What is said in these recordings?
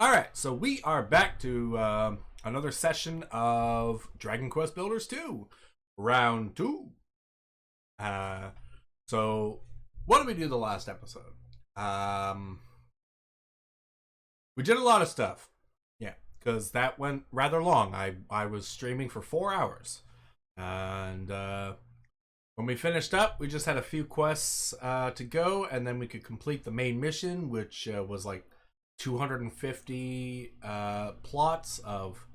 Alright, so we are back to another session of Dragon Quest Builders 2, Round 2. So, what did we do the last episode? We did a lot of stuff. Yeah, because that went rather long. I was streaming for 4 hours. And when we finished up, we just had a few quests to go, and then we could complete the main mission, which was like 250 plots of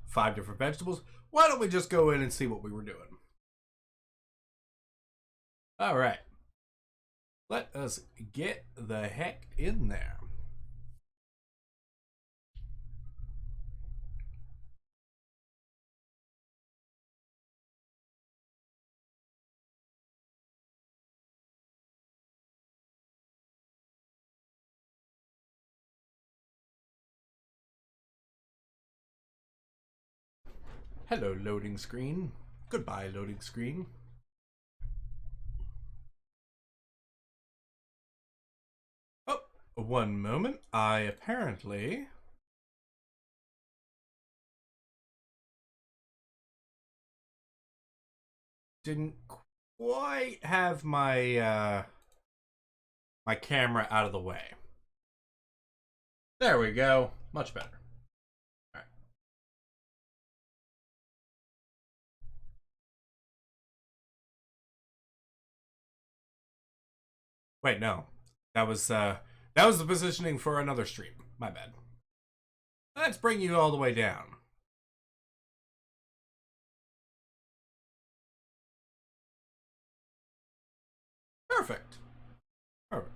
5 different vegetables. Why don't we just go in and see what we were doing? All right. Let us get the heck in there. Hello, loading screen. Goodbye, loading screen. Oh, one moment. I apparently didn't quite have my my camera out of the way. There we go. Much better. All right. Wait, no. That was the positioning for another stream. My bad. Let's bring you all the way down. Perfect. Perfect.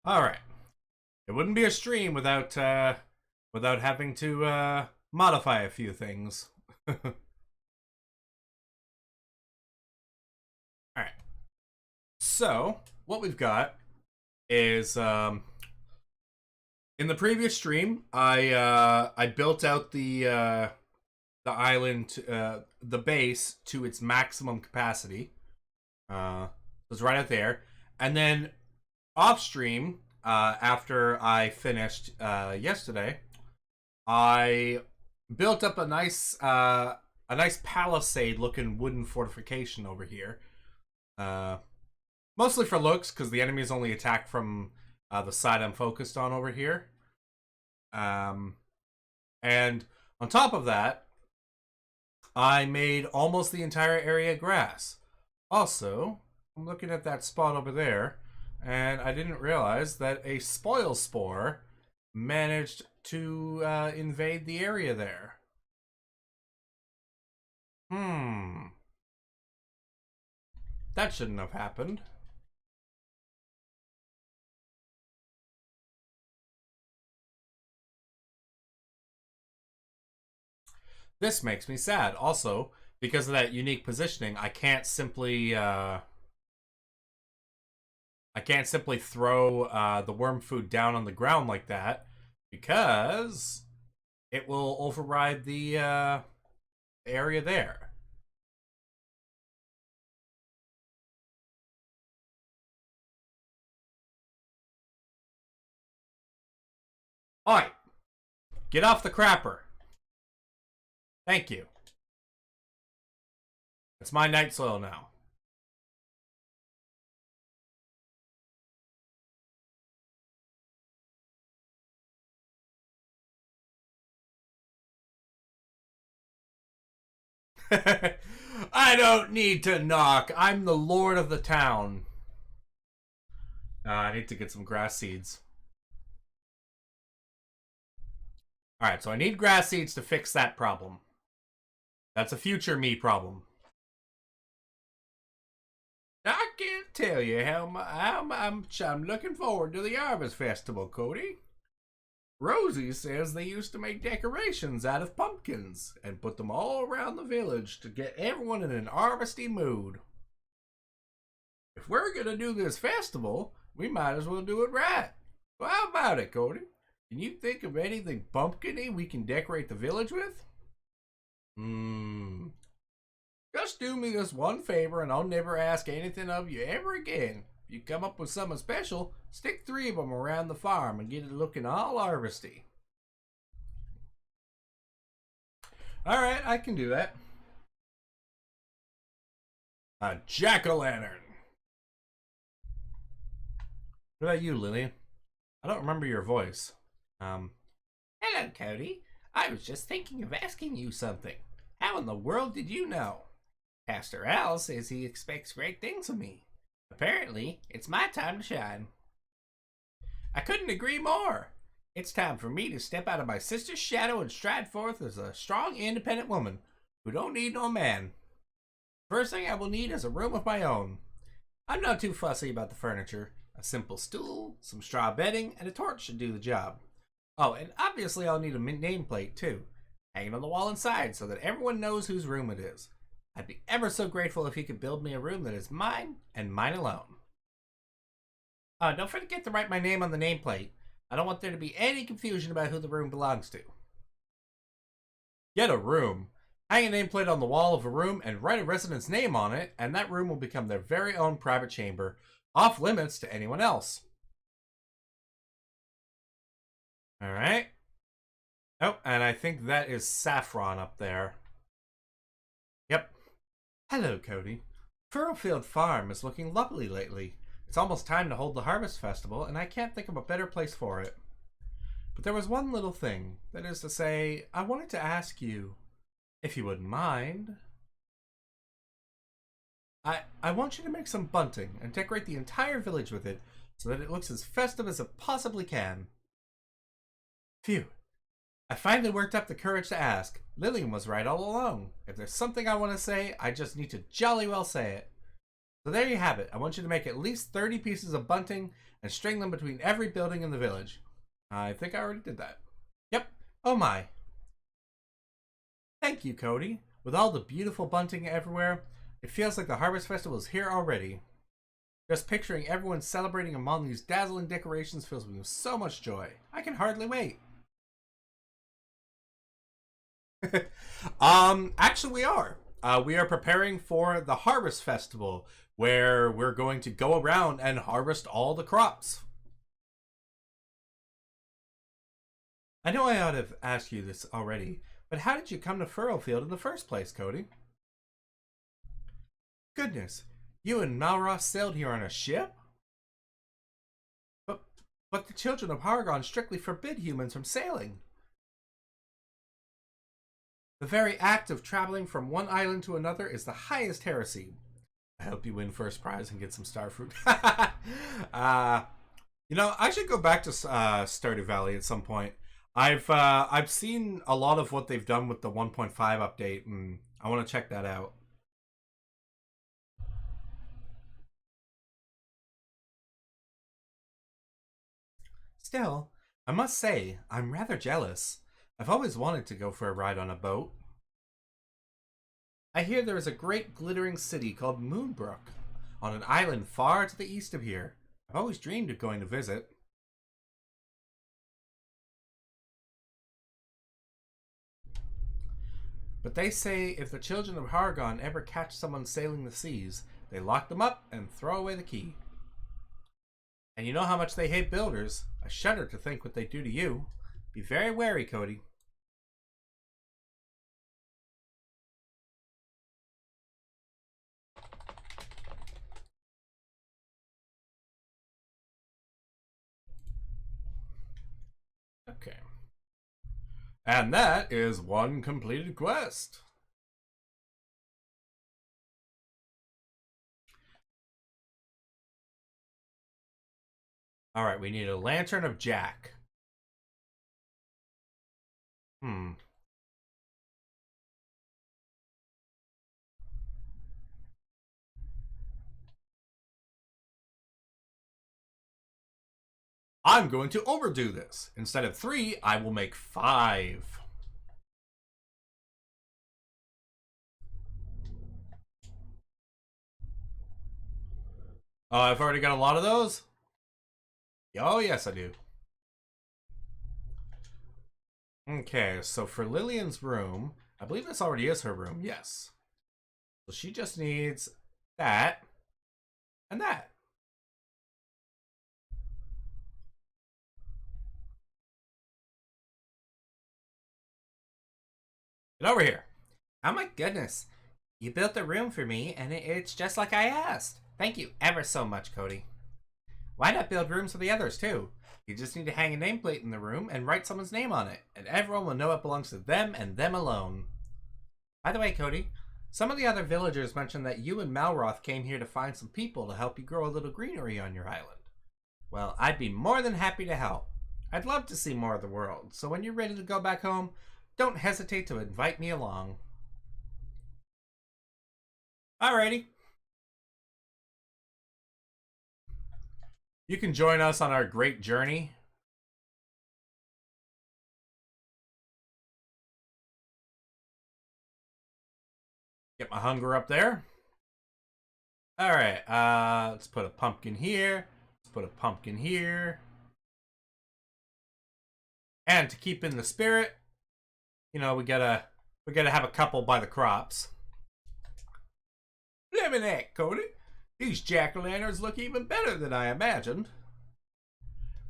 All right. It wouldn't be a stream without having to modify a few things. All right. So what we've got is in the previous stream, I built out the island, the base to its maximum capacity. It was right out there, and then off stream, after I finished yesterday, I built up a nice palisade-looking wooden fortification over here. Mostly for looks, because the enemies only attack from the side I'm focused on over here. And on top of that, I made almost the entire area grass. Also, I'm looking at that spot over there, and I didn't realize that a spoil spore managed to invade the area there. That shouldn't have happened. This makes me sad. Also, because of that unique positioning, I can't simply throw the worm food down on the ground like that, because it will override the area there. Oi! Get off the crapper. Thank you. It's my night soil now. I don't need to knock. I'm the lord of the town. I need to get some grass seeds. Alright, so I need grass seeds to fix that problem. That's a future me problem. I can't tell you how I'm looking forward to the Harvest Festival, Cody. Rosie says they used to make decorations out of pumpkins and put them all around the village to get everyone in an harvesty mood. If we're gonna do this festival, we might as well do it right. Well, how about it, Cody? Can you think of anything pumpkin-y we can decorate the village with? Just do me this one favor and I'll never ask anything of you ever again. If you come up with something special, stick 3 of them around the farm and get it looking all harvesty. Alright, I can do that. A jack-o'-lantern. What about you, Lillian? I don't remember your voice. Hello, Cody. I was just thinking of asking you something. How in the world did you know? Pastor Al says he expects great things of me. Apparently, it's my time to shine. I couldn't agree more. It's time for me to step out of my sister's shadow and stride forth as a strong, independent woman who don't need no man. First thing I will need is a room of my own. I'm not too fussy about the furniture. A simple stool, some straw bedding, and a torch should do the job. Oh, and obviously I'll need a nameplate too, hanging on the wall inside so that everyone knows whose room it is. I'd be ever so grateful if he could build me a room that is mine and mine alone. Don't forget to write my name on the nameplate. I don't want there to be any confusion about who the room belongs to. Get a room. Hang a nameplate on the wall of a room and write a resident's name on it, and that room will become their very own private chamber, off limits to anyone else. Alright. Oh, and I think that is Saffron up there. Yep. Hello, Cody. Furrowfield Farm is looking lovely lately. It's almost time to hold the Harvest Festival, and I can't think of a better place for it. But there was one little thing. That is to say, I wanted to ask you, if you wouldn't mind. I want you to make some bunting and decorate the entire village with it so that it looks as festive as it possibly can. Phew. I finally worked up the courage to ask. Lillian was right all along. If there's something I want to say, I just need to jolly well say it. So there you have it. I want you to make at least 30 pieces of bunting and string them between every building in the village. I think I already did that. Yep. Oh my. Thank you, Cody. With all the beautiful bunting everywhere, it feels like the Harvest Festival is here already. Just picturing everyone celebrating among these dazzling decorations fills me with so much joy. I can hardly wait. Actually we are. We are preparing for the Harvest Festival, where we're going to go around and harvest all the crops. I know I ought to have asked you this already, but how did you come to Furrowfield in the first place, Cody? Goodness, you and Malroth sailed here on a ship? But the children of Hargon strictly forbid humans from sailing. The very act of traveling from one island to another is the highest heresy. I hope you win first prize and get some starfruit. You know, I should go back to Stardew Valley at some point. I've seen a lot of what they've done with the 1.5 update, and I want to check that out. Still, I must say, I'm rather jealous. I've always wanted to go for a ride on a boat. I hear there is a great glittering city called Moonbrook, on an island far to the east of here. I've always dreamed of going to visit. But they say if the children of Hargon ever catch someone sailing the seas, they lock them up and throw away the key. And you know how much they hate builders. I shudder to think what they do to you. Be very wary, Cody. Okay. And that is one completed quest. Alright, we need a Lantern of Jack. I'm going to overdo this. Instead of 3, I will make 5. Oh, I've already got a lot of those? Oh, yes, I do. Okay, so for Lillian's room, I believe this already is her room, yes. So she just needs that and that. Get over here. Oh my goodness. You built a room for me, and it's just like I asked. Thank you ever so much, Cody. Why not build rooms for the others, too? You just need to hang a nameplate in the room and write someone's name on it, and everyone will know it belongs to them and them alone. By the way, Cody, some of the other villagers mentioned that you and Malroth came here to find some people to help you grow a little greenery on your island. Well, I'd be more than happy to help. I'd love to see more of the world, so when you're ready to go back home, don't hesitate to invite me along. Alrighty. You can join us on our great journey. Get my hunger up there. Alright, let's put a pumpkin here. Let's put a pumpkin here. And to keep in the spirit, you know, we gotta have a couple by the crops. Lemonade, Cody. These jack-o'-lanterns look even better than I imagined.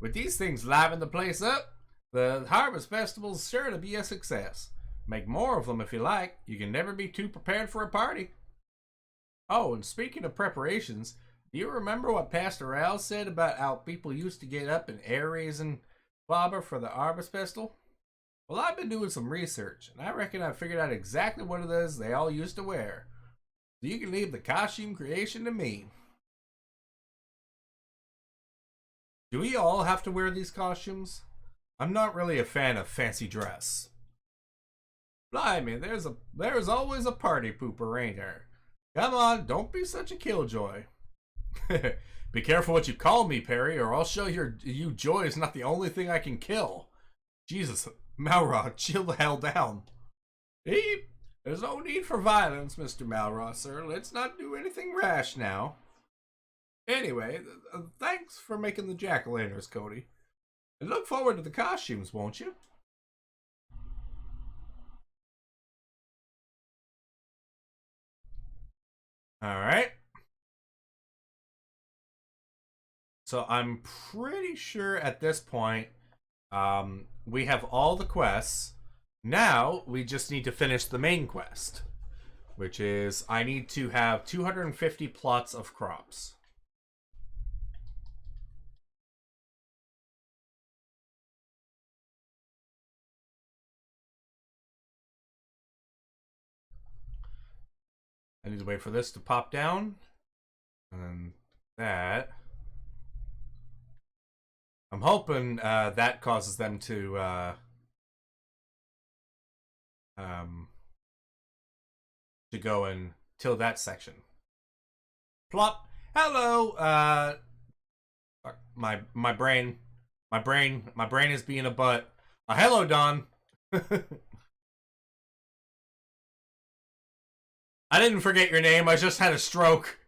With these things liven the place up, the Harvest Festival's sure to be a success. Make more of them if you like. You can never be too prepared for a party. Oh, and speaking of preparations, do you remember what Pastor Al said about how people used to get up and air-raising clobber for the Harvest Festival? Well, I've been doing some research, and I reckon I've figured out exactly what it is they all used to wear. So you can leave the costume creation to me. Do we all have to wear these costumes? I'm not really a fan of fancy dress. Blimey, there's always a party pooper, ain't there? Come on, don't be such a killjoy. Be careful what you call me, Perry, or I'll show you joy is not the only thing I can kill. Jesus, Malroth, chill the hell down. Hey, there's no need for violence, Mr. Malroth, sir. Let's not do anything rash now. Anyway, thanks for making the jack-o'-lanterns, Cody. And look forward to the costumes, won't you? Alright. So I'm pretty sure at this point, we have all the quests. Now, we just need to finish the main quest. Which is, I need to have 250 plots of crops. I need to wait for this to pop down. And that. I'm hoping that causes them to go and till that section. Plop. Hello. My brain is being a butt. Hello, Don. I didn't forget your name. I just had a stroke.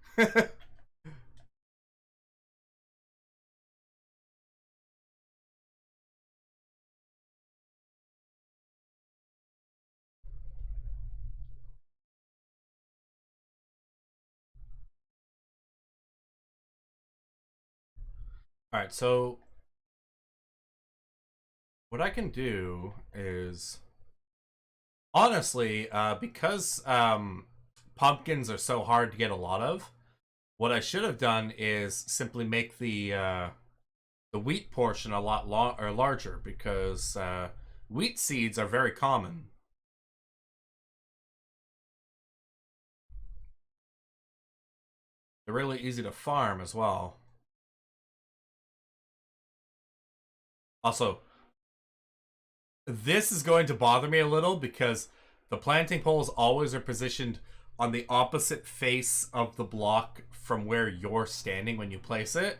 Alright, so what I can do is honestly, because pumpkins are so hard to get a lot of, what I should have done is simply make the wheat portion a lot larger, because wheat seeds are very common. They're really easy to farm as well. Also, this is going to bother me a little because the planting poles always are positioned on the opposite face of the block from where you're standing when you place it.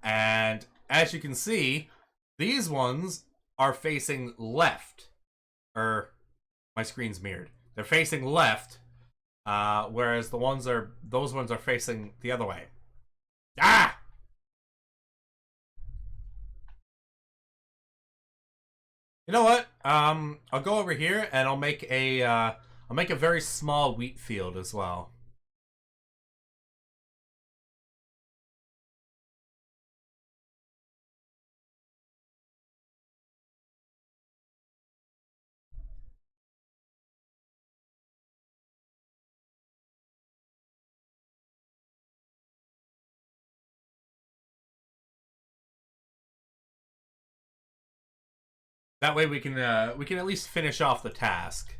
And as you can see, these ones are facing left. My screen's mirrored. They're facing left, whereas those ones are facing the other way. Ah! You know what? I'll go over here and I'll make a very small wheat field as well. That way we can at least finish off the task.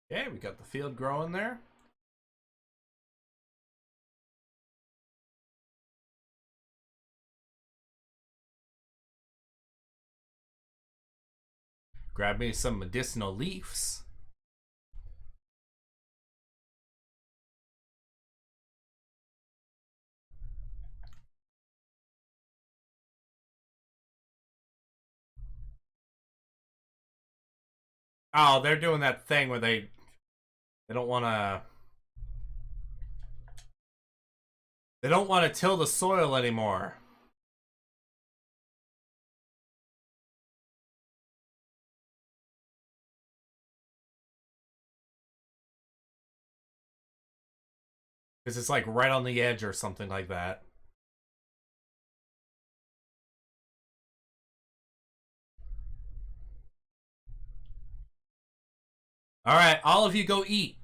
Okay, we got the field growing there. Grab me some medicinal leaves. Oh, they're doing that thing where they don't want to till the soil anymore. Because it's like right on the edge or something like that. Alright, all of you go eat.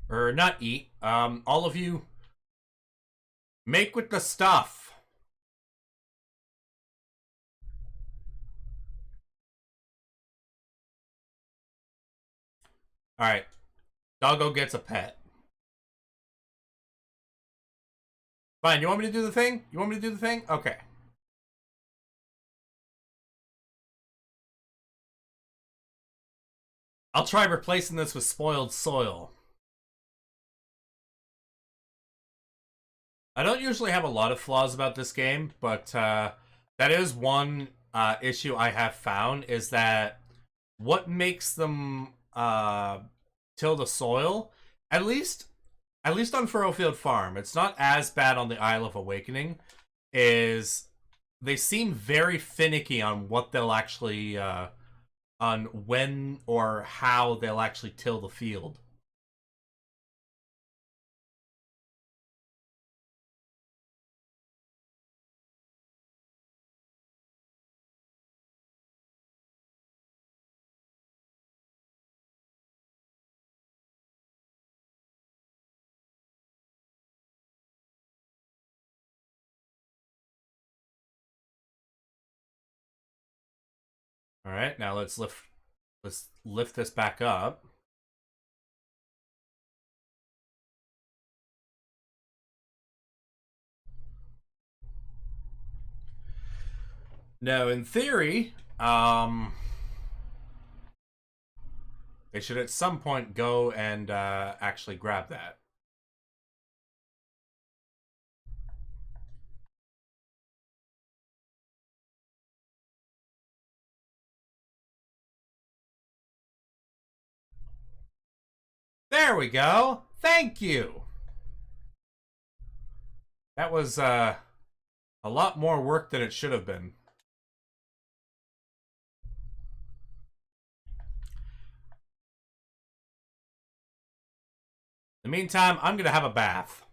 Or not eat. All of you make with the stuff. Alright. Doggo gets a pet. Fine, you want me to do the thing? You want me to do the thing? Okay. I'll try replacing this with spoiled soil. I don't usually have a lot of flaws about this game, but that is one issue I have found, is that what makes them till the soil, at least on Furrowfield Farm, it's not as bad on the Isle of Awakening, is they seem very finicky on what they'll actually on when or how they'll actually till the field. All right, now let's lift this back up. Now, in theory, they should at some point go and actually grab that. There we go. Thank you. That was a lot more work than it should have been. In the meantime, I'm gonna have a bath.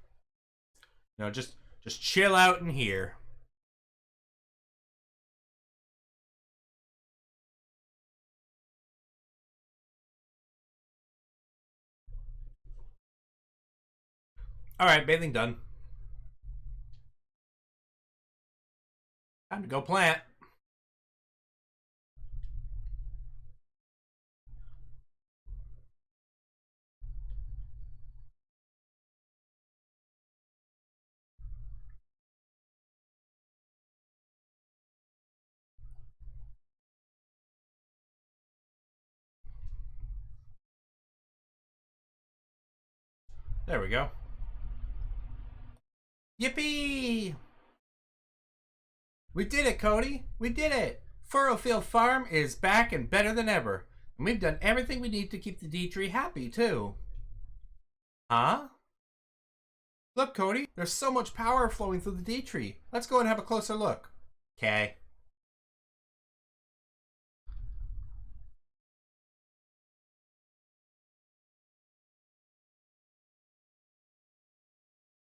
You know, just chill out in here. All right, bathing done. Time to go plant. There we go. Yippee! We did it, Cody. We did it. Furrowfield Farm is back and better than ever. And we've done everything we need to keep the D-Tree happy, too. Huh? Look, Cody, there's so much power flowing through the D-Tree. Let's go and have a closer look. Okay.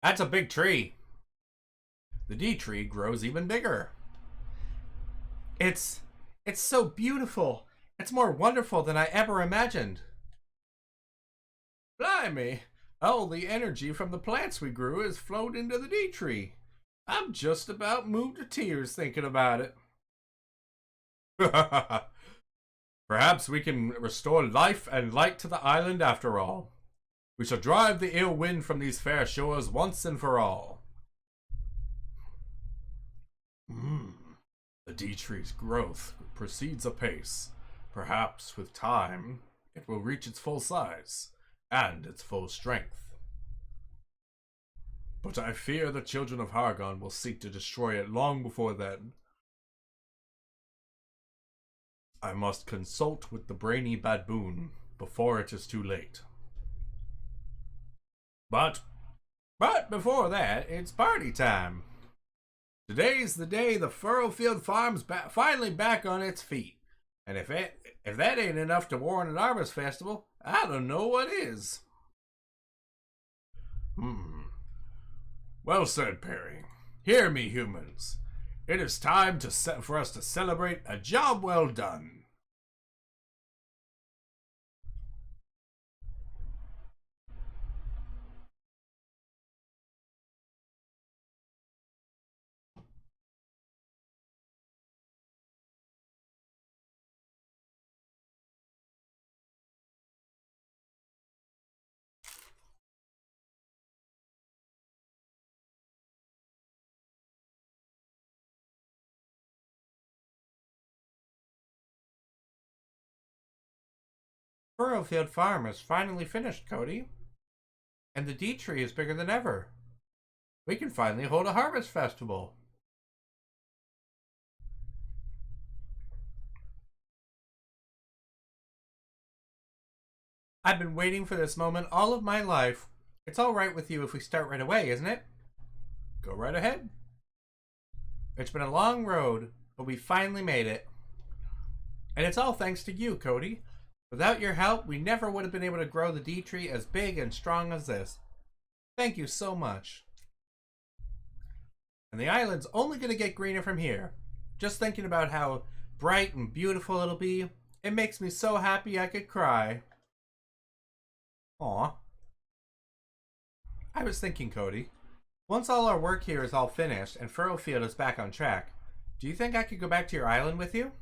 That's a big tree. The D tree grows even bigger. It's so beautiful. It's more wonderful than I ever imagined. Blimey, all the energy from the plants we grew has flowed into the D tree. I'm just about moved to tears thinking about it. Perhaps we can restore life and light to the island after all. We shall drive the ill wind from these fair shores once and for all. The D tree's growth proceeds apace. Perhaps with time, it will reach its full size and its full strength. But I fear the children of Hargon will seek to destroy it long before then. I must consult with the brainy baboon before it is too late. But before that, it's party time. Today's the day the Furrowfield farm's finally back on its feet. And if that ain't enough to warrant an harvest festival, I don't know what is. Well said, Perry. Hear me, humans. It is time for us to celebrate a job well done. Furrowfield Farm is finally finished, Cody. And the D tree is bigger than ever. We can finally hold a harvest festival. I've been waiting for this moment all of my life. It's all right with you if we start right away, isn't it? Go right ahead. It's been a long road, but we finally made it. And it's all thanks to you, Cody. Without your help, we never would have been able to grow the D tree as big and strong as this. Thank you so much. And the island's only going to get greener from here. Just thinking about how bright and beautiful it'll be, it makes me so happy I could cry. Aw. I was thinking, Cody, once all our work here is all finished and Furrowfield is back on track, do you think I could go back to your island with you?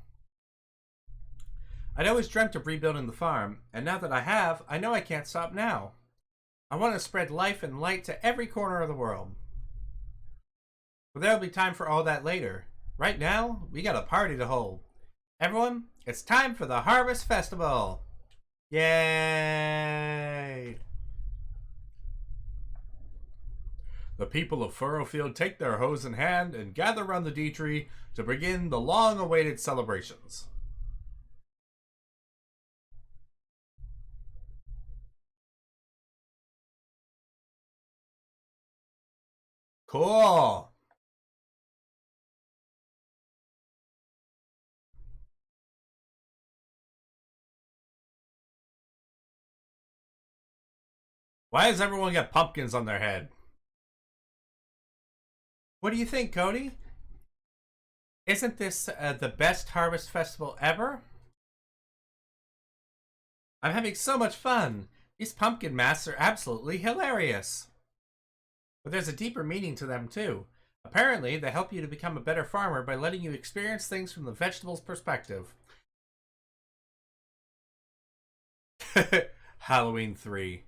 I'd always dreamt of rebuilding the farm, and now that I have, I know I can't stop now. I want to spread life and light to every corner of the world. But there'll be time for all that later. Right now, we got a party to hold. Everyone, it's time for the Harvest Festival! Yay! The people of Furrowfield take their hoes in hand and gather around the D tree to begin the long-awaited celebrations. Cool. Why does everyone get pumpkins on their head? What do you think, Cody? Isn't this the best harvest festival ever? I'm having so much fun. These pumpkin masks are absolutely hilarious. But there's a deeper meaning to them, too. Apparently, they help you to become a better farmer by letting you experience things from the vegetable's perspective. Halloween 3.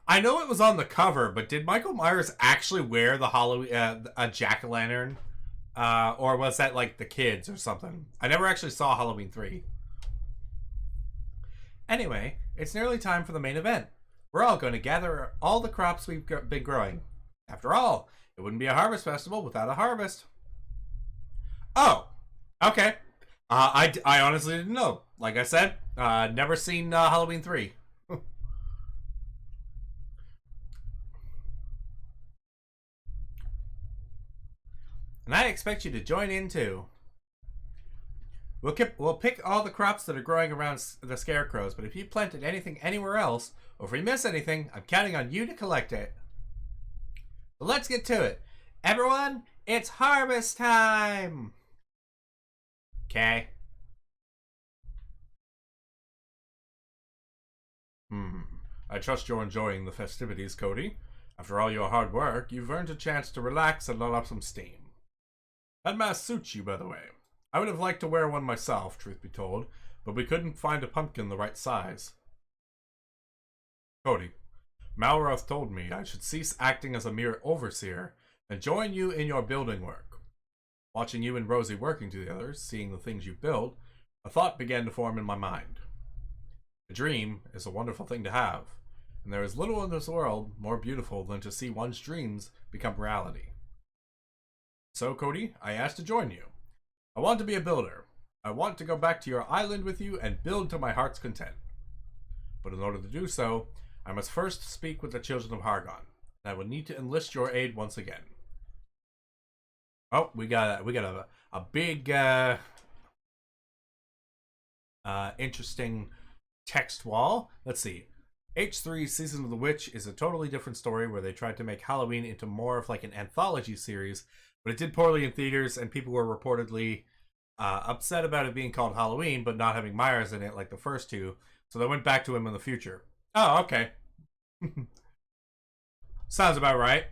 I know it was on the cover, but did Michael Myers actually wear the Halloween a jack-o'-lantern? Or was that like the kids or something? I never actually saw Halloween 3. Anyway, it's nearly time for the main event. We're all going to gather all the crops we've been growing. After all, it wouldn't be a harvest festival without a harvest. Oh, okay. I honestly didn't know. Like I said, never seen Halloween 3. And I expect you to join in too. We'll pick all the crops that are growing around the scarecrows, but if you planted anything anywhere else, or if we miss anything, I'm counting on you to collect it. So let's get to it. Everyone, it's harvest time! Okay. I trust you're enjoying the festivities, Cody. After all your hard work, you've earned a chance to relax and let off some steam. That mask suits you, by the way. I would have liked to wear one myself, truth be told, but we couldn't find a pumpkin the right size. Cody, Malroth told me I should cease acting as a mere overseer and join you in your building work. Watching you and Rosie working together, seeing the things you build, a thought began to form in my mind. A dream is a wonderful thing to have, and there is little in this world more beautiful than to see one's dreams become reality. So, Cody, I asked to join you. I want to be a builder. I want to go back to your island with you and build to my heart's content. But in order to do so, I must first speak with the children of Hargon, and I will need to enlist your aid once again. Oh, we got a big interesting text wall. Let's see. H3 Season of the Witch is a totally different story where they tried to make Halloween into more of like an anthology series, but it did poorly in theaters and people were reportedly upset about it being called Halloween but not having Myers in it like the first two, so they went back to him in the future. Oh, okay. Sounds about right.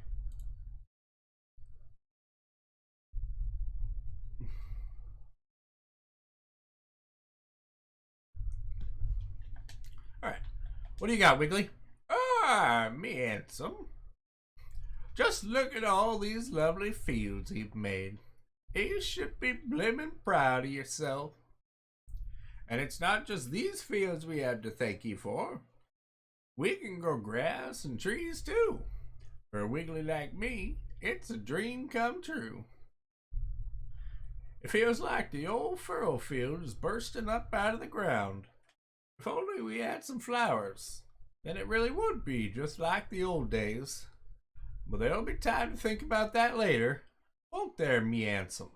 Alright. What do you got, Wiggly? Ah, me handsome. Just look at all these lovely fields you've made. You should be blimmin' proud of yourself. And it's not just these fields we have to thank you for. We can grow grass and trees too. For a Wiggly like me, it's a dream come true. It feels like the old Furrowfield is bursting up out of the ground. If only we had some flowers, then it really would be just like the old days. But there'll be time to think about that later, won't there, me handsome?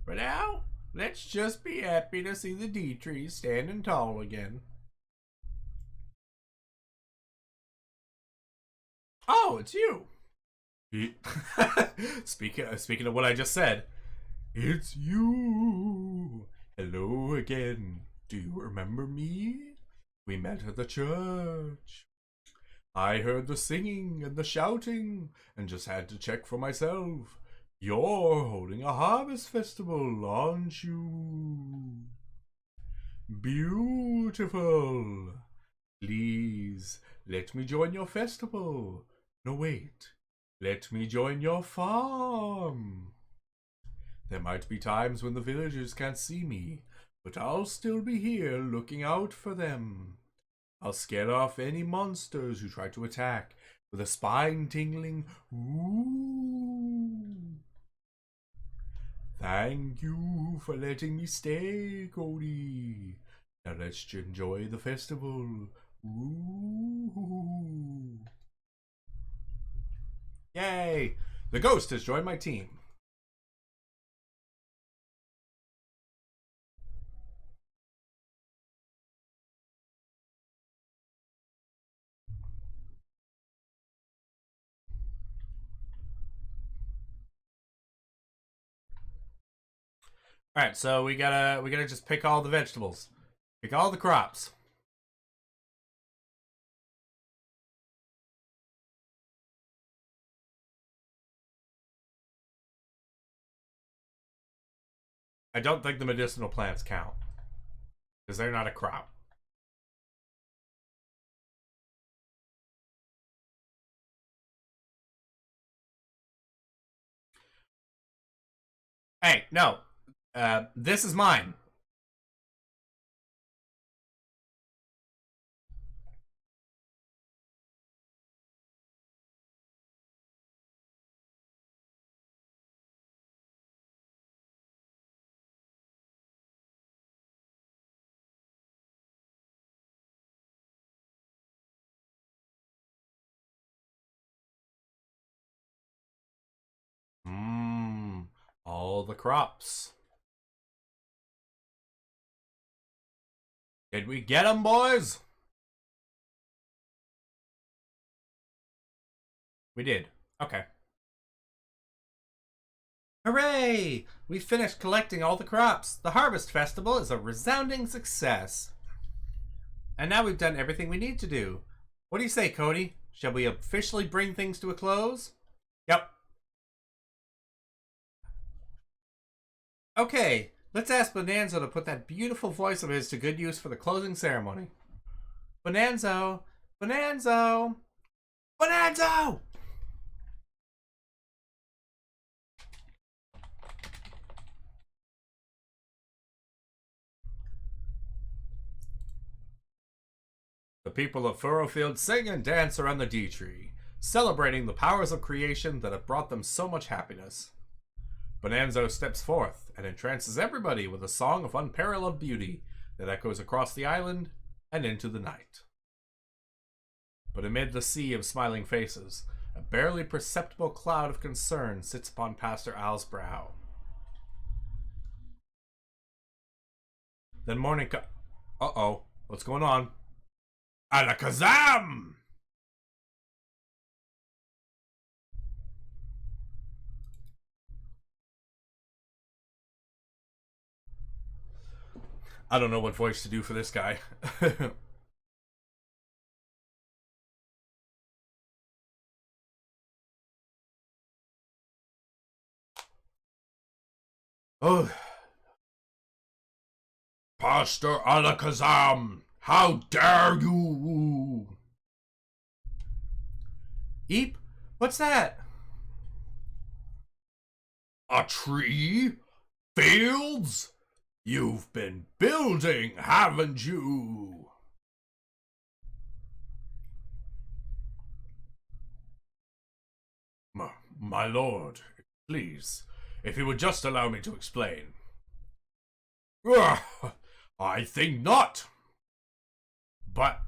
For now, let's just be happy to see the D trees standing tall again. Oh, it's you. Speaking of what I just said, it's you. Hello again. Do you remember me? We met at the church. I heard the singing and the shouting and just had to check for myself. You're holding a harvest festival, aren't you? Beautiful. Please, let me join your festival. No, wait. Let me join your farm. There might be times when the villagers can't see me, but I'll still be here looking out for them. I'll scare off any monsters who try to attack with a spine-tingling ooh. Thank you for letting me stay, Cody. Now let's enjoy the festival. Ooh. Yay! The ghost has joined my team. All right, so we gotta just pick all the vegetables, pick all the crops. I don't think the medicinal plants count because they're not a crop. Hey, no, this is mine. Mmm, all the crops. Did we get them, boys? We did. Okay. Hooray! We finished collecting all the crops. The Harvest Festival is a resounding success. And now we've done everything we need to do. What do you say, Cody? Shall we officially bring things to a close? Yep. Okay, let's ask Bonanzo to put that beautiful voice of his to good use for the closing ceremony. Bonanzo! Bonanzo! Bonanzo! The people of Furrowfield sing and dance around the D-Tree, celebrating the powers of creation that have brought them so much happiness. Bonanzo steps forth and entrances everybody with a song of unparalleled beauty that echoes across the island and into the night. But amid the sea of smiling faces, a barely perceptible cloud of concern sits upon Pastor Al's brow. Then morning Uh-oh, what's going on? Alakazam! I don't know what voice to do for this guy. Oh. Pastor Alakazam! How dare you! Eep? What's that? A tree? Fields? You've been building, haven't you? My lord, please, if you would just allow me to explain. I think not. But,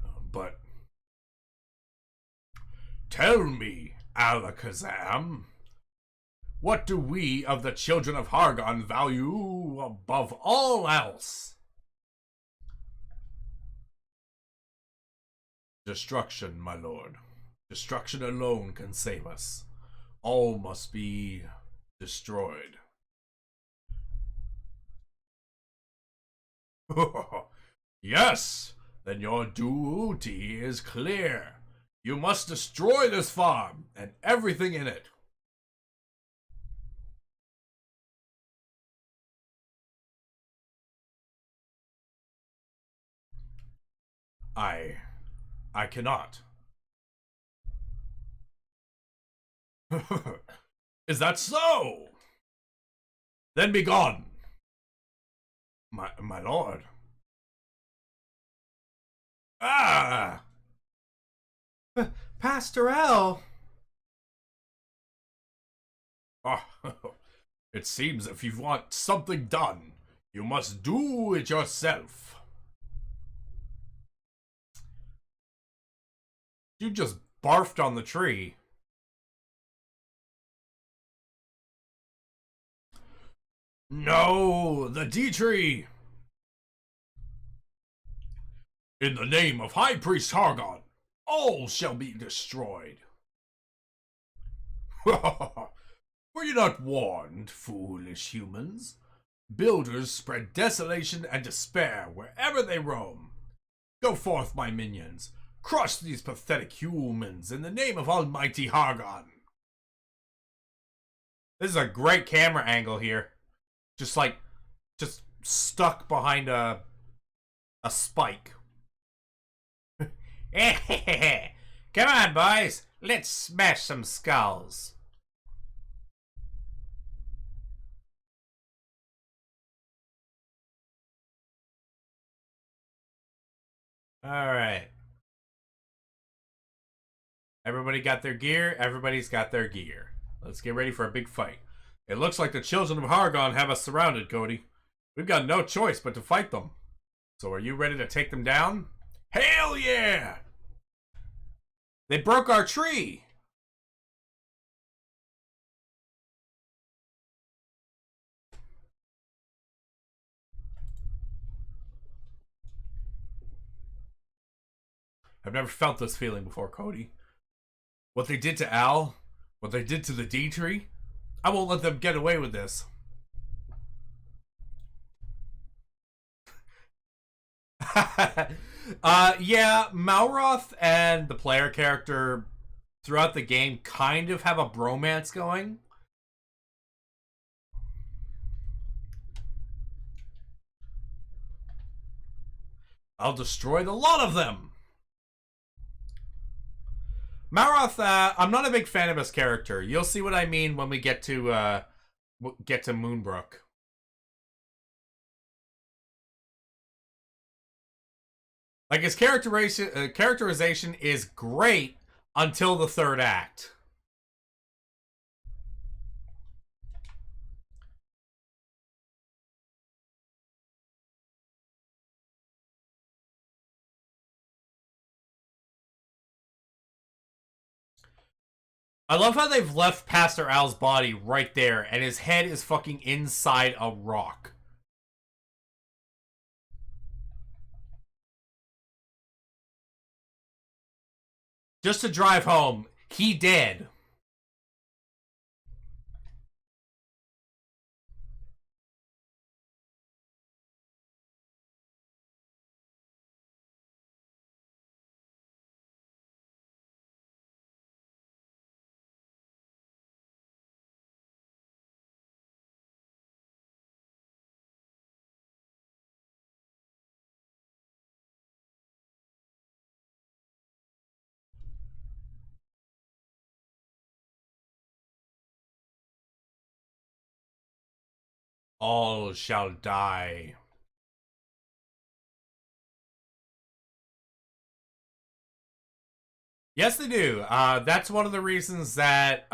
tell me, Alakazam, what do we of the children of Hargon value above all else? Destruction, my lord. Destruction alone can save us. All must be destroyed. Yes, then your duty is clear. You must destroy this farm and everything in it. I cannot. Is that so? Then be gone. My lord. Ah! Pastor Al! Oh, it seems if you want something done, you must do it yourself. You just barfed on the tree. No, the D-Tree! In the name of High Priest Hargon, all shall be destroyed. Were you not warned, foolish humans? Builders spread desolation and despair wherever they roam. Go forth, my minions. Crush these pathetic humans in the name of Almighty Hargon. This is a great camera angle here. Just stuck behind a spike. Come on, boys. Let's smash some skulls. Alright. Everybody got their gear. Everybody's got their gear. Let's get ready for a big fight. It looks like the children of Hargon have us surrounded, Cody. We've got no choice but to fight them. So are you ready to take them down? Hell yeah! They broke our tree! I've never felt this feeling before, Cody. What they did to Al, What they did to the D tree? I won't let them get away with this. Yeah, Malroth and the player character throughout the game kind of have a bromance going. I'll destroy the lot of them. Malroth, I'm not a big fan of his character. You'll see what I mean when we get to Moonbrook. Like, his characterization is great until the third act. I love how they've left Pastor Al's body right there, and his head is fucking inside a rock. Just to drive home, he dead. All shall die. Yes, they do. That's one of the reasons that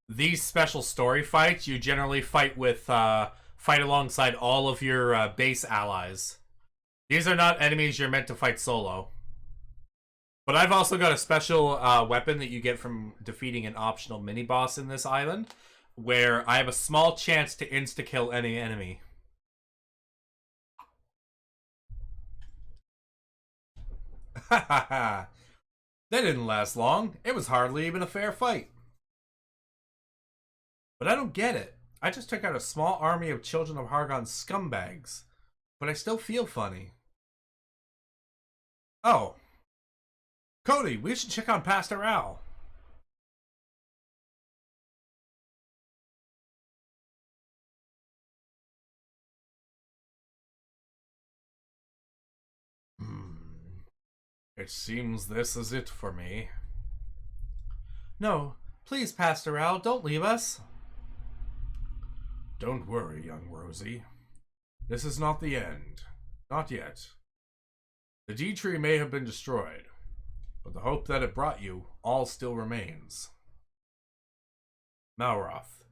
these special story fights, you generally fight with fight alongside all of your base allies. These are not enemies you're meant to fight solo. But I've also got a special weapon that you get from defeating an optional mini-boss in this island, where I have a small chance to insta-kill any enemy. Ha ha ha. That didn't last long. It was hardly even a fair fight. But I don't get it. I just took out a small army of Children of Hargon scumbags. But I still feel funny. Oh. Cody, we should check on Pastor Al. It seems this is it for me. No, please, Pastor Al, don't leave us. Don't worry, young Rosie. This is not the end. Not yet. The D-Tree may have been destroyed, but the hope that it brought you all still remains. Malroth.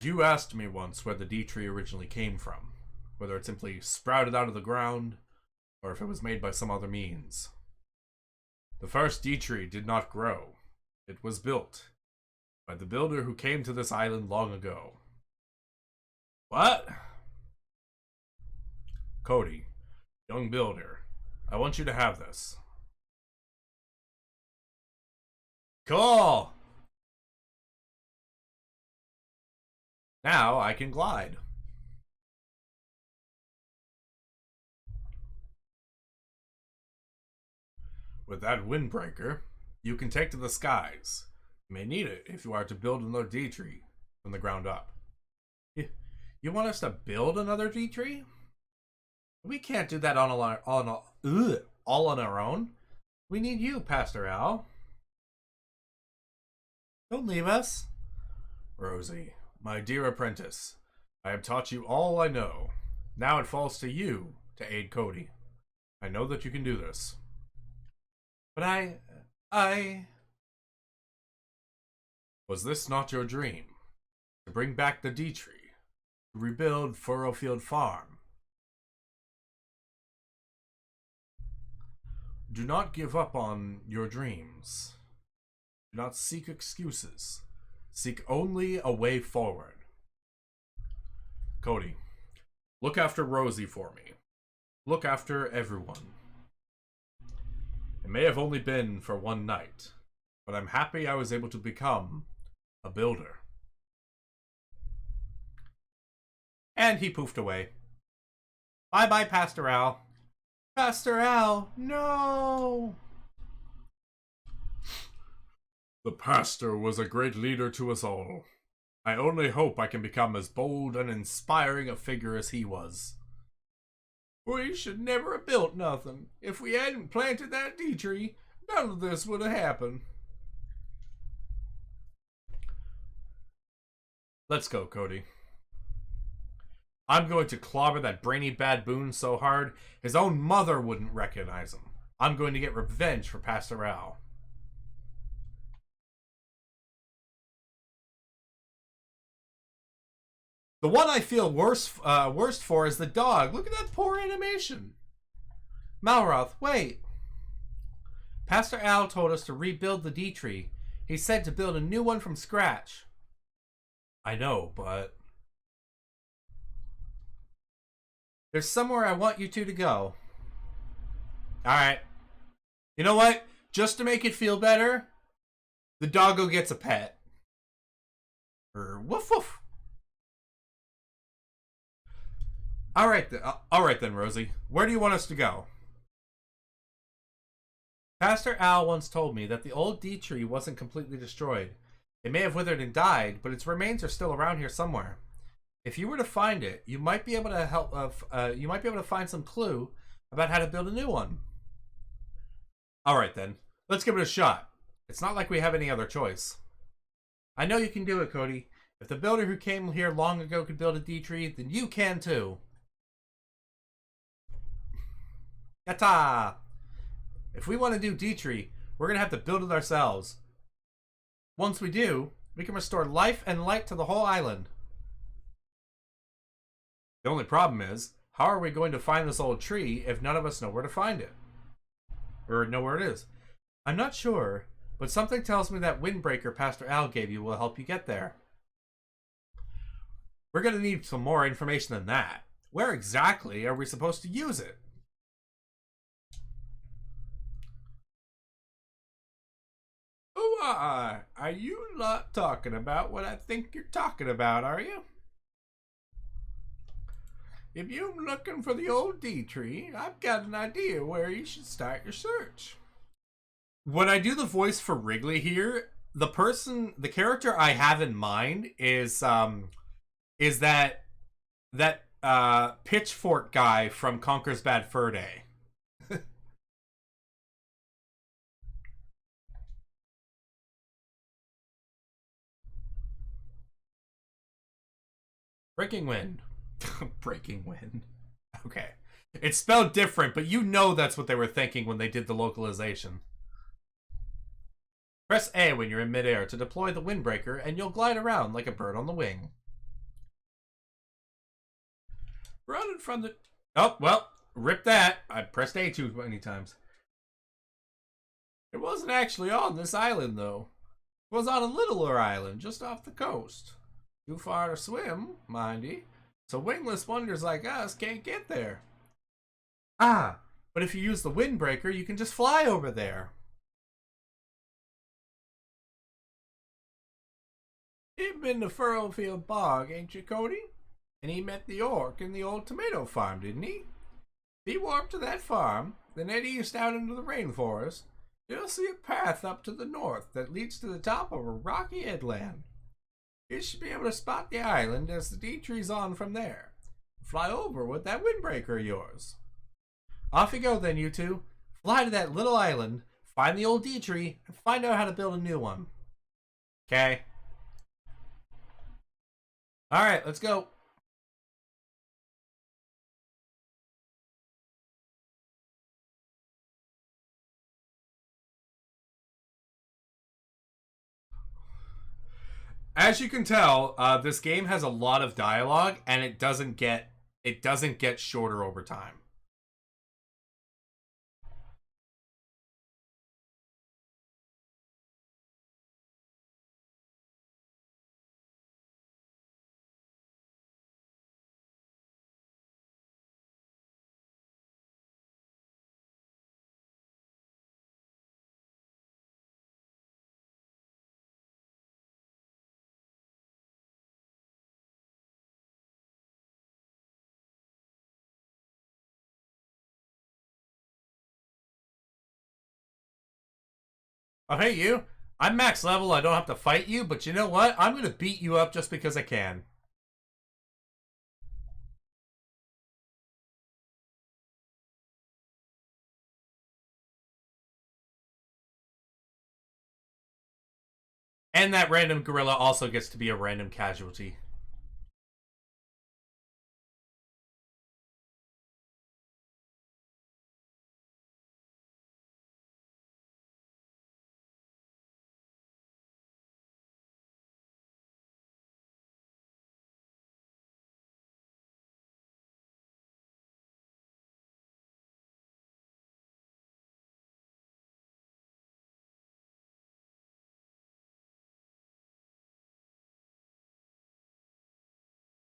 You asked me once where the D-Tree originally came from, whether it simply sprouted out of the ground, or if it was made by some other means. The first D-Tree did not grow. It was built by the builder who came to this island long ago. What? Cody, young builder, I want you to have this. Cool! Now I can glide. With that windbreaker, you can take to the skies. You may need it if you are to build another D-Tree from the ground up. You want us to build another D-Tree? We can't do that all on our own. We need you, Pastor Al. Don't leave us. Rosie, my dear apprentice, I have taught you all I know. Now it falls to you to aid Cody. I know that you can do this. But I... Was this not your dream? To bring back the D-Tree? To rebuild Furrowfield Farm? Do not give up on your dreams. Do not seek excuses. Seek only a way forward. Cody, look after Rosie for me. Look after everyone. It may have only been for one night, but I'm happy I was able to become a builder. And he poofed away. Bye-bye, Pastor Al. Pastor Al, no! The pastor was a great leader to us all. I only hope I can become as bold and inspiring a figure as he was. We should never have built nothing. If we hadn't planted that tea tree, none of this would have happened. Let's go, Cody. I'm going to clobber that brainy baboon so hard his own mother wouldn't recognize him. I'm going to get revenge for Pastor Al. The one I feel worst for is the dog. Look at that poor animation. Malroth, wait. Pastor Al told us to rebuild the D tree. He said to build a new one from scratch. I know, but there's somewhere I want you two to go. Alright. You know what? Just to make it feel better, the doggo gets a pet. Woof woof. Alright then, Rosie. Where do you want us to go? Pastor Al once told me that the old D tree wasn't completely destroyed. It may have withered and died, but its remains are still around here somewhere. If you were to find it, you might be able to help. You might be able to find some clue about how to build a new one. All right then, let's give it a shot. It's not like we have any other choice. I know you can do it, Cody. If the builder who came here long ago could build a D tree, then you can too. Yatta! If we want to do D tree, we're gonna have to build it ourselves. Once we do, we can restore life and light to the whole island. The only problem is, how are we going to find this old tree if none of us know where to find it? Or know where it is? I'm not sure, but something tells me that windbreaker Pastor Al gave you will help you get there. We're going to need some more information than that. Where exactly are we supposed to use it? Oh, are you not talking about what I think you're talking about, are you? If you're looking for the old D tree, I've got an idea where you should start your search. When I do the voice for Wrigley here, the character I have in mind is that pitchfork guy from Conker's Bad Fur Day. Breaking Wind. Breaking Wind. Okay. It's spelled different, but you know that's what they were thinking when they did the localization. Press A when you're in midair to deploy the windbreaker, and you'll glide around like a bird on the wing. Running from the... Oh, well, rip that. I pressed A too many times. It wasn't actually on this island, though. It was on a littler island just off the coast. Too far to swim, mindy, so wingless wonders like us can't get there. Ah, but if you use the windbreaker, you can just fly over there. You've been to Furrowfield Bog, ain't you, Cody? And he met the orc in the old tomato farm, didn't he? If he walked to that farm, then head east out into the rainforest, you'll see a path up to the north that leads to the top of a rocky headland. You should be able to spot the island as the D tree's on from there. Fly over with that windbreaker of yours. Off you go then, you two. Fly to that little island, find the old D tree, and find out how to build a new one. Okay. Alright, let's go. As you can tell, this game has a lot of dialogue, and it doesn't get shorter over time. Oh, hey, you. I'm max level. I don't have to fight you, but you know what? I'm going to beat you up just because I can. And that random gorilla also gets to be a random casualty.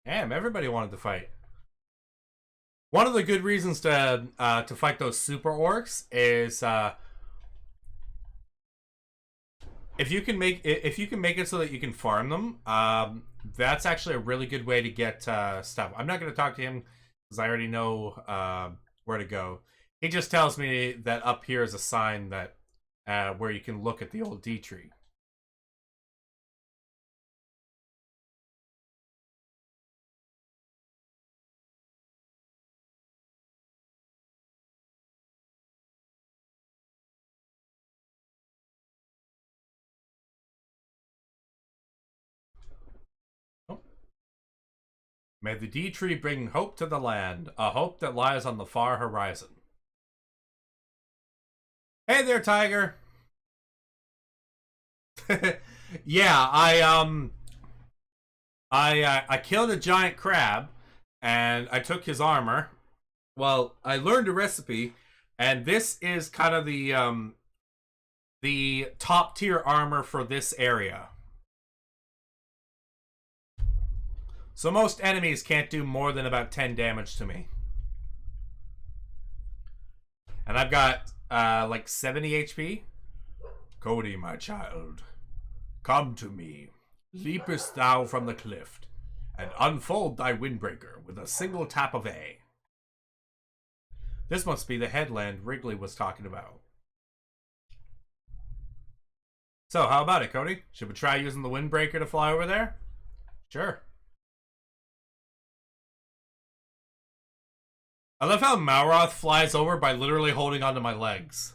Damn, everybody wanted to fight. One of the good reasons to fight those super orcs is if you can make it so that you can farm them. That's actually a really good way to get stuff. I'm not going to talk to him because I already know where to go. He just tells me that up here is a sign that where you can look at the old D tree. May the D tree bring hope to the land, a hope that lies on the far horizon. Hey there, Tiger. Yeah, I killed a giant crab, and I took his armor. Well, I learned a recipe, and this is kind of the top tier armor for this area. So most enemies can't do more than about 10 damage to me. And I've got like 70 HP. Cody, my child, come to me. Leapest thou from the cliff, and unfold thy windbreaker with a single tap of A. This must be the headland Wrigley was talking about. So, how about it, Cody? Should we try using the windbreaker to fly over there? Sure. I love how Malroth flies over by literally holding onto my legs.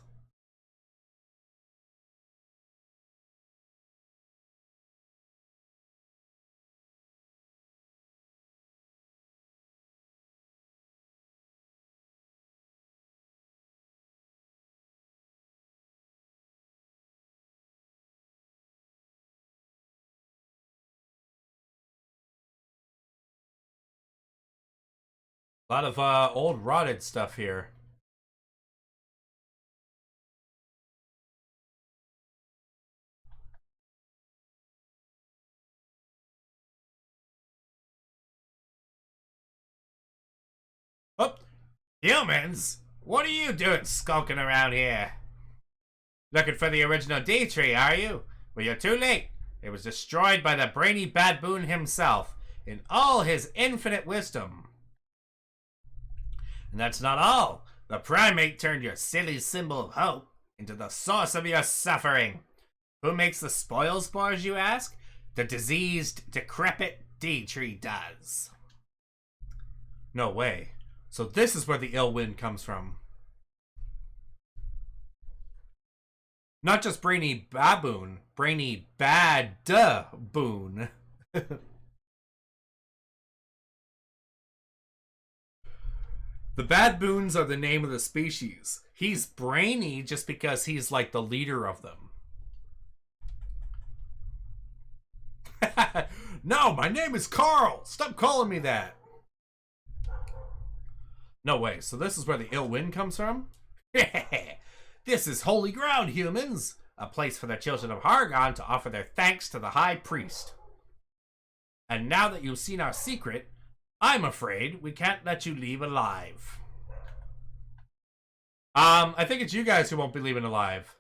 A lot of old rotted stuff here. Oh, humans! What are you doing skulking around here? Looking for the original D tree, are you? Well, you're too late. It was destroyed by the brainy baboon himself in all his infinite wisdom. And that's not all. The primate turned your silly symbol of hope into the source of your suffering. Who makes the spoil spores, you ask? The diseased, decrepit D tree does. No way. So this is where the ill wind comes from. Not just brainy baboon, brainy bad boon. The bad boons are the name of the species. He's brainy just because he's like the leader of them. No, my name is Carl. Stop calling me that. No way. So this is where the ill wind comes from? This is holy ground, humans. A place for the children of Hargon to offer their thanks to the high priest. And now that you've seen our secret, I'm afraid we can't let you leave alive. I think it's you guys who won't be leaving alive.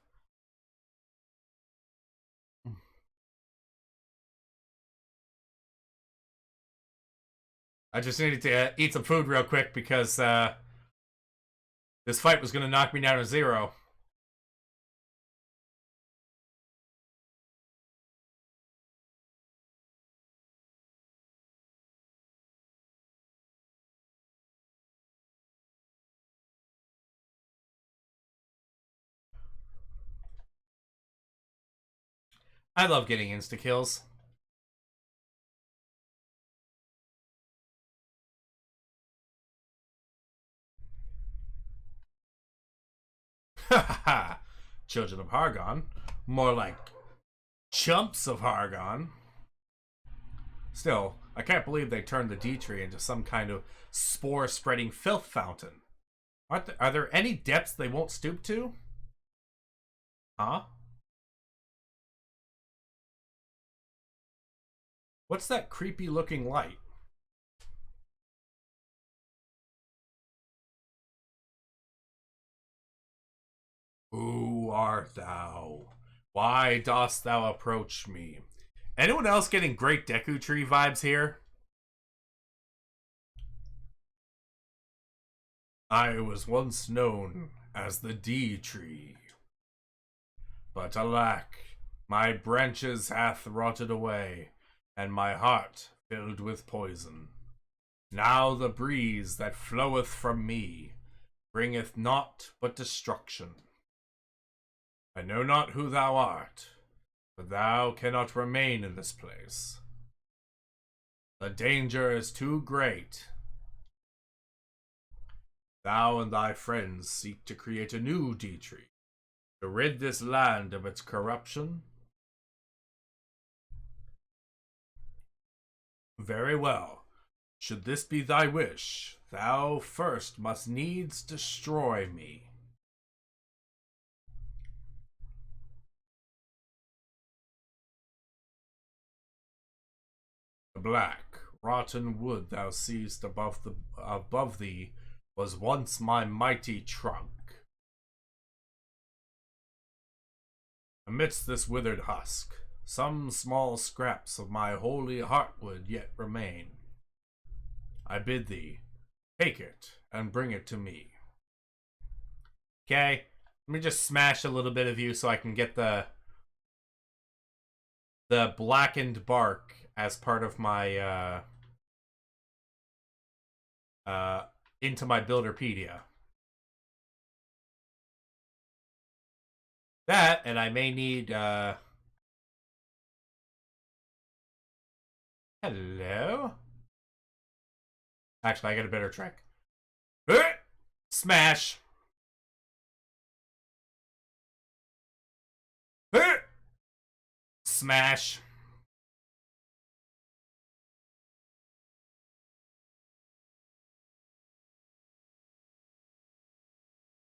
I just needed to eat some food real quick because this fight was going to knock me down to 0. I love getting insta kills. Ha ha ha! Children of Hargon. More like chumps of Hargon. Still, I can't believe they turned the D tree into some kind of spore-spreading filth fountain. Are there any depths they won't stoop to? Huh? What's that creepy-looking light? Who art thou? Why dost thou approach me? Anyone else getting Great Deku Tree vibes here? I was once known as the D Tree. But alack, my branches hath rotted away, and my heart filled with poison. Now the breeze that floweth from me bringeth naught but destruction. I know not who thou art, but thou cannot remain in this place. The danger is too great. Thou and thy friends seek to create a new D-Tree, to rid this land of its corruption. Very well. Should this be thy wish, thou first must needs destroy me. The black, rotten wood thou seest above thee was once my mighty trunk. Amidst this withered husk, some small scraps of my holy heartwood yet remain. I bid thee, take it and bring it to me. Okay, let me just smash a little bit of you so I can get the blackened bark as part of my into my Builderpedia. That, and I may need hello? Actually, I got a better trick. Smash. Smash.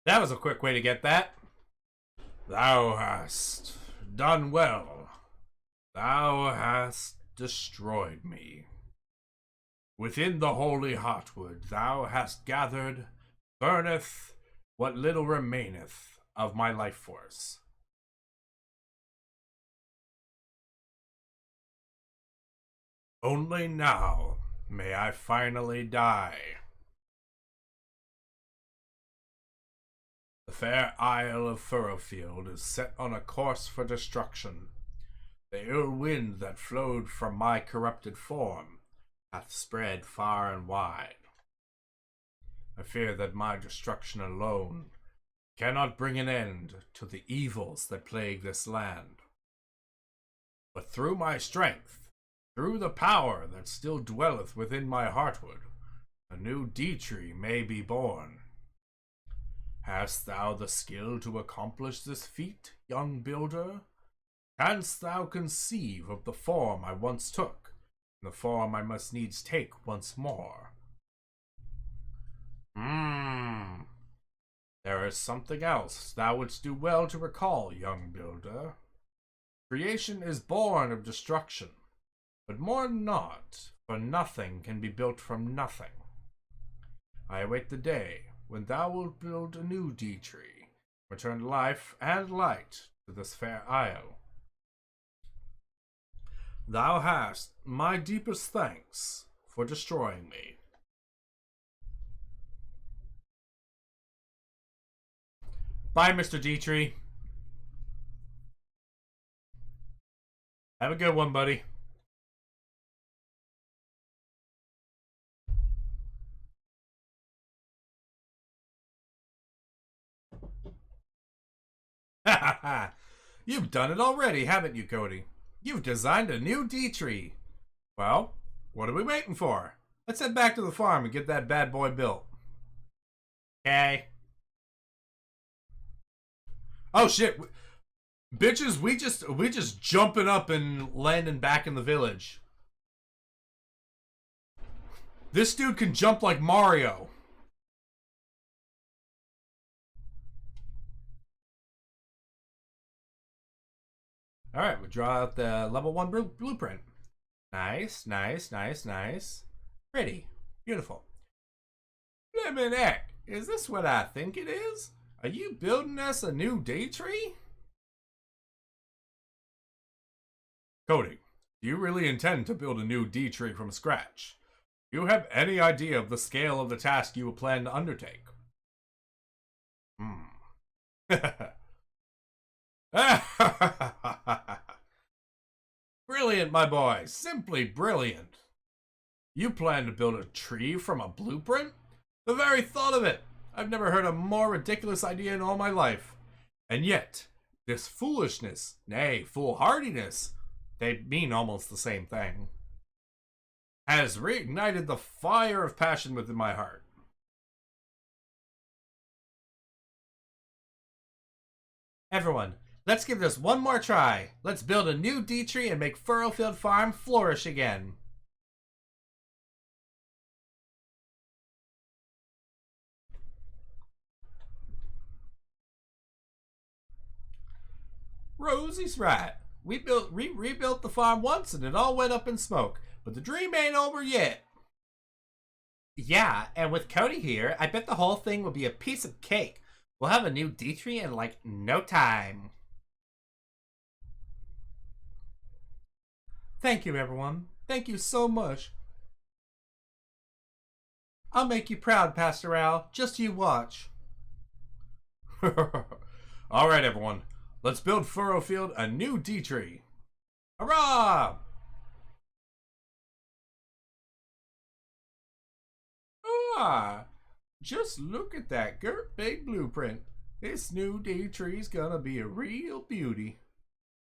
That was a quick way to get that. Thou hast done well. Thou hast destroyed me. Within the holy heartwood thou hast gathered, burneth what little remaineth of my life force. Only now may I finally die. The fair isle of Furrowfield is set on a course for destruction. The ill wind that flowed from my corrupted form hath spread far and wide. I fear that my destruction alone cannot bring an end to the evils that plague this land. But through my strength, through the power that still dwelleth within my heartwood, a new D-Tree may be born. Hast thou the skill to accomplish this feat, young builder? Canst thou conceive of the form I once took, and the form I must needs take once more? There is something else thou wouldst do well to recall, young builder. Creation is born of destruction, but more not, for nothing can be built from nothing. I await the day when thou wilt build a new D-Tree, return life and light to this fair isle. Thou hast my deepest thanks for destroying me. Bye, Mr. D-Tree. Have a good one, buddy. You've done it already, haven't you, Cody? You've designed a new D-tree. Well, what are we waiting for? Let's head back to the farm and get that bad boy built. Okay. Oh shit. Bitches, we just jumping up and landing back in the village. This dude can jump like Mario. Alright, we'll draw out the level 1 blueprint. Nice, nice, nice, nice. Pretty. Beautiful. Lemonette, is this what I think it is? Are you building us a new day tree? Cody, do you really intend to build a new D tree from scratch? Do you have any idea of the scale of the task you plan to undertake? Brilliant, my boy. Simply brilliant. You plan to build a tree from a blueprint? The very thought of it! I've never heard a more ridiculous idea in all my life. And yet, this foolishness, nay, foolhardiness, they mean almost the same thing, has reignited the fire of passion within my heart. Everyone, let's give this one more try. Let's build a new D-tree and make Furrowfield Farm flourish again. Rosie's right. We rebuilt the farm once and it all went up in smoke. But the dream ain't over yet. Yeah, and with Cody here, I bet the whole thing will be a piece of cake. We'll have a new D-tree in like no time. Thank you, everyone. Thank you so much. I'll make you proud, Pastor Al. Just you watch. Alright, everyone. Let's build Furrowfield a new D-tree. Hurrah! Ah, just look at that girt big blueprint. This new D-tree's gonna be a real beauty.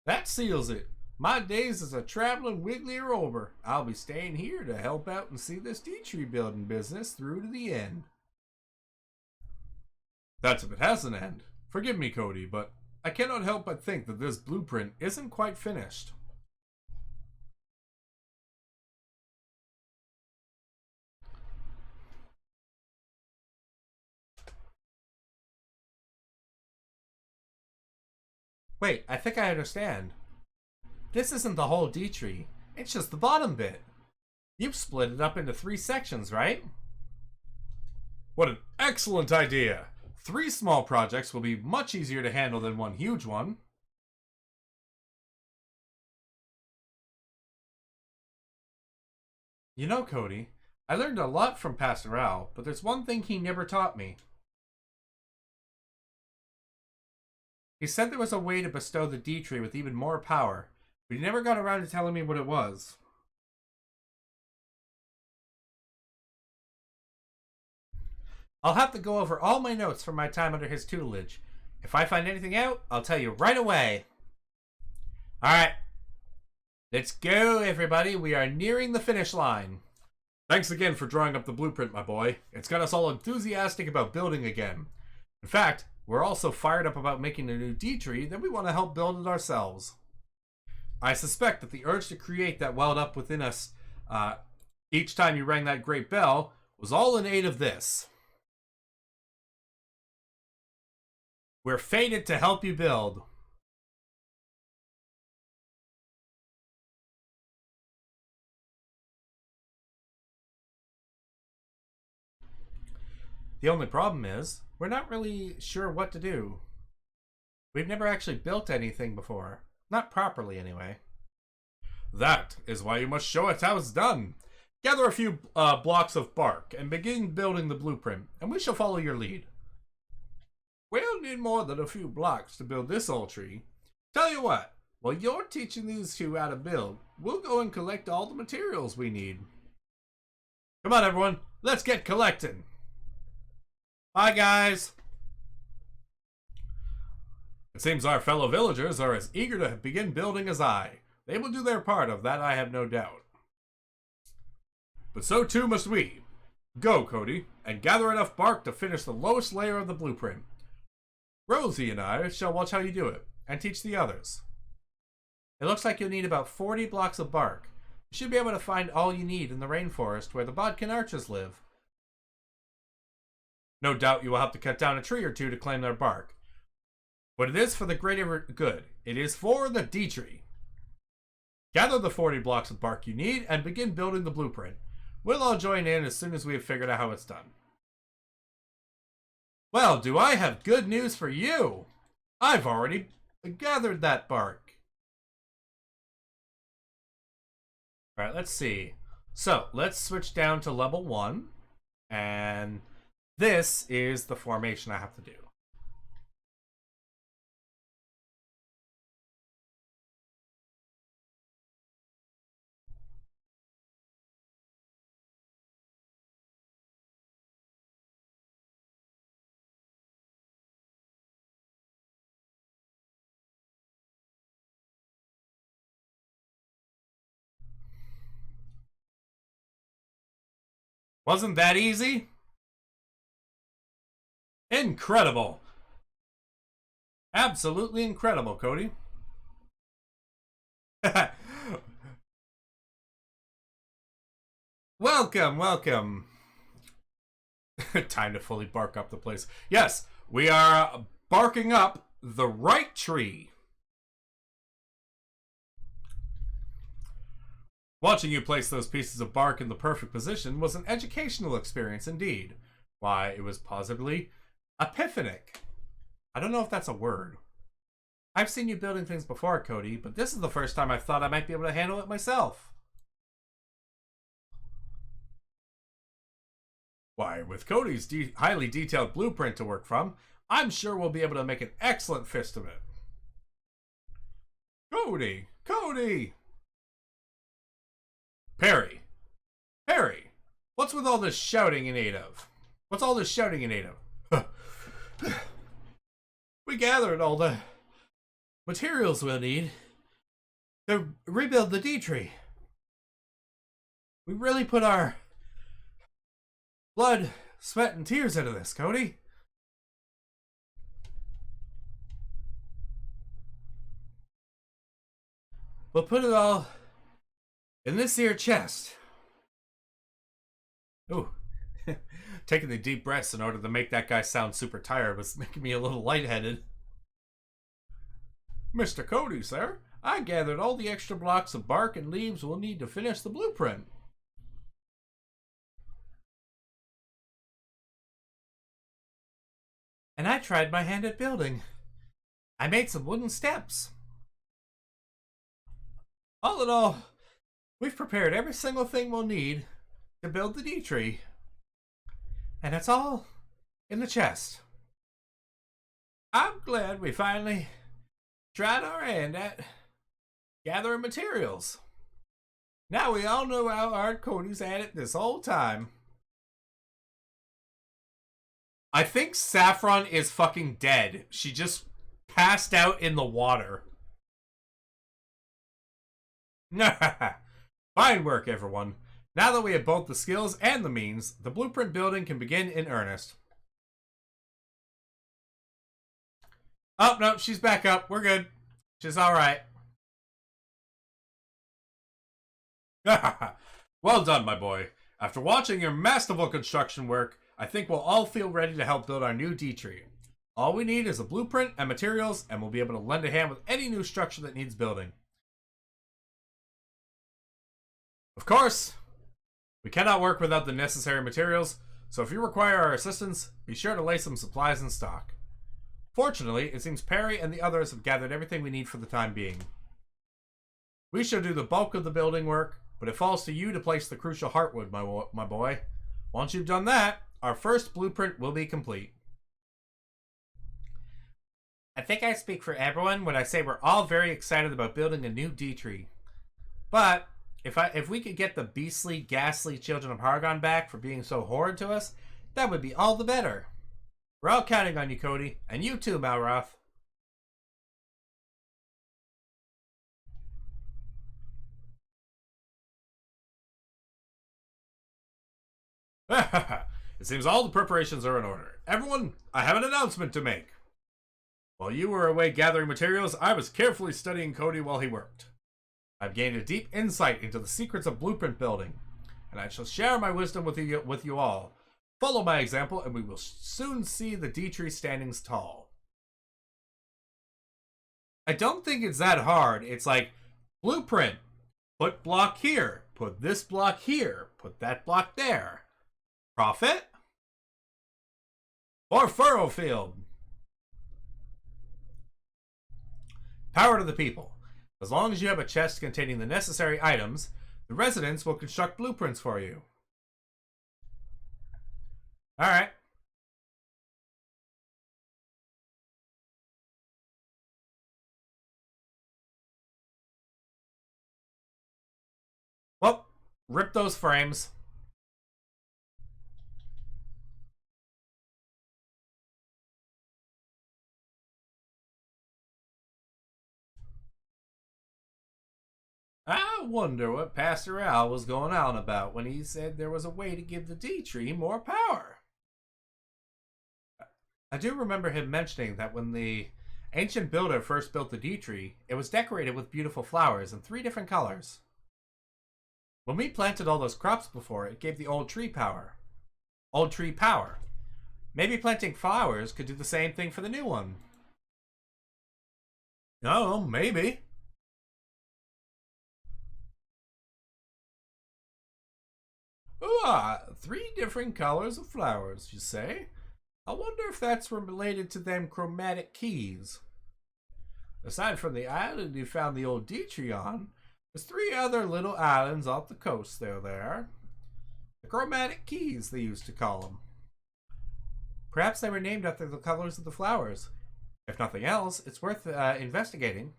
That seals it. My days as a traveling wiggly are over. I'll be staying here to help out and see this D-tree building business through to the end. That's if it has an end. Forgive me, Cody, but I cannot help but think that this blueprint isn't quite finished. Wait, I think I understand. This isn't the whole D-tree. It's just the bottom bit. You've split it up into 3 sections, right? What an excellent idea! 3 small projects will be much easier to handle than one huge one. You know, Cody, I learned a lot from Pastor Al, but there's one thing he never taught me. He said there was a way to bestow the D-tree with even more power, but he never got around to telling me what it was. I'll have to go over all my notes from my time under his tutelage. If I find anything out, I'll tell you right away. Alright. Let's go, everybody. We are nearing the finish line. Thanks again for drawing up the blueprint, my boy. It's got us all enthusiastic about building again. In fact, we're also fired up about making a new D-tree that we want to help build it ourselves. I suspect that the urge to create that welled up within us each time you rang that great bell was all in aid of this. We're fated to help you build. The only problem is, we're not really sure what to do. We've never actually built anything before. Not properly, anyway. That is why you must show us how it's done. Gather a few blocks of bark and begin building the blueprint, and we shall follow your lead. We'll need more than a few blocks to build this old tree. Tell you what, while you're teaching these two how to build, we'll go and collect all the materials we need. Come on, everyone. Let's get collecting. Bye, guys. It seems our fellow villagers are as eager to begin building as I. They will do their part, of that I have no doubt. But so too must we. Go, Cody, and gather enough bark to finish the lowest layer of the blueprint. Rosie and I shall watch how you do it, and teach the others. It looks like you'll need about 40 blocks of bark. You should be able to find all you need in the rainforest where the Bodkin archers live. No doubt you will have to cut down a tree or two to claim their bark. But it is for the greater good. It is for the D-tree. Gather the 40 blocks of bark you need and begin building the blueprint. We'll all join in as soon as we have figured out how it's done. Well, do I have good news for you? I've already gathered that bark. Alright, let's see. So, let's switch down to level 1. And this is the formation I have to do. Wasn't that easy? Incredible. Absolutely incredible, Cody. Welcome, welcome. Time to fully bark up the place. Yes, we are barking up the right tree. Watching you place those pieces of bark in the perfect position was an educational experience indeed. Why, it was positively epiphanic. I don't know if that's a word. I've seen you building things before, Cody, but this is the first time I've thought I might be able to handle it myself. Why, with Cody's highly detailed blueprint to work from, I'm sure we'll be able to make an excellent fist of it. Cody! Cody! Perry! Perry! What's with all this shouting in aid of? What's all this shouting in aid of? We gathered all the materials we'll need to rebuild the D-tree. We really put our blood, sweat, and tears into this, Cody. We'll put it all in this here chest. Ooh. Taking the deep breaths in order to make that guy sound super tired was making me a little lightheaded. Mr. Cody, sir, I gathered all the extra blocks of bark and leaves we'll need to finish the blueprint. And I tried my hand at building. I made some wooden steps. All in all, we've prepared every single thing we'll need to build the D-tree. And it's all in the chest. I'm glad we finally tried our hand at gathering materials. Now we all know how hard Cody's at it this whole time. I think Saffron is fucking dead. She just passed out in the water. Fine work, everyone. Now that we have both the skills and the means, the blueprint building can begin in earnest. Oh, no, she's back up. We're good. She's alright. Well done, my boy. After watching your masterful construction work, I think we'll all feel ready to help build our new D-tree. All we need is a blueprint and materials, and we'll be able to lend a hand with any new structure that needs building. Of course, we cannot work without the necessary materials, so if you require our assistance, be sure to lay some supplies in stock. Fortunately, it seems Perry and the others have gathered everything we need for the time being. We shall do the bulk of the building work, but it falls to you to place the crucial heartwood, my boy. Once you've done that, our first blueprint will be complete. I think I speak for everyone when I say we're all very excited about building a new D-tree. But if we could get the beastly, ghastly children of Hargon back for being so horrid to us, that would be all the better. We're all counting on you, Cody, and you too, Malroth. It seems all the preparations are in order. Everyone, I have an announcement to make. While you were away gathering materials, I was carefully studying Cody while he worked. I've gained a deep insight into the secrets of blueprint building, and I shall share my wisdom with you all. Follow my example, and we will soon see the D-tree standing tall. I don't think it's that hard. It's like, blueprint. Put block here. Put this block here. Put that block there. Profit? Or Furrowfield? Power to the people. As long as you have a chest containing the necessary items, the residents will construct blueprints for you. Alright. Well, rip those frames. I wonder what Pastor Al was going on about when he said there was a way to give the D-tree more power. I do remember him mentioning that when the ancient builder first built the D-tree, it was decorated with beautiful flowers in 3 different colors. When we planted all those crops before, it gave the old tree power. Old tree power. Maybe planting flowers could do the same thing for the new one. No, maybe. Ooh, 3 different colors of flowers, you say? I wonder if that's related to them chromatic keys. Aside from the island you found the old D-tree on, there's 3 other little islands off the coast there. The chromatic keys, they used to call them. Perhaps they were named after the colors of the flowers. If nothing else, it's worth investigating.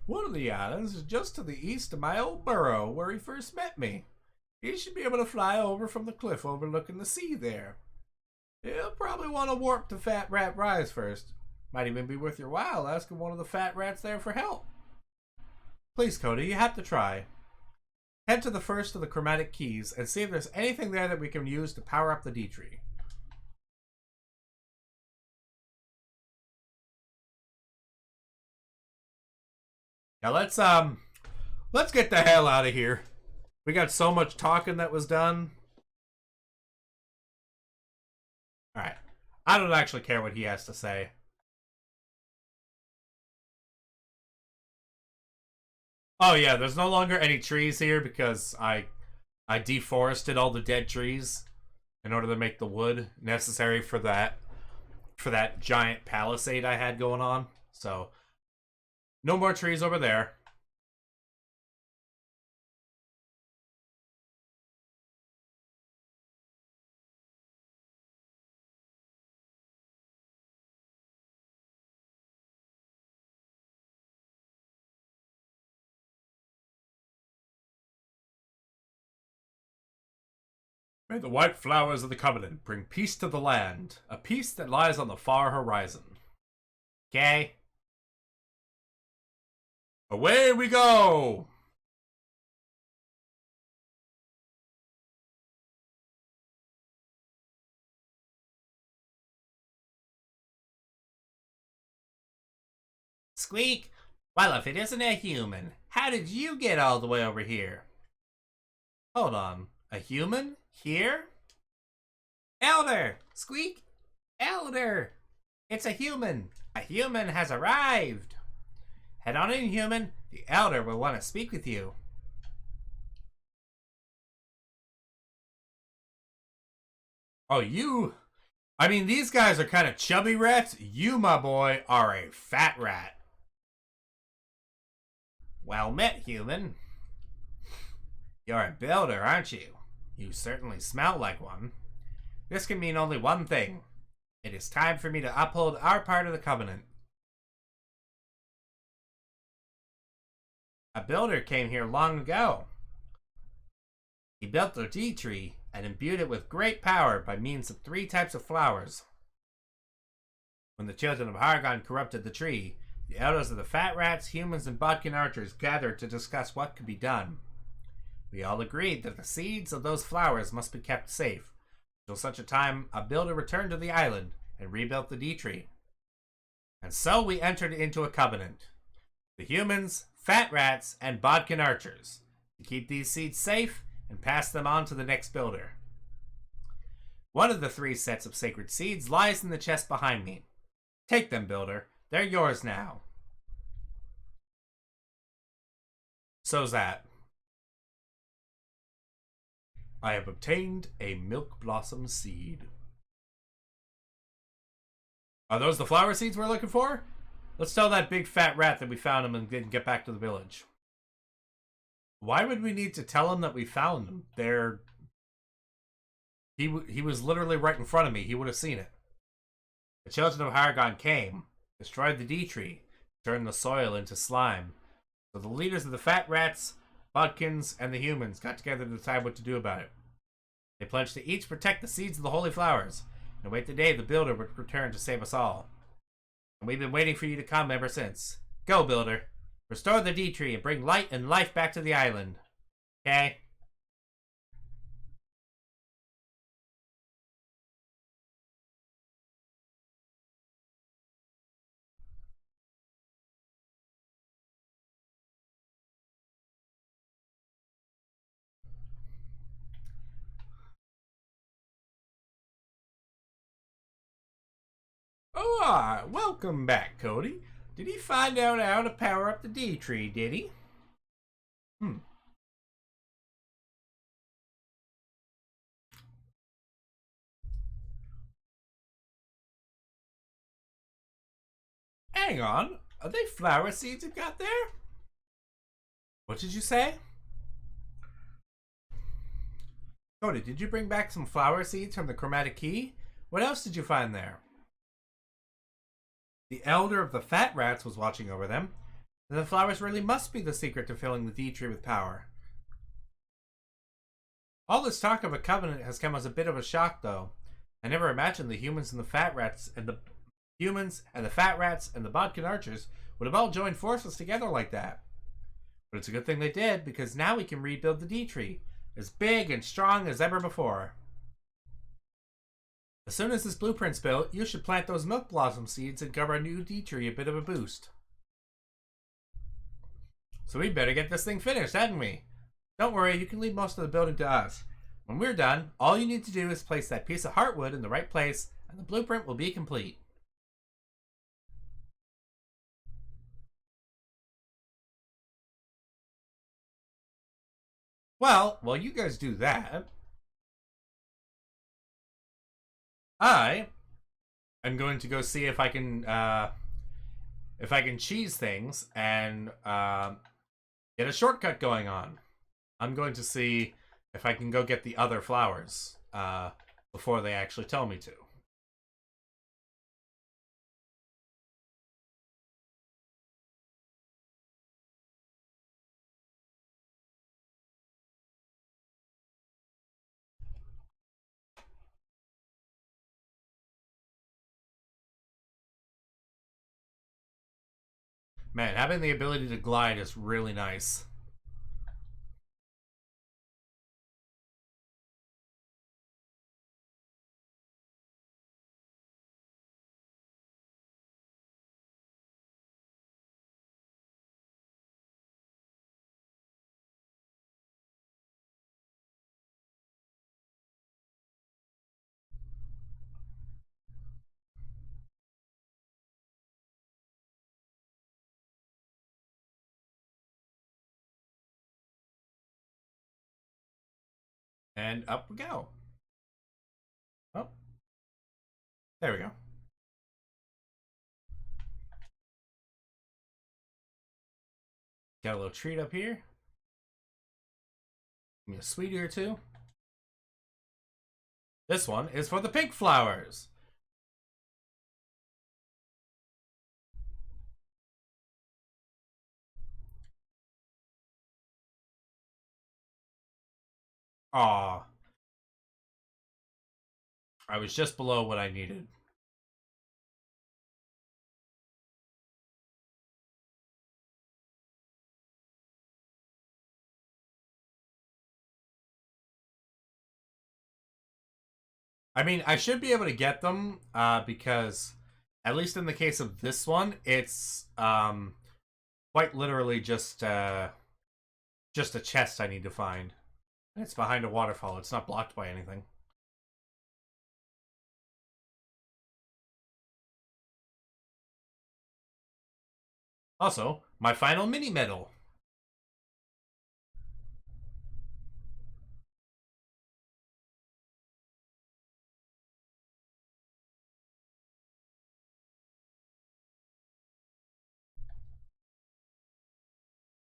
One of the islands is just to the east of my old burrow, where he first met me. He should be able to fly over from the cliff overlooking the sea there. He'll probably want to warp to Fat Rat Rise first. Might even be worth your while asking one of the fat rats there for help. Please, Cody, you have to try. Head to the first of the chromatic keys and see if there's anything there that we can use to power up the D-tree. Now let's get the hell out of here. We got so much talking that was done. Alright. I don't actually care what he has to say. Oh yeah, there's no longer any trees here because I deforested all the dead trees in order to make the wood necessary for that giant palisade I had going on. So no more trees over there. May the white flowers of the covenant bring peace to the land, a peace that lies on the far horizon. Okay. Away we go! Squeak! Well, if it isn't a human, how did you get all the way over here? Hold on. A human? Here? Elder! Squeak! Elder! It's a human! A human has arrived! Head on in, human. The Elder will want to speak with you. Oh, you... I mean, these guys are kind of chubby rats. You, my boy, are a fat rat. Well met, human. You're a builder, aren't you? You certainly smell like one. This can mean only one thing. It is time for me to uphold our part of the covenant. A builder came here long ago. He built the D-tree and imbued it with great power by means of 3 types of flowers. When the children of Hargon corrupted the tree, the elders of the Fat Rats, humans, and Bodkin archers gathered to discuss what could be done. We all agreed that the seeds of those flowers must be kept safe until such a time a builder returned to the island and rebuilt the D tree. And so we entered into a covenant. The humans, fat rats, and bodkin archers, to keep these seeds safe and pass them on to the next builder. One of the 3 sets of sacred seeds lies in the chest behind me. Take them, builder. They're yours now. So's that. I have obtained a milk blossom seed. Are those the flower seeds we're looking for? Let's tell that big fat rat that we found him and then get back to the village. Why would we need to tell him that we found them? He was literally right in front of me. He would have seen it. The children of Haragon came, destroyed the D tree, turned the soil into slime. So the leaders of the fat rats, bodkins, and the humans got together to decide what to do about it. They pledged to each protect the seeds of the holy flowers and await the day the builder would return to save us all. And we've been waiting for you to come ever since. Go, builder. Restore the D tree and bring light and life back to the island. Okay? Oh, welcome back, Cody. Did he find out how to power up the D tree, did he? Hang on. Are they flower seeds you've got there? What did you say? Cody, did you bring back some flower seeds from the chromatic key? What else did you find there? The elder of the fat rats was watching over them. And the flowers really must be the secret to filling the D tree with power. All this talk of a covenant has come as a bit of a shock, though. I never imagined the humans and the fat rats and the fat rats and the bodkin archers would have all joined forces together like that. But it's a good thing they did, because now we can rebuild the D tree, as big and strong as ever before. As soon as this blueprint's built, you should plant those milk blossom seeds and give our new D tree a bit of a boost. So we better get this thing finished, hadn't we? Don't worry, you can leave most of the building to us. When we're done, all you need to do is place that piece of heartwood in the right place, and the blueprint will be complete. Well, while you guys do that, I am going to go see if I can cheese things and get a shortcut going on. I'm going to see if I can go get the other flowers before they actually tell me to. Man, having the ability to glide is really nice. And up we go. Oh, there we go. Got a little treat up here. Give me a sweetie or two. This one is for the pink flowers. Aw. I was just below what I needed. I mean, I should be able to get them because, at least in the case of this one, it's quite literally just a chest I need to find. It's behind a waterfall. It's not blocked by anything. Also, my final mini medal.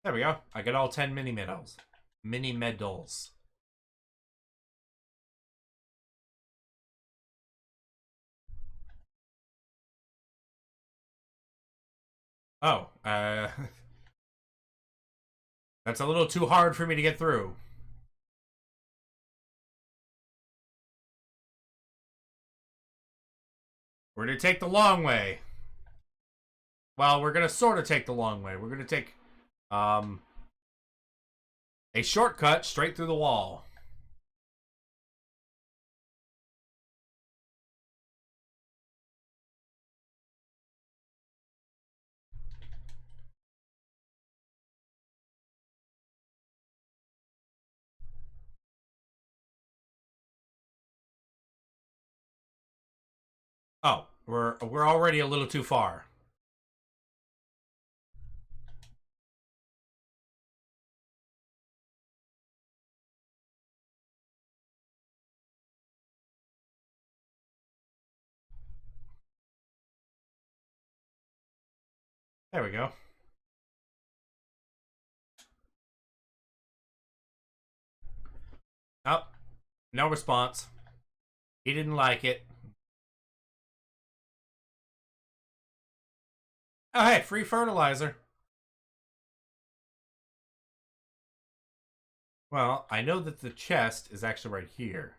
There we go. I got all 10 mini medals. Mini medals. Oh, that's a little too hard for me to get through. We're gonna take the long way. Well, we're gonna sort of take the long way. We're gonna take, um, a shortcut straight through the wall. Oh, we're already a little too far. There we go. Oh, no response. He didn't like it. Oh, hey, free fertilizer. Well, I know that the chest is actually right here.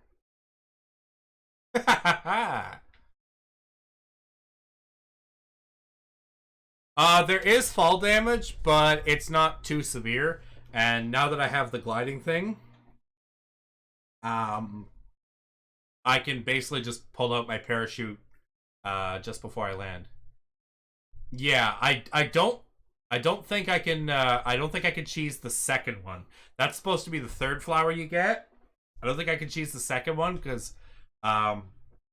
There is fall damage, but it's not too severe. And now that I have the gliding thing, um, I can basically just pull out my parachute just before I land. Yeah, I don't think I can I don't think I can cheese the second one. That's supposed to be the third flower you get. I don't think I can cheese the second one because um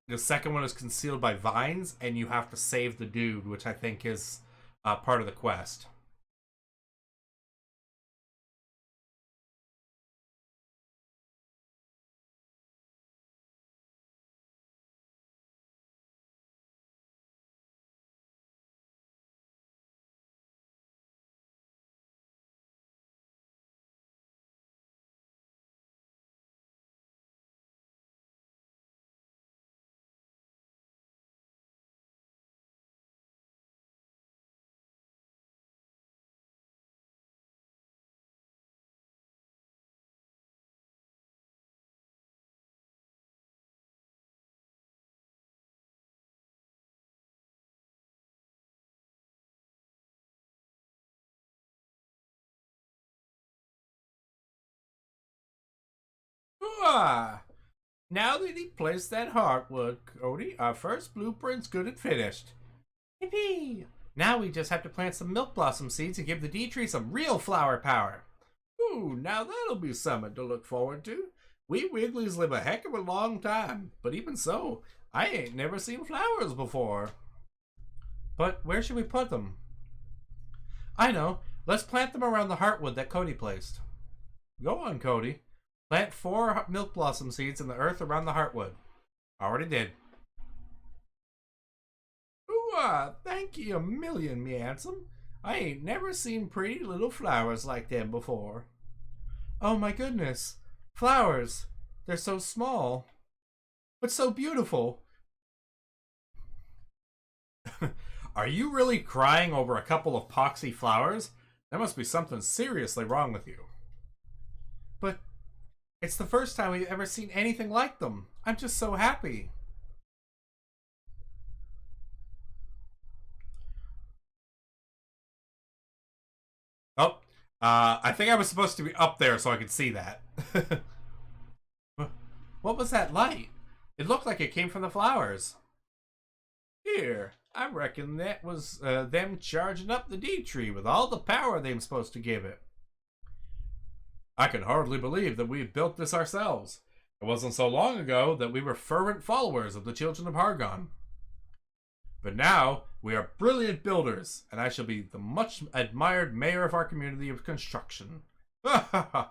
the second one is concealed by vines and you have to save the dude, which I think is part of the quest. Ah, now that he placed that heartwood, Cody, our first blueprint's good and finished. Yippee! Now we just have to plant some milk blossom seeds and give the D tree some real flower power. Ooh, now that'll be something to look forward to. We Wigglies live a heck of a long time, but even so, I ain't never seen flowers before. But where should we put them? I know. Let's plant them around the heartwood that Cody placed. Go on, Cody. Plant 4 milk blossom seeds in the earth around the heartwood. Already did. Ooh, thank you a million, me handsome. I ain't never seen pretty little flowers like them before. Oh my goodness. Flowers. They're so small, but so beautiful. Are you really crying over a couple of poxy flowers? There must be something seriously wrong with you. But it's the first time we've ever seen anything like them. I'm just so happy. Oh, I think I was supposed to be up there so I could see that. What was that light? It looked like it came from the flowers. Here, I reckon that was them charging up the D tree with all the power they're supposed to give it. I can hardly believe that we've built this ourselves. It wasn't so long ago that we were fervent followers of the children of Hargon. But now, we are brilliant builders, and I shall be the much admired mayor of our community of construction. Huh?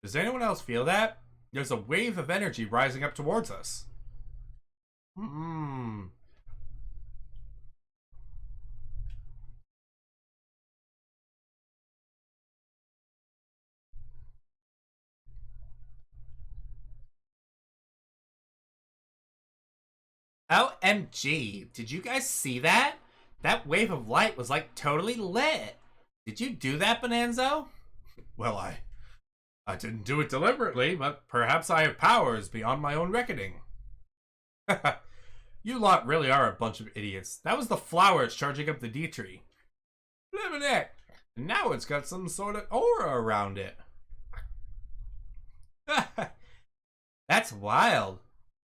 Does anyone else feel that? There's a wave of energy rising up towards us. Hmm. OMG, did you guys see that? That wave of light was like totally lit. Did you do that, Bonanzo? Well, I didn't do it deliberately, but perhaps I have powers beyond my own reckoning. You lot really are a bunch of idiots. That was the flowers charging up the D tree. Look at that. Now it's got some sort of aura around it. That's wild.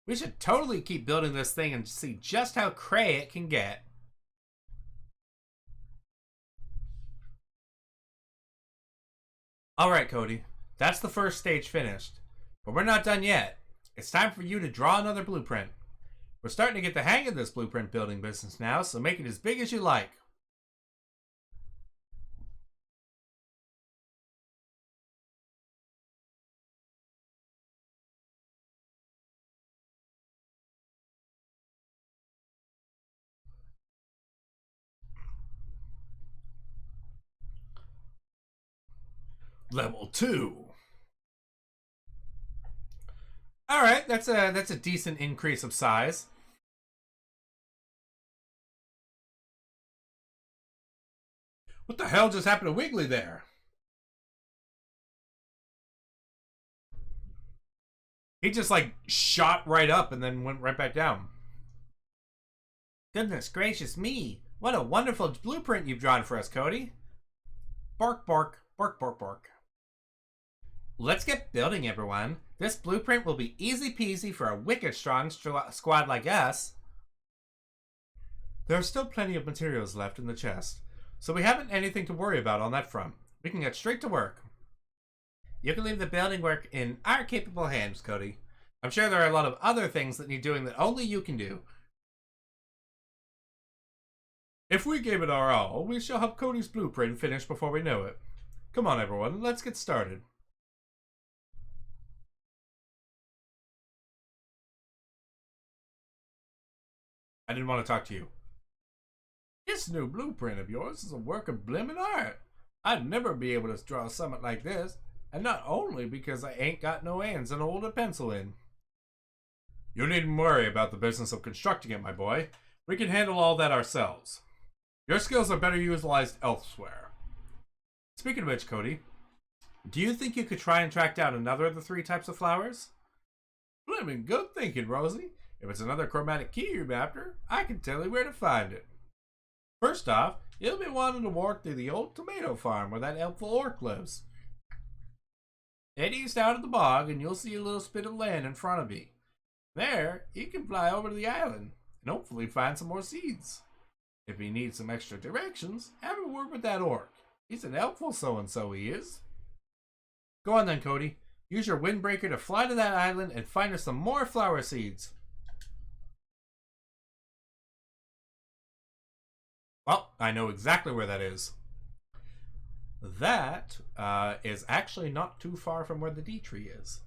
We should totally keep building this thing and see just how cray it can get. Alright, Cody. That's the first stage finished. But we're not done yet. It's time for you to draw another blueprint. We're starting to get the hang of this blueprint building business now, so make it as big as you like. Level 2. Alright, that's a decent increase of size. What the hell just happened to Wiggly there? He just like shot right up and then went right back down. Goodness gracious me. What a wonderful blueprint you've drawn for us, Cody. Bark, bark, bark, bark, bark. Let's get building, everyone. This blueprint will be easy peasy for a wicked strong squad like us. There are still plenty of materials left in the chest, so we haven't anything to worry about on that front. We can get straight to work. You can leave the building work in our capable hands, Cody. I'm sure there are a lot of other things that need doing that only you can do. If we gave it our all, we shall have Cody's blueprint finished before we know it. Come on, everyone, let's get started. I didn't want to talk to you. This new blueprint of yours is a work of blimmin' art. I'd never be able to draw something like this, and not only because I ain't got no hands and hold a pencil in. You needn't worry about the business of constructing it, my boy. We can handle all that ourselves. Your skills are better utilized elsewhere. Speaking of which, Cody, do you think you could try and track down another of the 3 types of flowers? Blimmin' good thinking, Rosie. If it's another chromatic key you're after, I can tell you where to find it. First off, you'll be wanting to walk through the old tomato farm where that helpful orc lives. Head east out of the bog and you'll see a little spit of land in front of you. There, you can fly over to the island and hopefully find some more seeds. If you need some extra directions, have a word with that orc. He's an helpful so-and-so, he is. Go on then, Cody. Use your windbreaker to fly to that island and find us some more flower seeds. Well, I know exactly where that is. That is actually not too far from where the D tree is.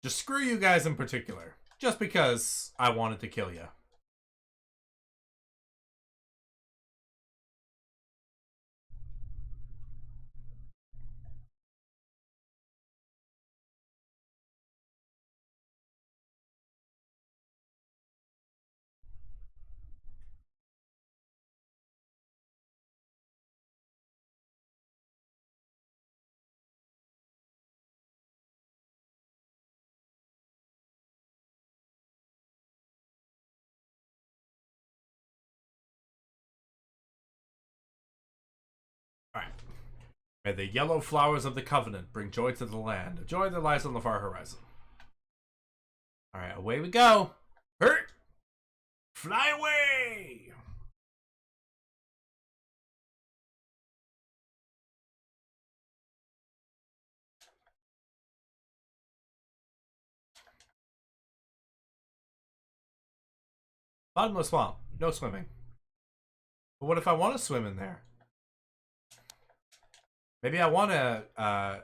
Just screw you guys in particular. Just because I wanted to kill you. May the yellow flowers of the covenant bring joy to the land, a joy that lies on the far horizon. Alright, away we go. Hurt! Fly away! Bottomless swamp. No swimming. But what if I want to swim in there? Maybe I want to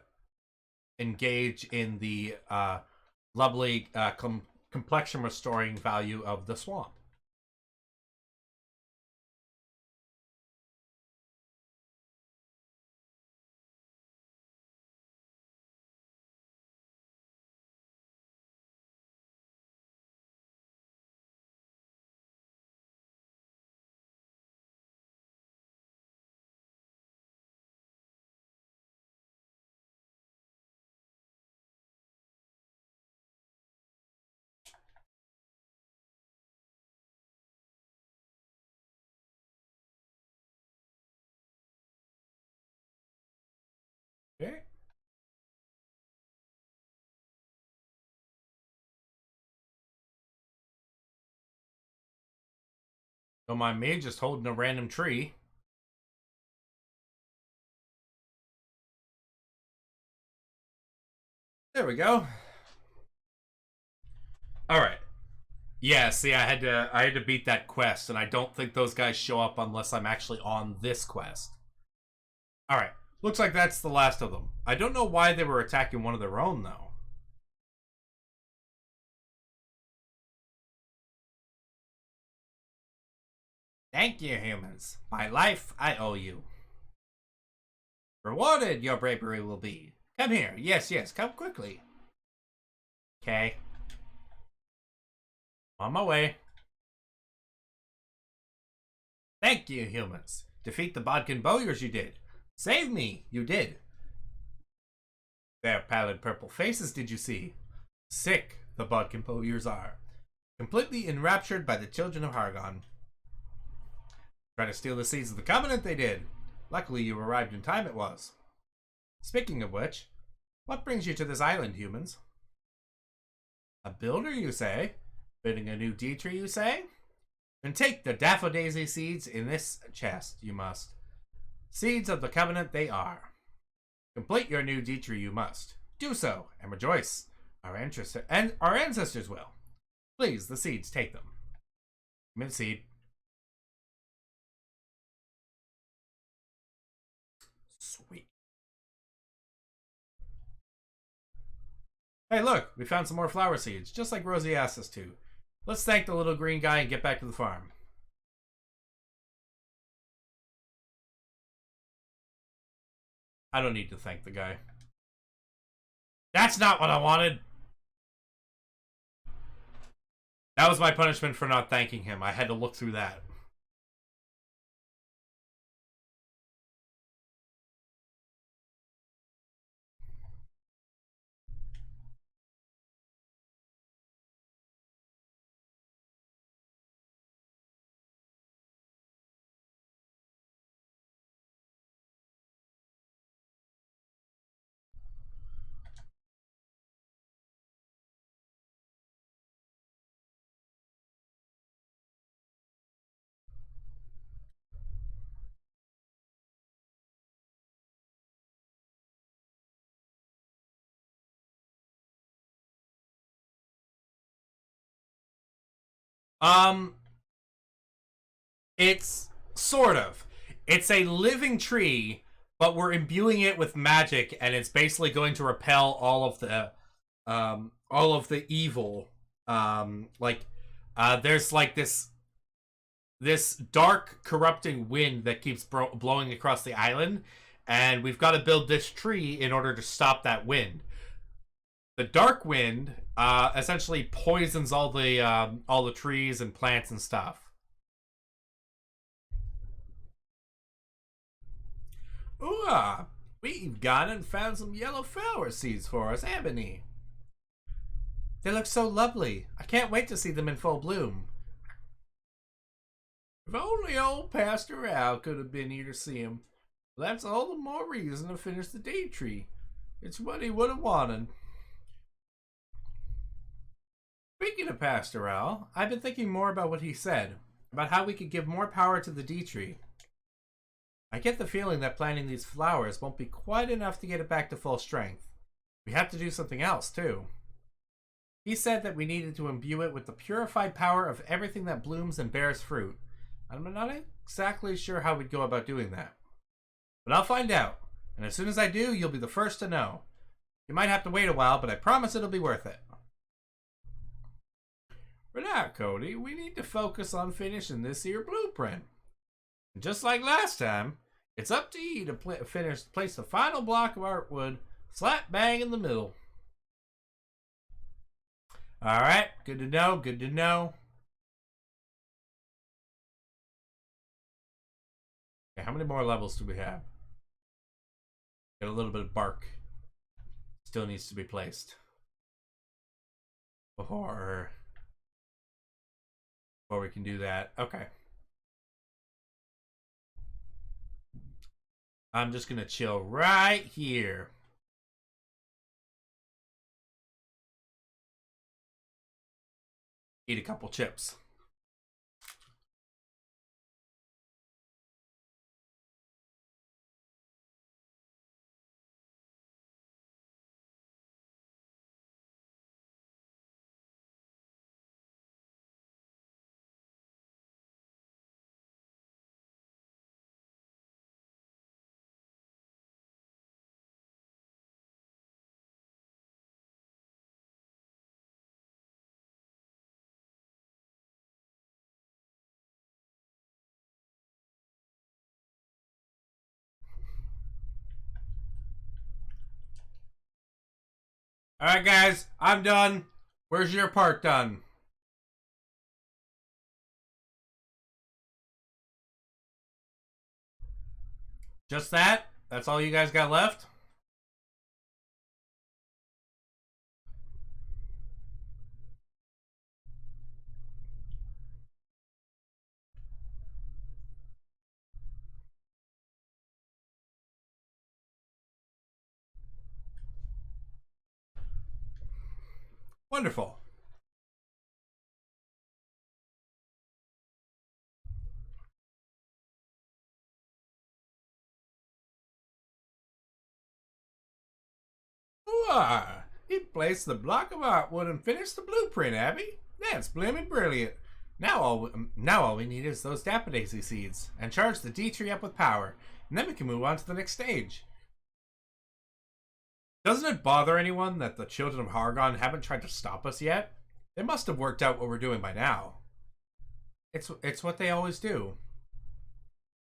engage in the lovely complexion restoring value of the swamp. Okay. Don't mind me just holding a random tree. There we go. Alright. Yeah, see, I had to beat that quest, and I don't think those guys show up unless I'm actually on this quest. Alright. Looks like that's the last of them. I don't know why they were attacking one of their own, though. Thank you, humans. My life, I owe you. Rewarded your bravery will be. Come here. Yes, yes, come quickly. Okay. On my way. Thank you, humans. Defeat the Bodkin Bowyers, you did. Save me, you did. Their pallid purple faces, did you see? Sick, the Bodkin Bowyers are. Completely enraptured by the children of Hargon. Try to steal the seeds of the Covenant, they did. Luckily, you arrived in time, it was. Speaking of which, what brings you to this island, humans? A builder, you say? Building a new D-tree, you say? Then take the daffodilsy seeds in this chest, you must. Seeds of the Covenant they are. Complete your new D-tree, you must. Do so, and rejoice. Our ancestors will. Please, the seeds, take them. Mint seed. Sweet. Hey, look, we found some more flower seeds, just like Rosie asked us to. Let's thank the little green guy and get back to the farm. I don't need to thank the guy. That's not what I wanted. That was my punishment for not thanking him. I had to look through that. It's sort of. It's a living tree, but we're imbuing it with magic, and it's basically going to repel all of the evil. There's like this dark, corrupting wind that keeps blowing across the island, and we've got to build this tree in order to stop that wind. The dark wind essentially poisons all the trees and plants and stuff. Ooh, we've gone and found some yellow flower seeds for us, haven't we? They look so lovely. I can't wait to see them in full bloom. If only old Pastor Al could have been here to see them. That's all the more reason to finish the day tree. It's what he would have wanted. Speaking of Pastoral, I've been thinking more about what he said, about how we could give more power to the D tree. I get the feeling that planting these flowers won't be quite enough to get it back to full strength. We have to do something else, too. He said that we needed to imbue it with the purified power of everything that blooms and bears fruit. I'm not exactly sure how we'd go about doing that. But I'll find out, and as soon as I do, you'll be the first to know. You might have to wait a while, but I promise it'll be worth it. For now, Cody, we need to focus on finishing this here blueprint. And just like last time, it's up to you to place the final block of artwood slap bang in the middle. Alright, good to know, good to know. Okay, how many more levels do we have? Got a little bit of bark. Still needs to be placed. Before we can do that. Okay. I'm just gonna chill right here. Eat a couple chips. Alright guys, I'm done. Where's your part done? Just that? That's all you guys got left? Wonderful. Ooh-ah. He placed the block of artwood and finished the blueprint, Abby. That's blimmin' brilliant. Now all we need is those daffodil seeds and charge the D tree up with power, and then we can move on to the next stage. Doesn't it bother anyone that the children of Hargon haven't tried to stop us yet? They must have worked out what we're doing by now. It's what they always do.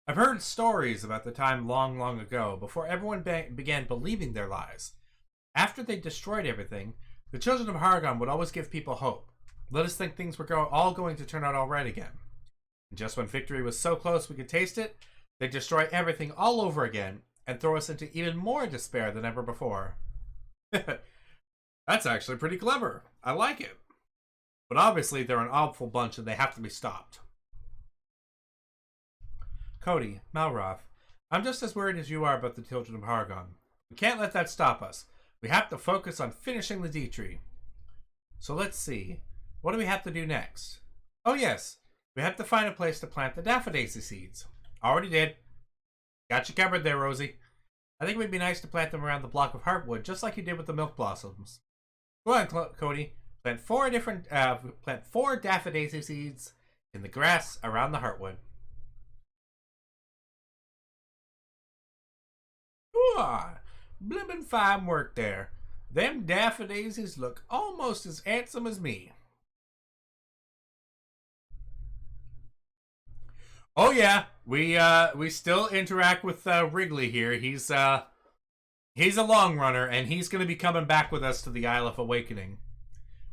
I've heard stories about the time long, long ago, before everyone began believing their lies. After they destroyed everything, the children of Hargon would always give people hope. Let us think things were all going to turn out all right again. And just when victory was so close we could taste it, they'd destroy everything all over again and throw us into even more despair than ever before. That's actually pretty clever. I like it. But obviously they're an awful bunch and they have to be stopped. Cody, Malroth, I'm just as worried as you are about the children of Hargon. We can't let that stop us. We have to focus on finishing the D tree. So let's see. What do we have to do next? Oh yes, we have to find a place to plant the daffodil seeds. Already did. Got you covered there, Rosie. I think it would be nice to plant them around the block of heartwood, just like you did with the milk blossoms. Go on, Cody. Plant four daffodil seeds in the grass around the heartwood. Ooh, blimmin' fine work there. Them daffodils look almost as handsome as me. Oh yeah, we still interact with Wrigley here. He's a long runner, and he's going to be coming back with us to the Isle of Awakening.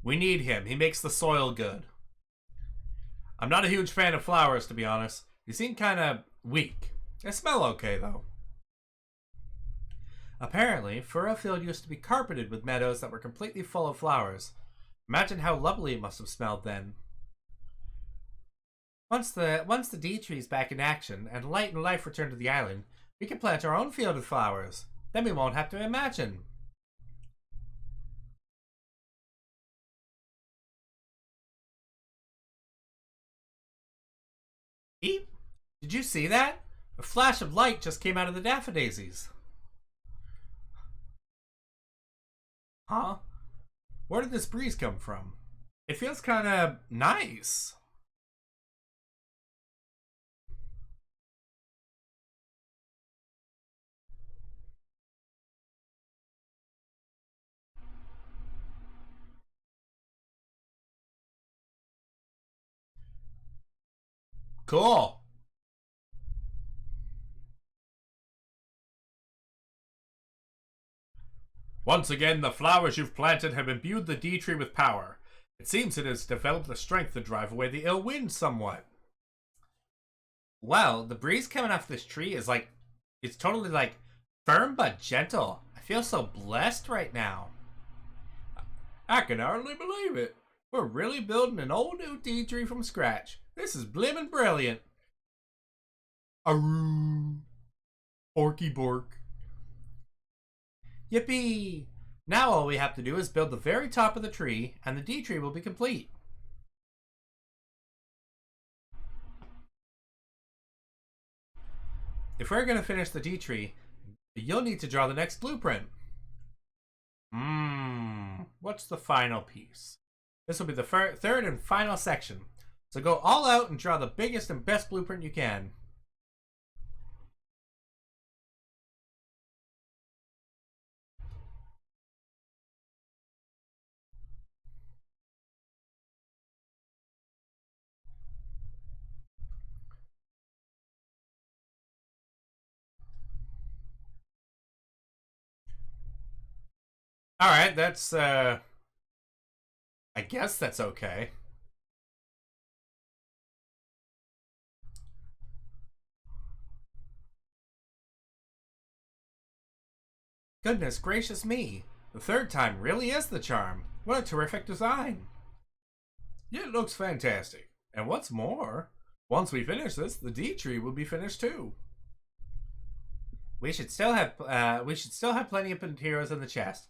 We need him. He makes the soil good. I'm not a huge fan of flowers, to be honest. They seem kind of weak. They smell okay, though. Apparently, Furrowfield used to be carpeted with meadows that were completely full of flowers. Imagine how lovely it must have smelled then. Once the D tree's back in action and light and life return to the island, We can plant our own field of flowers. Then we won't have to imagine. Eep! Did you see that? A flash of light just came out of the daffodasies. Huh? Where did this breeze come from? It feels kind of nice. Cool. Once again, the flowers you've planted have imbued the D tree with power. It seems it has developed the strength to drive away the ill wind somewhat. Well, the breeze coming off this tree is like, it's totally like firm but gentle. I feel so blessed right now. I can hardly believe it. We're really building an old new D tree from scratch. This is blimmin' brilliant. Aroo. Orky bork. Yippee! Now all we have to do is build the very top of the tree, and the D tree will be complete. If we're going to finish the D tree, you'll need to draw the next blueprint. What's the final piece? This will be the third and final section. So go all out and draw the biggest and best blueprint you can. Alright, that's, I guess that's okay. Goodness gracious me. The third time really is the charm. What a terrific design. It looks fantastic. And what's more, once we finish this, the D tree will be finished too. We should still have plenty of materials in the chest.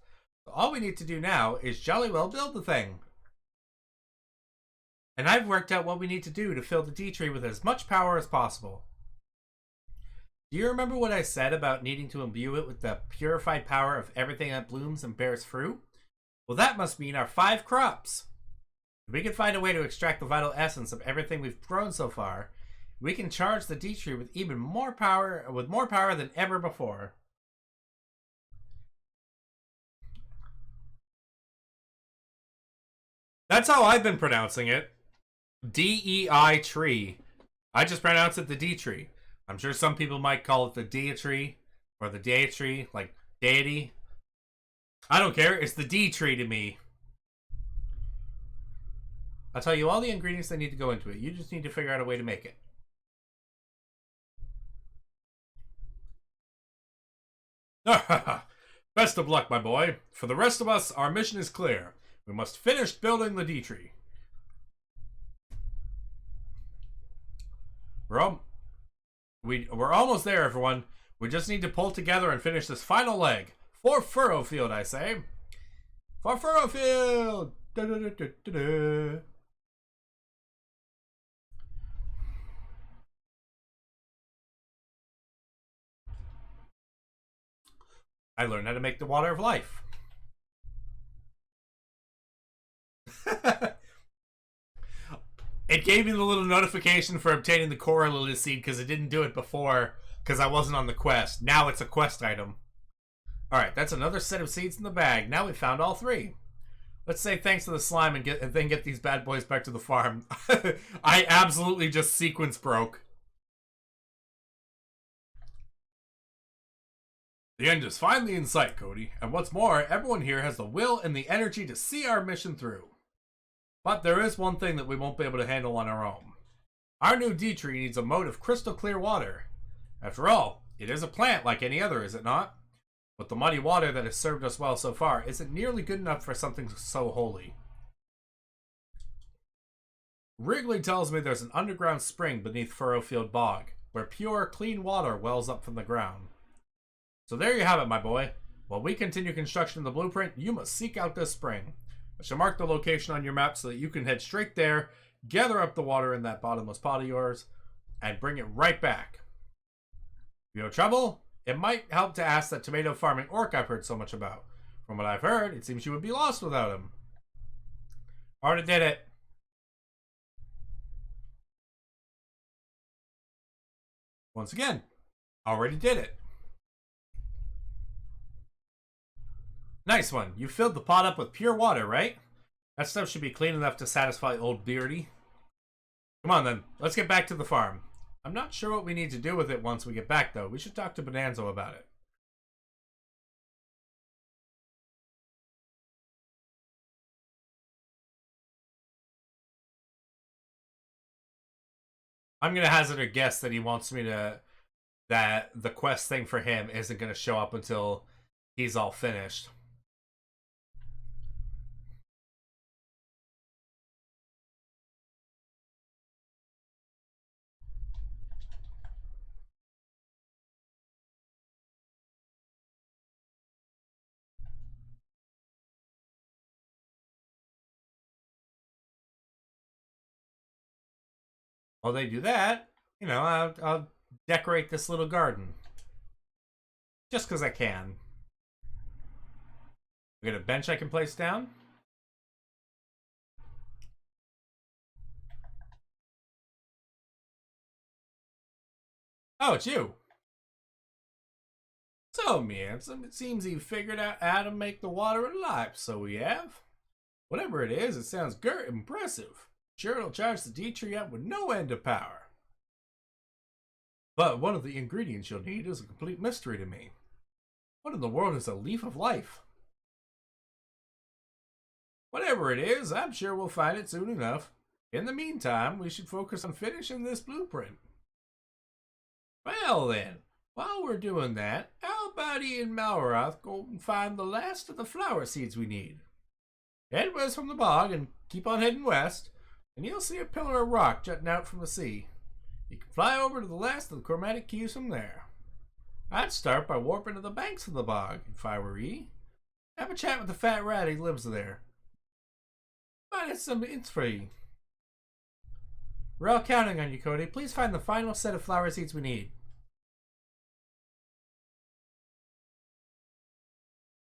All we need to do now is jolly well build the thing. And I've worked out what we need to do to fill the D tree with as much power as possible. Do you remember what I said about needing to imbue it with the purified power of everything that blooms and bears fruit? Well, that must mean our 5 crops. If we can find a way to extract the vital essence of everything we've grown so far, we can charge the D tree with even more power, than ever before. That's how I've been pronouncing it. D-E-I tree. I just pronounce it the D tree. I'm sure some people might call it the D tree or the day tree, like deity. I don't care. It's the D tree to me. I'll tell you all the ingredients that need to go into it. You just need to figure out a way to make it. Best of luck, my boy. For the rest of us, our mission is clear. We must finish building the D tree. We're almost there, everyone. We just need to pull together and finish this final leg. For Furrowfield, I say. For Furrowfield! Da, da, da, da, da, da. I learned how to make the water of life. It gave me the little notification for obtaining the Coral Lily seed because it didn't do it before because I wasn't on the quest. Now it's a quest item. Alright, that's another set of seeds in the bag. Now we've found all 3. Let's say thanks to the slime and then get these bad boys back to the farm. I absolutely just sequence broke. The end is finally in sight, Cody. And what's more, everyone here has the will and the energy to see our mission through. But there is one thing that we won't be able to handle on our own. Our new D tree needs a moat of crystal clear water. After all, it is a plant like any other, is it not? But the muddy water that has served us well so far isn't nearly good enough for something so holy. Wrigley tells me there's an underground spring beneath Furrowfield Bog, where pure, clean water wells up from the ground. So there you have it, my boy. While we continue construction of the blueprint, you must seek out this spring. I shall mark the location on your map so that you can head straight there, gather up the water in that bottomless pot of yours, and bring it right back. If you have trouble, it might help to ask that tomato farming orc I've heard so much about. From what I've heard, it seems you would be lost without him. Already did it. Once again, already did it. Nice one. You filled the pot up with pure water, right? That stuff should be clean enough to satisfy old Beardy. Come on then, let's get back to the farm. I'm not sure what we need to do with it once we get back, though. We should talk to Bonanzo about it. I'm going to hazard a guess that he wants me to... that the quest thing for him isn't going to show up until he's all finished. While they do that, you know, I'll decorate this little garden. Just because I can. We got a bench I can place down. Oh, it's you. So, man, it seems you figured out how to make the water alive, so we have. Whatever it is, it sounds impressive. Sure, it'll charge the D tree up with no end of power. But one of the ingredients you'll need is a complete mystery to me. What in the world is a leaf of life? Whatever it is, I'm sure we'll find it soon enough. In the meantime, we should focus on finishing this blueprint. Well then, while we're doing that, how about you and Malroth go and find the last of the flower seeds we need? Head west from the bog and keep on heading west, and you'll see a pillar of rock jutting out from the sea. You can fly over to the last of the chromatic keys from there. I'd start by warping to the banks of the bog, if I were ye. Have a chat with the fat rat who lives there. Find out some hints for ye. We're all counting on you, Cody. Please find the final set of flower seeds we need.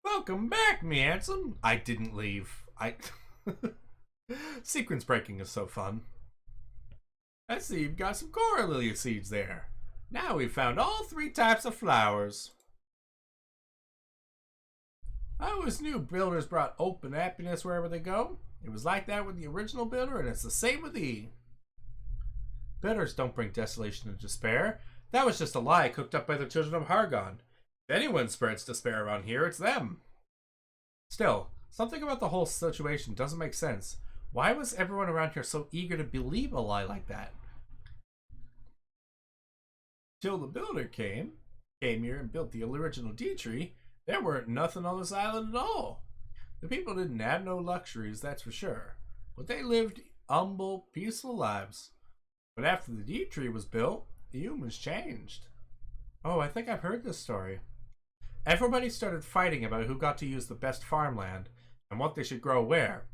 Welcome back, me handsome. I didn't leave. Sequence breaking is so fun. I see you've got some coral lily seeds there. Now we've found all 3 types of flowers. I always knew builders brought hope and happiness wherever they go. It was like that with the original builder, and it's the same with thee. Builders don't bring desolation and despair. That was just a lie cooked up by the children of Hargon. If anyone spreads despair around here, it's them. Still, something about the whole situation doesn't make sense. Why was everyone around here so eager to believe a lie like that? Till the builder came here and built the original D tree, there weren't nothing on this island at all. The people didn't have no luxuries, that's for sure. But they lived humble, peaceful lives. But after the D tree was built, the humans changed. Oh, I think I've heard this story. Everybody started fighting about who got to use the best farmland and what they should grow where.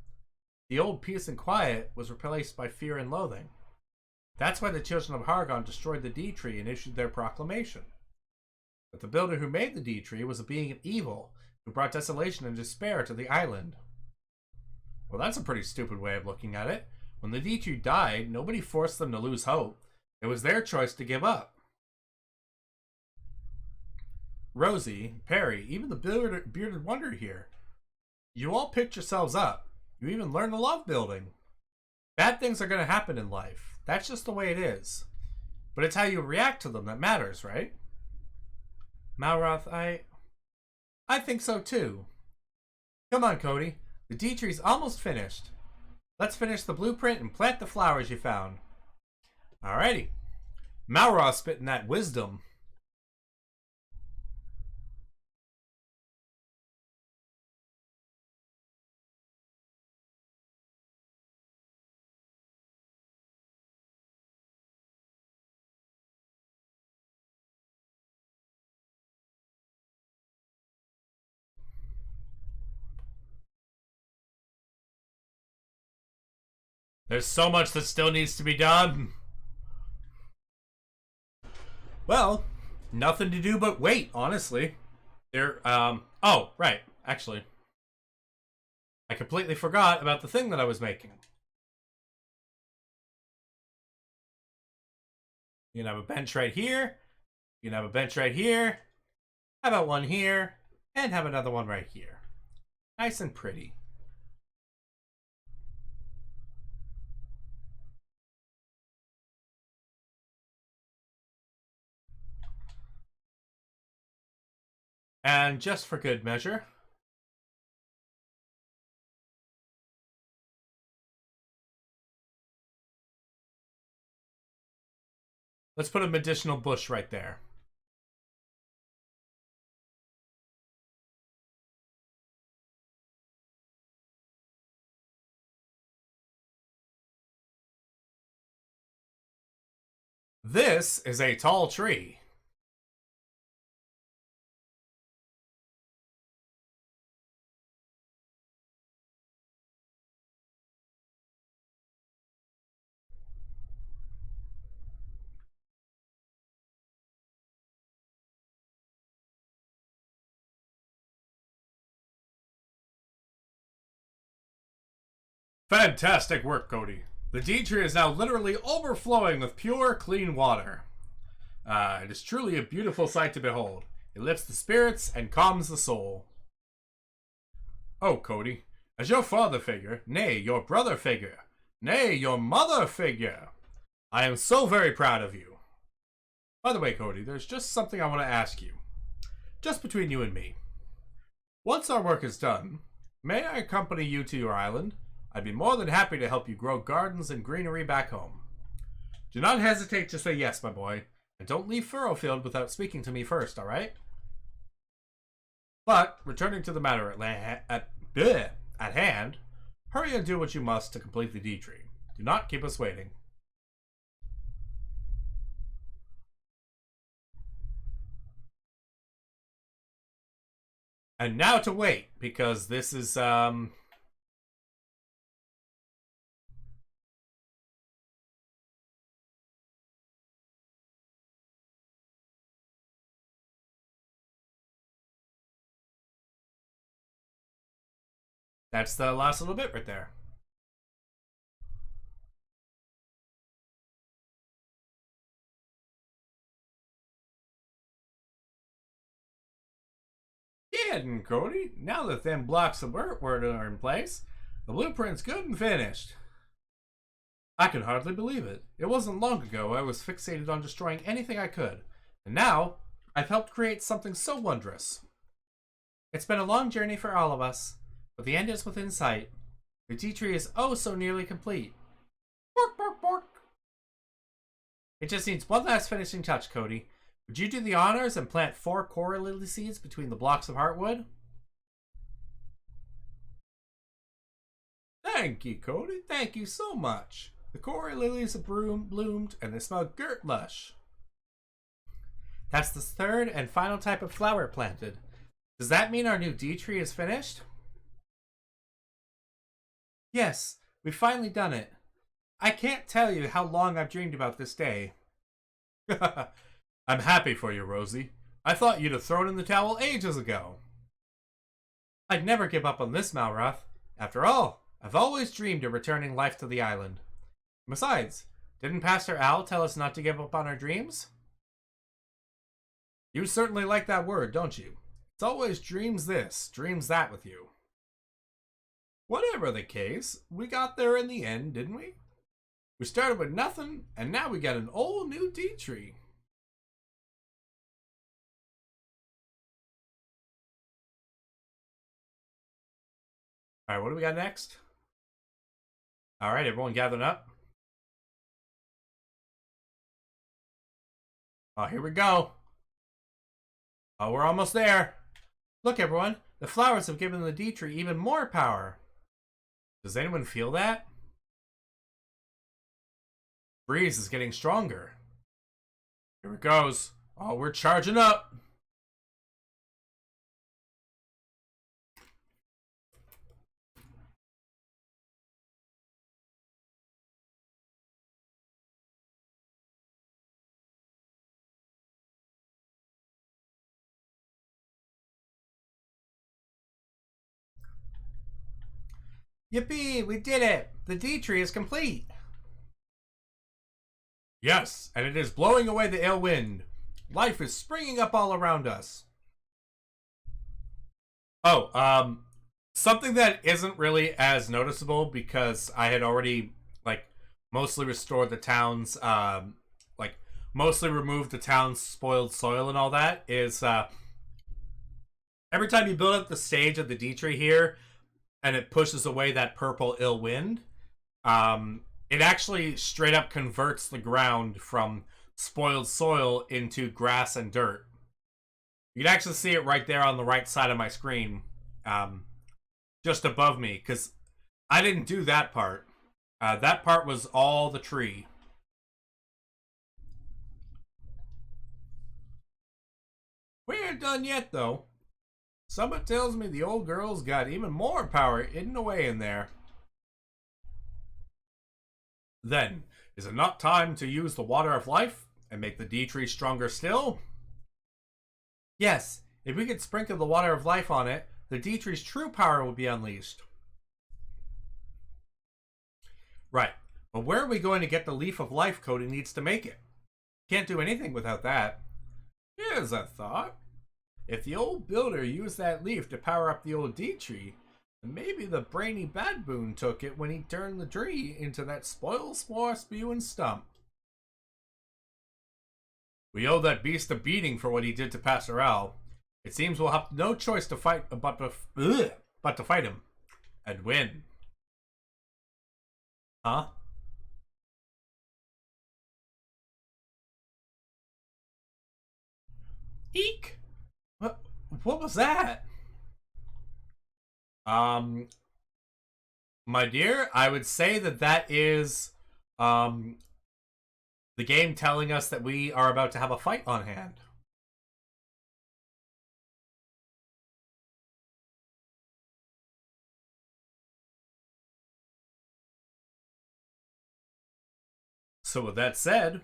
The old peace and quiet was replaced by fear and loathing. That's why the children of Hargon destroyed the D tree and issued their proclamation. But the builder who made the D tree was a being of evil who brought desolation and despair to the island. Well, that's a pretty stupid way of looking at it. When the D tree died, nobody forced them to lose hope. It was their choice to give up. Rosie, Perry, even the bearded wonder here. You all picked yourselves up. You even learned to love building. Bad things are going to happen in life. That's just the way it is. But it's how you react to them that matters, right? Malroth, I think so too. Come on, Cody. The D tree's almost finished. Let's finish the blueprint and plant the flowers you found. Alrighty. Malroth spitting that wisdom. There's so much that still needs to be done. Well, nothing to do but wait, honestly. Oh, right. Actually, I completely forgot about the thing that I was making. You can have a bench right here. You can have a bench right here. How about one here? And have another one right here. Nice and pretty. And just for good measure, let's put a medicinal bush right there. This is a tall tree. Fantastic work, Cody. The D tree is now literally overflowing with pure, clean water. It is truly a beautiful sight to behold. It lifts the spirits and calms the soul. Oh, Cody, as your father figure, nay, your brother figure, nay, your mother figure, I am so very proud of you. By the way, Cody, there's just something I want to ask you. Just between you and me. Once our work is done, may I accompany you to your island? I'd be more than happy to help you grow gardens and greenery back home. Do not hesitate to say yes, my boy, and don't leave Furrowfield without speaking to me first, alright? But, returning to the matter at hand, hurry and do what you must to complete the D tree. Do not keep us waiting. And now to wait, because this is, that's the last little bit right there. Kidding, Cody. Now that them blocks of work are in place, the blueprint's good and finished. I can hardly believe it. It wasn't long ago I was fixated on destroying anything I could, and now I've helped create something so wondrous. It's been a long journey for all of us, but the end is within sight. The tea tree is oh so nearly complete. Bork, bork, bork. It just needs one last finishing touch, Cody. Would you do the honors and plant 4 coral lily seeds between the blocks of heartwood? Thank you, Cody. Thank you so much. The coral lilies have bloomed and they smell girt lush. That's the third and final type of flower planted. Does that mean our new D tree is finished? Yes, we've finally done it. I can't tell you how long I've dreamed about this day. I'm happy for you, Rosie. I thought you'd have thrown in the towel ages ago. I'd never give up on this, Malroth. After all, I've always dreamed of returning life to the island. Besides, didn't Pastor Al tell us not to give up on our dreams? You certainly like that word, don't you? It's always dreams this, dreams that with you. Whatever the case, we got there in the end, didn't we? We started with nothing, and now we got an old new D tree. Alright, what do we got next? Alright, everyone gathered up. Oh, here we go. Oh, we're almost there. Look, everyone. The flowers have given the D tree even more power. Does anyone feel that? Breeze is getting stronger. Here it goes. Oh, we're charging up. Yippee! We did it! The D tree is complete! Yes, and it is blowing away the ill wind. Life is springing up all around us. Oh, something that isn't really as noticeable because I had already, like, mostly restored the town's, like, mostly removed the town's spoiled soil and all that, is, every time you build up the stage of the D tree here, and it pushes away that purple ill wind, it actually straight up converts the ground from spoiled soil into grass and dirt. You can actually see it right there on the right side of my screen, just above me, because I didn't do that part. That part was all the tree. We ain't done yet, though. Someone tells me the old girl's got even more power hidden away in there. Then, is it not time to use the water of life and make the D tree stronger still? Yes, if we could sprinkle the water of life on it, the D tree's true power will be unleashed. Right, but where are we going to get the leaf of life Cody needs to make it? Can't do anything without that. Here's a thought. If the old builder used that leaf to power up the old D tree, maybe the brainy Badboon took it when he turned the tree into that spoil spore spewing stump. We owe that beast a beating for what he did to Passerelle. It seems we'll have no choice to fight but to fight him. And win. Huh? Eek! What was that? My dear, I would say that is, the game telling us that we are about to have a fight on hand. So with that said,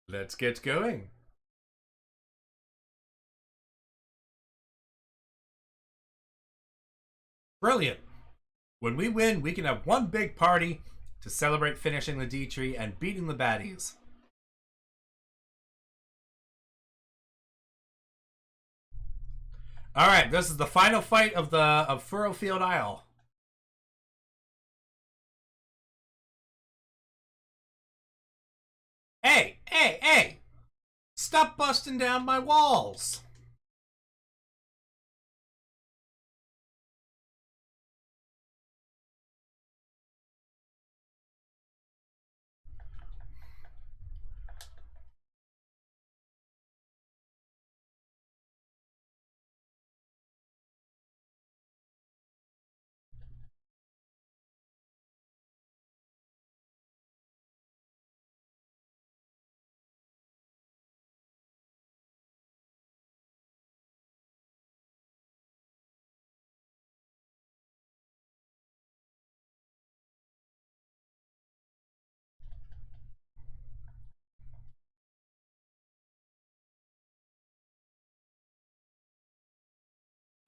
let's get going. Brilliant. When we win, we can have one big party to celebrate finishing the D tree and beating the baddies. All right, this is the final fight of Furrowfield Isle. Hey, hey, hey! Stop busting down my walls!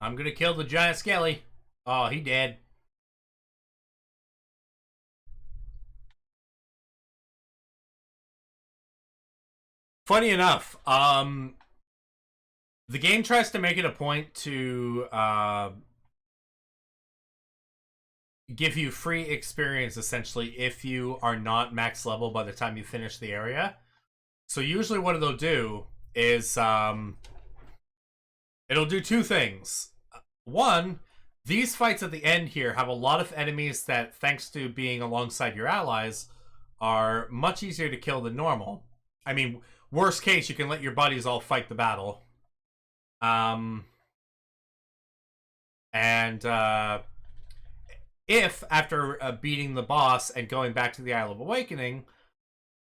I'm gonna kill the giant skelly. Oh, he dead. Funny enough, the game tries to make it a point to give you free experience essentially if you are not max level by the time you finish the area. So usually what it'll do is it'll do two things. One, these fights at the end here have a lot of enemies that, thanks to being alongside your allies, are much easier to kill than normal. I mean, worst case, you can let your buddies all fight the battle. If, after beating the boss and going back to the Isle of Awakening,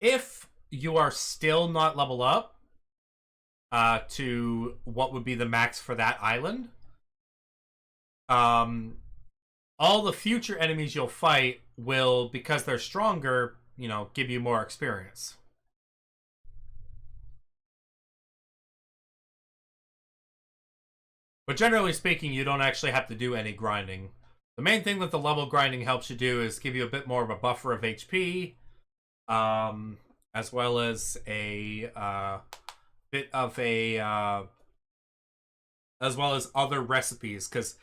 if you are still not level up to what would be the max for that island, all the future enemies you'll fight will, because they're stronger, you know, give you more experience. But generally speaking, you don't actually have to do any grinding. The main thing that the level grinding helps you do is give you a bit more of a buffer of HP, as well as a bit of a as well as other recipes, because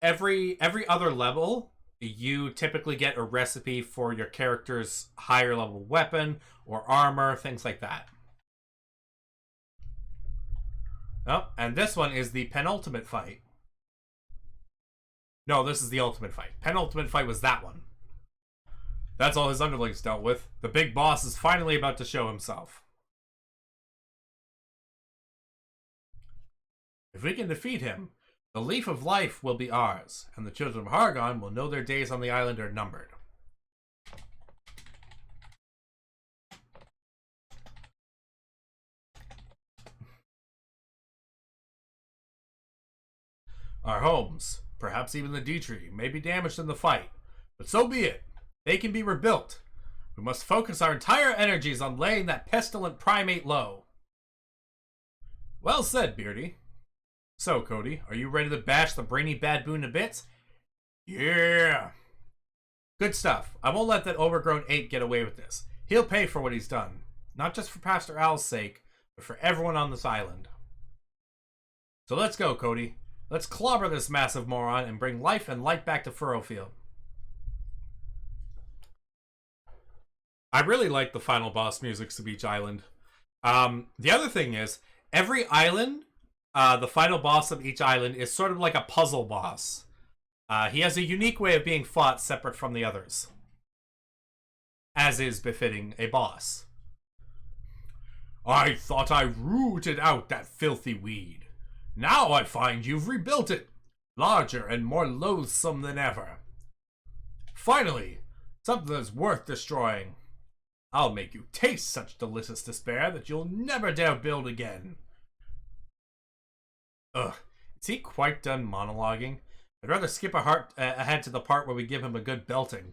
every other level you typically get a recipe for your character's higher level weapon or armor, things like that. Oh, and this one is the penultimate fight. No, this is the ultimate fight. Penultimate fight was that one. That's all his underlings dealt with. The big boss is finally about to show himself. If we can defeat him, the leaf of life will be ours, and the children of Hargon will know their days on the island are numbered. Our homes, perhaps even the D-tree, may be damaged in the fight, but so be it. They can be rebuilt. We must focus our entire energies on laying that pestilent primate low. Well said, Beardy. So, Cody, are you ready to bash the brainy baboon to bits? Yeah! Good stuff. I won't let that overgrown ape get away with this. He'll pay for what he's done. Not just for Pastor Al's sake, but for everyone on this island. So let's go, Cody. Let's clobber this massive moron and bring life and light back to Furrowfield. I really like the final boss musics of each island. The other thing is, every island, the final boss of each island is sort of like a puzzle boss. He has a unique way of being fought separate from the others, as is befitting a boss. I thought I rooted out that filthy weed. Now I find you've rebuilt it, larger and more loathsome than ever. Finally, something that's worth destroying. I'll make you taste such delicious despair that you'll never dare build again. Ugh, is he quite done monologuing? I'd rather skip ahead to the part where we give him a good belting.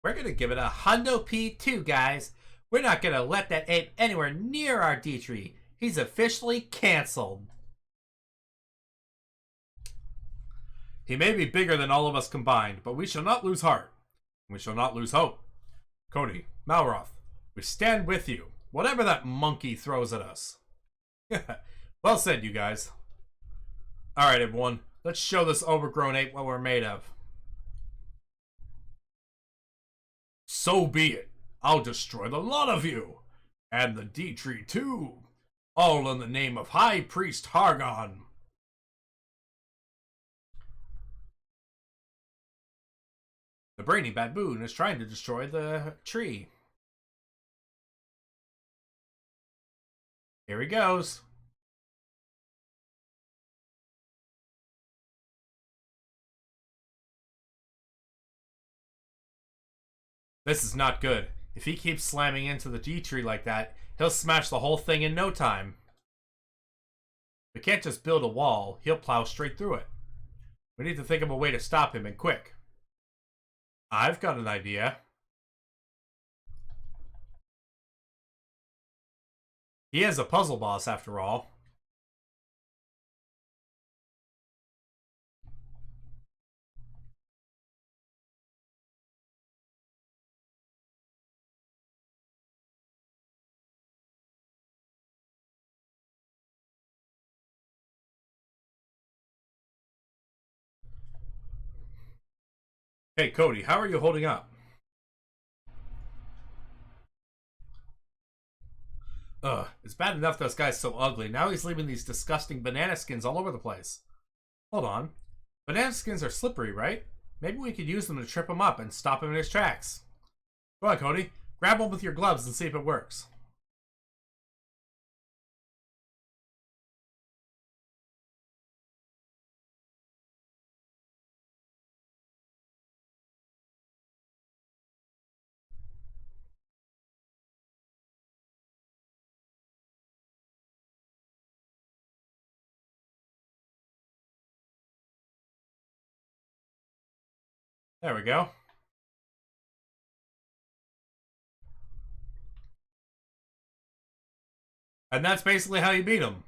We're gonna give it a hundo P2, guys. We're not gonna let that ape anywhere near our D-tree. He's officially cancelled. He may be bigger than all of us combined, but we shall not lose heart. We shall not lose hope. Cody, Malroth, we stand with you, whatever that monkey throws at us. Well said, you guys. Alright, everyone, let's show this overgrown ape what we're made of. So be it. I'll destroy the lot of you. And the D-tree, too. All in the name of High Priest Hargon. The brainy baboon is trying to destroy the tree. Here he goes. This is not good. If he keeps slamming into the D-tree like that, he'll smash the whole thing in no time. We can't just build a wall. He'll plow straight through it. We need to think of a way to stop him, and quick. I've got an idea. He is a puzzle boss, after all. Hey, Cody, how are you holding up? Ugh, it's bad enough this guy's so ugly. Now he's leaving these disgusting banana skins all over the place. Hold on. Banana skins are slippery, right? Maybe we could use them to trip him up and stop him in his tracks. Go on, Cody. Grab one with your gloves and see if it works. There we go. And that's basically how you beat him.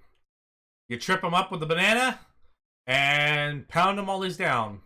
You trip him up with the banana, And pound them all these down.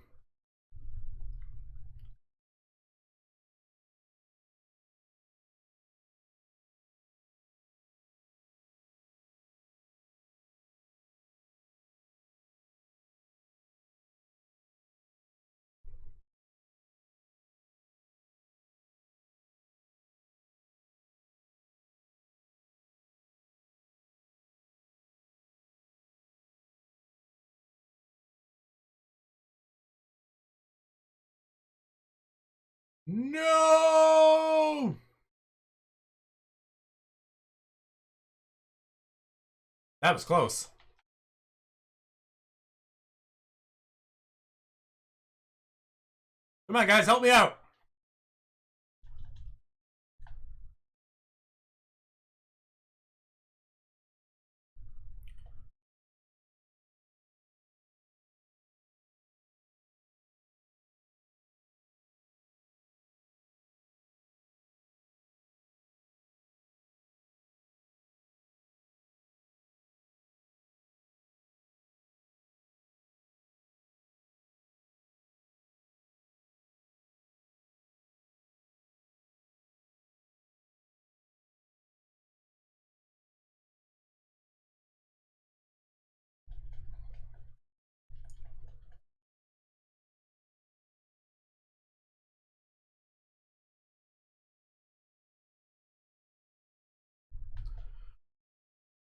No! That was close. Come on, guys, help me out.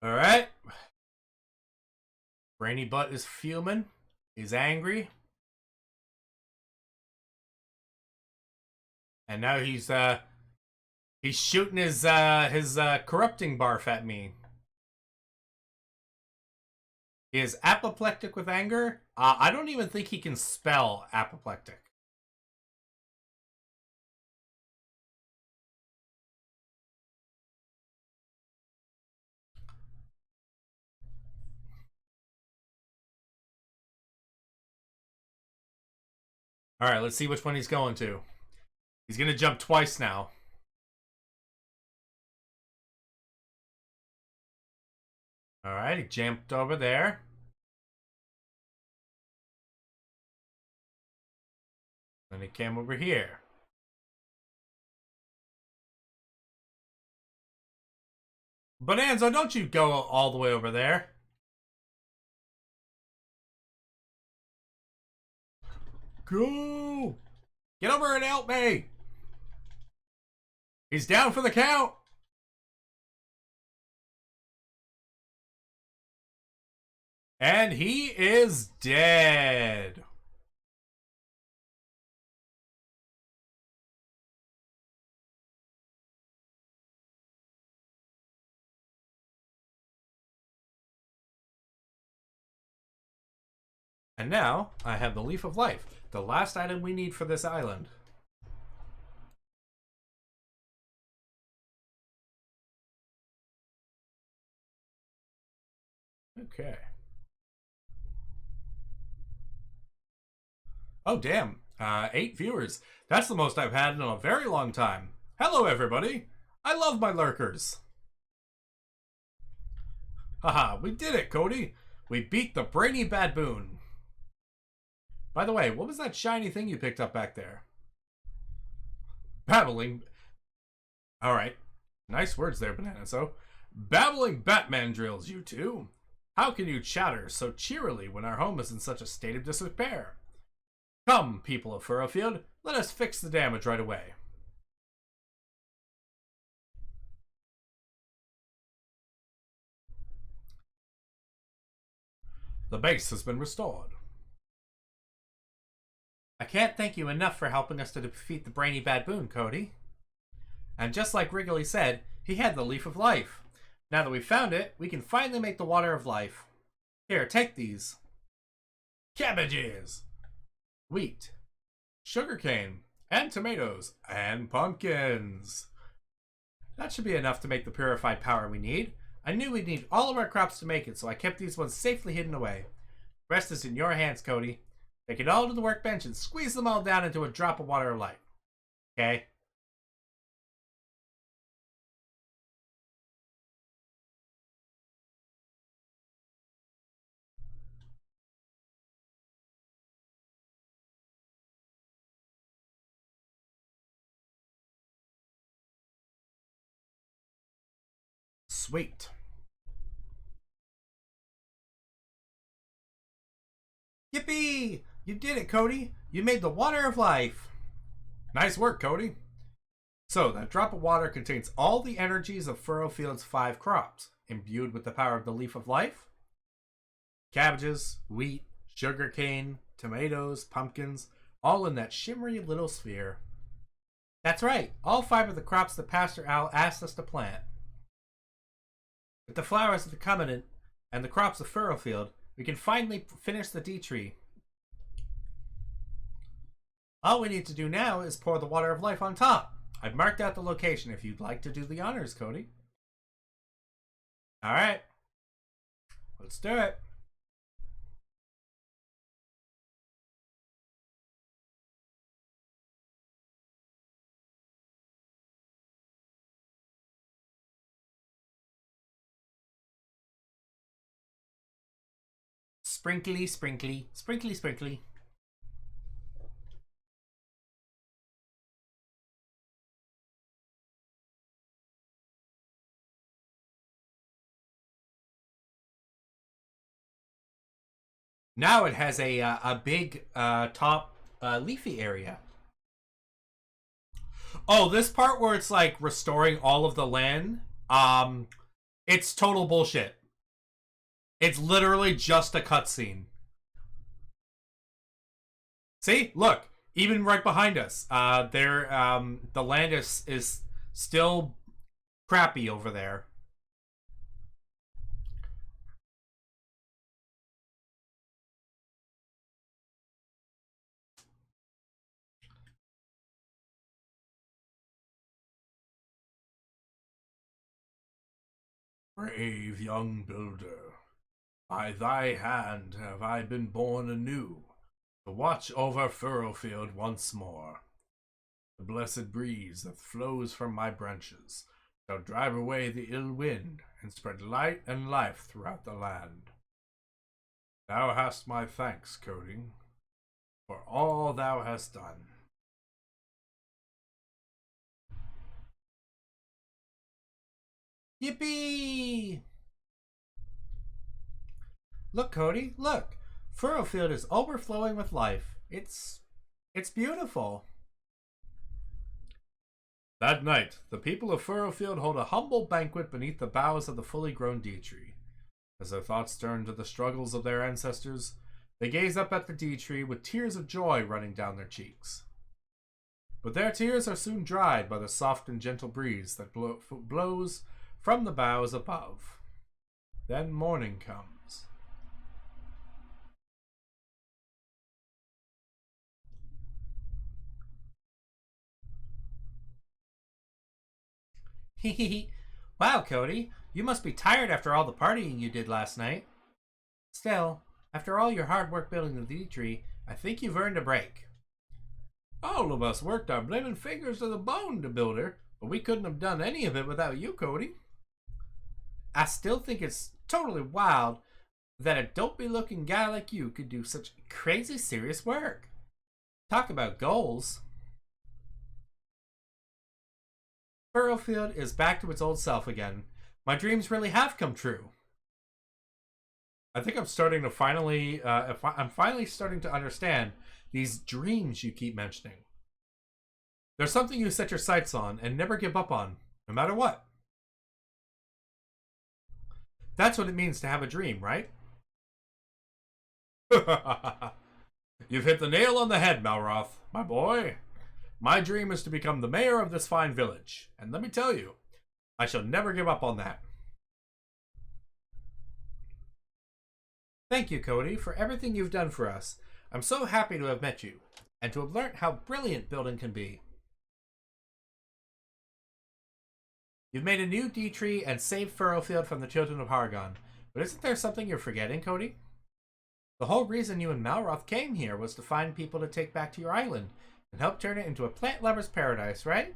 All right. Brainy Butt is fuming. He's angry. And now he's shooting his corrupting barf at me. He is apoplectic with anger. I don't even think he can spell apoplectic. All right, let's see which one he's going to. He's going to jump twice now. All right, he jumped over there. Then he came over here. Bonanza, don't you go all the way over there. Go! Get over and help me! He's down for the count! And he is dead. And now, I have the Leaf of Life, the last item we need for this island. Okay. Oh, damn. 8 viewers. That's the most I've had in a very long time. Hello, everybody. I love my lurkers. Haha, we did it, Cody. We beat the brainy baboon. By the way, what was that shiny thing you picked up back there? Babbling. Alright. Nice words there, Banana. So, babbling Batman drills, you two. How can you chatter so cheerily when our home is in such a state of disrepair? Come, people of Furrowfield, let us fix the damage right away. The base has been restored. I can't thank you enough for helping us to defeat the brainy baboon, Cody. And just like Wrigley said, he had the Leaf of Life. Now that we've found it, we can finally make the Water of Life. Here, take these. Cabbages, wheat, sugarcane, and tomatoes, and pumpkins. That should be enough to make the purified power we need. I knew we'd need all of our crops to make it, so I kept these ones safely hidden away. The rest is in your hands, Cody. Take it all to the workbench and squeeze them all down into a drop of Water of Life. Okay? Sweet. Yippee! You did it, Cody. You made the water of life. Nice work, Cody. So, that drop of water contains all the energies of Furrowfield's 5 crops, imbued with the power of the leaf of life. Cabbages, wheat, sugarcane, tomatoes, pumpkins, all in that shimmery little sphere. That's right, all 5 of the crops that Pastor Owl asked us to plant. With the flowers of the Covenant and the crops of Furrowfield, we can finally finish the D tree. All we need to do now is pour the water of life on top. I've marked out the location if you'd like to do the honors, Cody. Alright. Let's do it. Sprinkly, sprinkly, sprinkly, sprinkly. Now it has a big top leafy area. Oh, this part where it's like restoring all of the land, it's total bullshit. It's literally just a cutscene. See, look, even right behind us, the land is still crappy over there. Brave young builder, by thy hand have I been born anew, to watch over Furrowfield once more. The blessed breeze that flows from my branches shall drive away the ill wind and spread light and life throughout the land. Thou hast my thanks, Cody, for all thou hast done. Yippee! Look, Cody, look. Furrowfield is overflowing with life. It's beautiful. That night, the people of Furrowfield hold a humble banquet beneath the boughs of the fully grown D tree. As their thoughts turn to the struggles of their ancestors, they gaze up at the D tree with tears of joy running down their cheeks. But their tears are soon dried by the soft and gentle breeze that blows from the boughs above. Then morning comes. Hehehe. Wow, Cody, you must be tired after all the partying you did last night. Still, after all your hard work building the D tree, I think you've earned a break. All of us worked our blaming fingers to the bone to build her, but we couldn't have done any of it without you, Cody. I still think it's totally wild that a dopey-looking guy like you could do such crazy serious work. Talk about goals. Furrowfield is back to its old self again. My dreams really have come true. I think I'm starting to finally, I'm finally starting to understand these dreams you keep mentioning. There's something you set your sights on and never give up on, no matter what. That's what it means to have a dream, right? You've hit the nail on the head, Malroth, my boy. My dream is to become the mayor of this fine village, and let me tell you, I shall never give up on that. Thank you, Cody, for everything you've done for us. I'm so happy to have met you, and to have learned how brilliant building can be. You've made a new D tree and saved Furrowfield from the children of Hargon, but isn't there something you're forgetting, Cody? The whole reason you and Malroth came here was to find people to take back to your island and help turn it into a plant lover's paradise, right?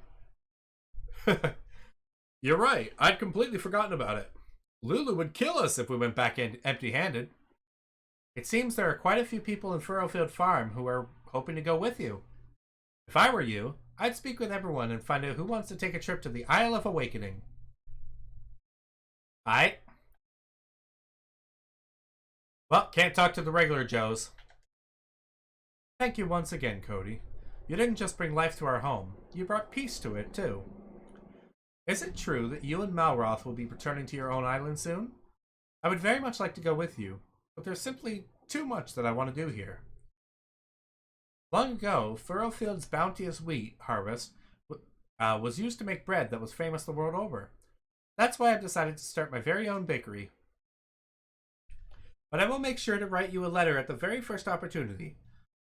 You're right. I'd completely forgotten about it. Lulu would kill us if we went back in empty-handed. It seems there are quite a few people in Furrowfield Farm who are hoping to go with you. If I were you, I'd speak with everyone and find out who wants to take a trip to the Isle of Awakening. Aight. Well, can't talk to the regular Joes. Thank you once again, Cody. You didn't just bring life to our home, you brought peace to it, too. Is it true that you and Malroth will be returning to your own island soon? I would very much like to go with you, but there's simply too much that I want to do here. Long ago, Furrowfield's bounteous wheat harvest was used to make bread that was famous the world over. That's why I've decided to start my very own bakery. But I will make sure to write you a letter at the very first opportunity.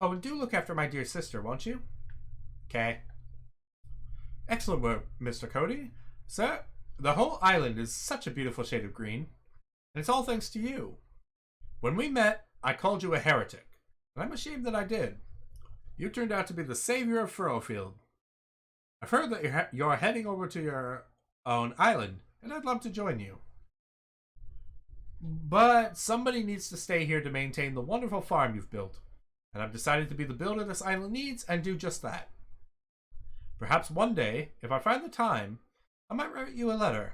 Oh, and do look after my dear sister, won't you? Okay. Excellent work, Mr. Cody. Sir, the whole island is such a beautiful shade of green, and it's all thanks to you. When we met, I called you a heretic, and I'm ashamed that I did. You turned out to be the savior of Furrowfield. I've heard that you're heading over to your own island, and I'd love to join you. But somebody needs to stay here to maintain the wonderful farm you've built, and I've decided to be the builder this island needs and do just that. Perhaps one day, if I find the time, I might write you a letter.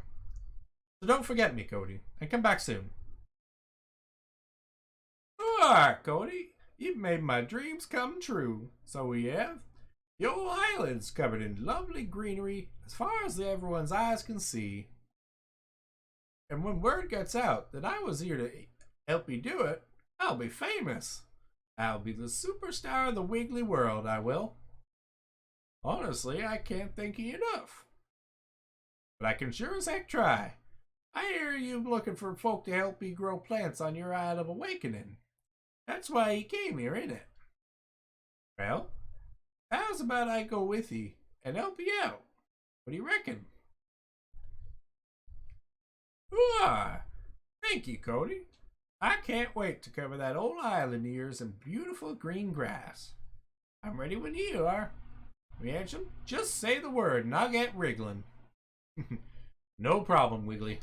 So don't forget me, Cody, and come back soon. Ah, Cody, you've made my dreams come true. So we have. Your island's covered in lovely greenery as far as everyone's eyes can see. And when word gets out that I was here to help you do it, I'll be famous. I'll be the superstar of the Wiggly world, I will. Honestly, I can't thank you enough. But I can sure as heck try. I hear you looking for folk to help you grow plants on your Isle of Awakening. That's why you came here, ain't it? Well, how's about I go with you and help you out? What do you reckon? Ah, thank you, Cody. I can't wait to cover that old island of yours in beautiful green grass. I'm ready when you are. Reaction, just say the word and I'll get wriggling. No problem, Wiggly.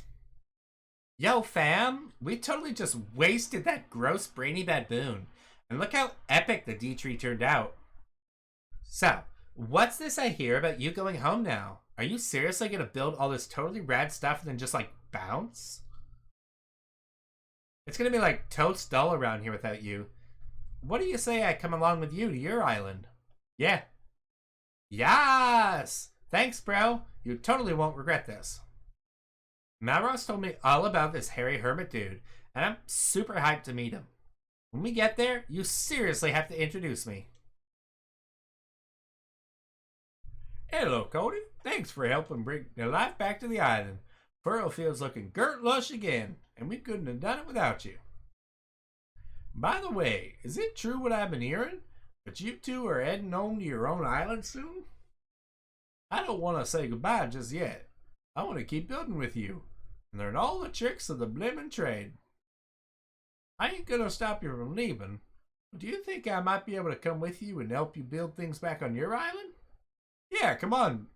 Yo, fam, we totally just wasted that gross brainy baboon. And look how epic the D tree turned out. So, what's this I hear about you going home now? Are you seriously gonna build all this totally rad stuff and then just like bounce? It's gonna be like totes dull around here without you. What do you say I come along with you to your island? Yeah. Yes! Thanks, bro. You totally won't regret this. Malroth told me all about this hairy hermit dude, and I'm super hyped to meet him. When we get there, you seriously have to introduce me. Hello, Cody. Thanks for helping bring your life back to the island. Furrowfield's looking girt lush again, and we couldn't have done it without you. By the way, is it true what I've been hearing? That you two are heading home to your own island soon? I don't want to say goodbye just yet. I want to keep building with you and learn all the tricks of the blimmin' trade. I ain't gonna stop you from leaving, but do you think I might be able to come with you and help you build things back on your island? Yeah, come on.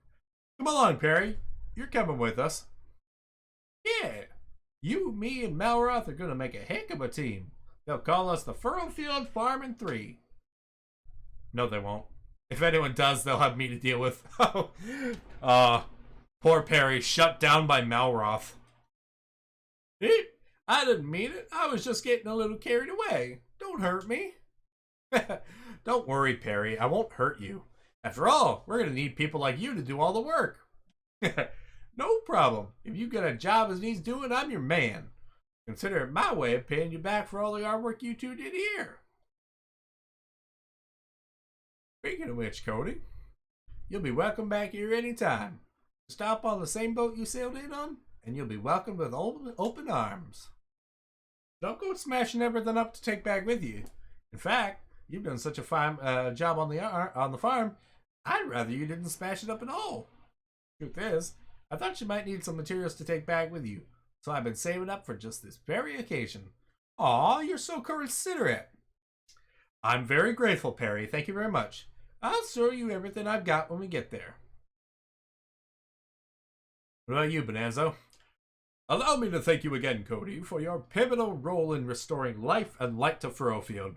Come along, Perry. You're coming with us. Yeah. You, me, and Malroth are gonna make a heck of a team. They'll call us the Furrowfield Farmin' 3. No, they won't. If anyone does, they'll have me to deal with. Poor Perry, shut down by Malroth. I didn't mean it. I was just getting a little carried away. Don't hurt me. Don't worry, Perry. I won't hurt you. After all, we're going to need people like you to do all the work. No problem. If you get a job as needs doing, I'm your man. Consider it my way of paying you back for all the hard work you two did here. Speaking of which, Cody, you'll be welcome back here anytime. Stop on the same boat you sailed in on, and you'll be welcomed with open arms. Don't go smashing everything up to take back with you. In fact, you've done such a fine job on the farm, I'd rather you didn't smash it up at all. Truth is, I thought you might need some materials to take back with you, so I've been saving up for just this very occasion. Aw, you're so considerate. I'm very grateful, Perry. Thank you very much. I'll show you everything I've got when we get there. What about you, Bonanzo? Allow me to thank you again, Cody, for your pivotal role in restoring life and light to Furrowfield.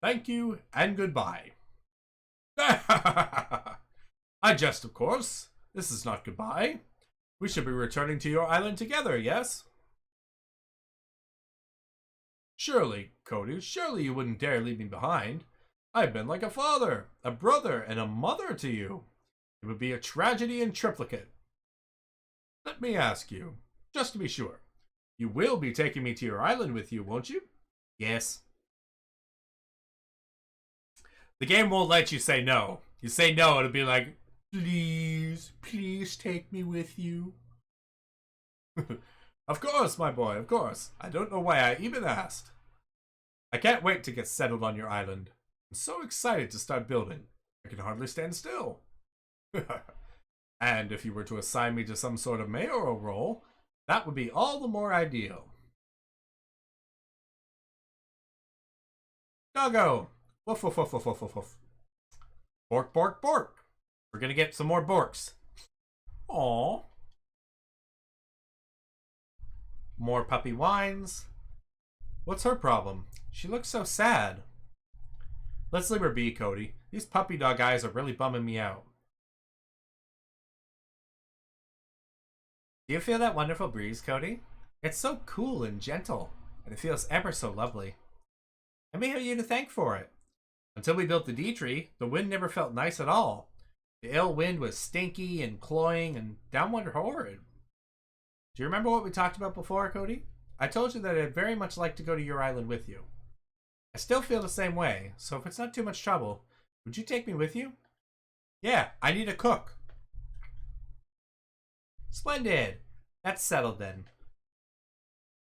Thank you, and goodbye. I jest, of course. This is not goodbye. We should be returning to your island together, yes? Surely, Cody, surely you wouldn't dare leave me behind. I've been like a father, a brother, and a mother to you. It would be a tragedy in triplicate. Let me ask you, just to be sure, you will be taking me to your island with you, won't you? Yes. The game won't let you say no. You say no, it'll be like, please, please take me with you. Of course, my boy, of course. I don't know why I even asked. I can't wait to get settled on your island. I'm so excited to start building. I can hardly stand still. And if you were to assign me to some sort of mayoral role, that would be all the more ideal. Doggo! Woof, woof, woof, woof, woof, woof, woof. Bork, bork, bork. We're gonna get some more borks. Aww. More puppy whines. What's her problem? She looks so sad. Let's leave her be, Cody. These puppy dog eyes are really bumming me out. Do you feel that wonderful breeze, Cody? It's so cool and gentle, and it feels ever so lovely. And we have you to thank for it. Until we built the D-tree, the wind never felt nice at all. The ill wind was stinky and cloying and downright horrid. Do you remember what we talked about before, Cody? I told you that I'd very much like to go to your island with you. I still feel the same way, so if it's not too much trouble, would you take me with you? Yeah, I need a cook. Splendid. That's settled then.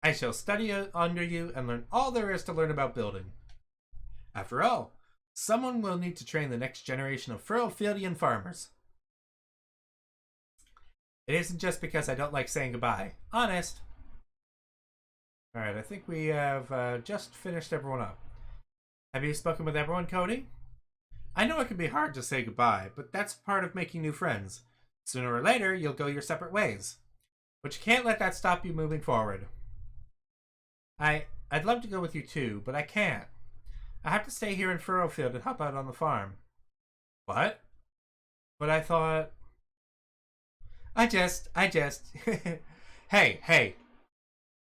I shall study under you and learn all there is to learn about building. After all, someone will need to train the next generation of Furrowfieldian farmers. It isn't just because I don't like saying goodbye. Honest. Alright, I think we have just finished everyone up. Have you spoken with everyone, Cody? I know it can be hard to say goodbye, but that's part of making new friends. Sooner or later, you'll go your separate ways. But you can't let that stop you moving forward. I'd love to go with you too, but I can't. I have to stay here in Furrowfield and help out on the farm. What? But I thought... I just... Hey.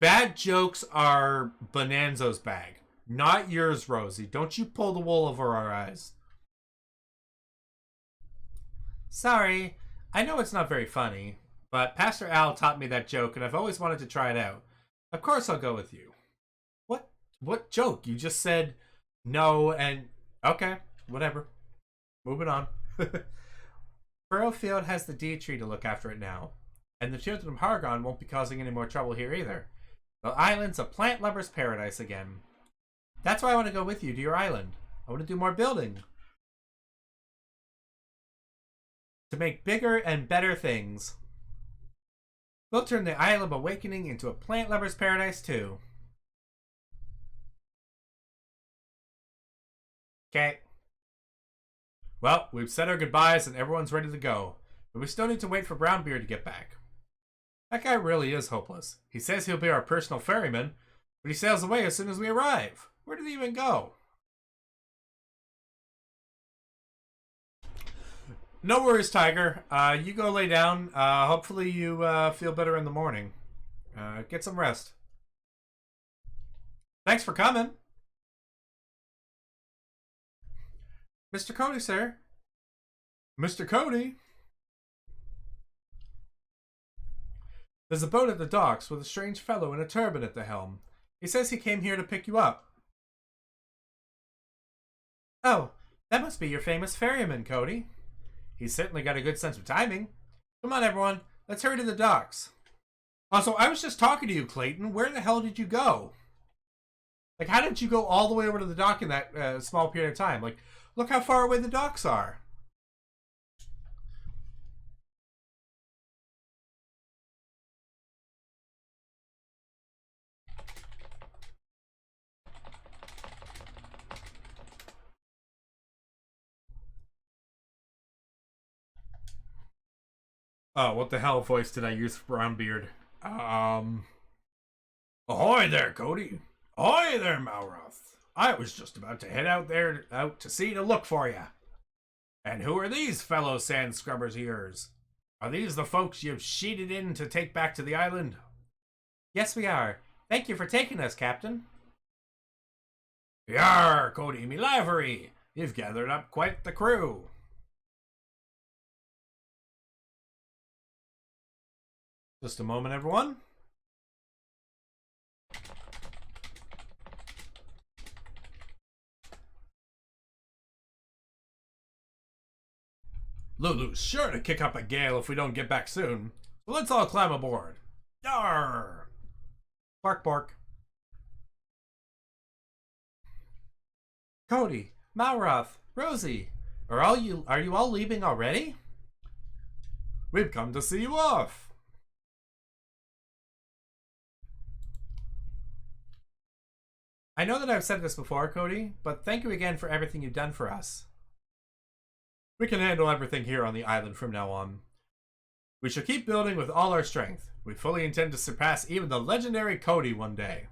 Bad jokes are Bonanzo's bag. Not yours, Rosie. Don't you pull the wool over our eyes. Sorry. I know it's not very funny, but Pastor Al taught me that joke and I've always wanted to try it out. Of course I'll go with you. What joke? You just said no and... Okay, whatever. Moving on. Furrowfield has the D-tree to look after it now, and the children of Hargon won't be causing any more trouble here either. The island's a plant lover's paradise again. That's why I want to go with you to your island. I want to do more building. To make bigger and better things. We'll turn the Isle of Awakening into a plant lover's paradise too. Okay. Well, we've said our goodbyes and everyone's ready to go. But we still need to wait for Brownbeard to get back. That guy really is hopeless. He says he'll be our personal ferryman, but he sails away as soon as we arrive. Where did he even go? No worries, Tiger. You go lay down. Hopefully you feel better in the morning. Get some rest. Thanks for coming. Mr. Cody, sir. Mr. Cody. There's a boat at the docks with a strange fellow in a turban at the helm. He says he came here to pick you up. Oh, that must be your famous ferryman, Cody. He's certainly got a good sense of timing. Come on, everyone. Let's hurry to the docks. Also, I was just talking to you, Clayton. Where the hell did you go? Like, how did you go all the way over to the dock in that small period of time? Like, look how far away the docks are. Oh, what the hell voice did I use for Brownbeard? Ahoy there, Cody. Ahoy there, Malroth. I was just about to head out to sea to look for you. And who are these fellow sand scrubbers of yours? Are these the folks you've sheeted in to take back to the island? Yes, we are. Thank you for taking us, Captain. Yar, Cody, me livery! You've gathered up quite the crew. Just a moment, everyone. Lulu's sure to kick up a gale if we don't get back soon. So let's all climb aboard. Yar! Bark, bark. Cody, Malroth, Rosie, are you all leaving already? We've come to see you off. I know that I've said this before, Cody, but thank you again for everything you've done for us. We can handle everything here on the island from now on. We shall keep building with all our strength. We fully intend to surpass even the legendary Cody one day.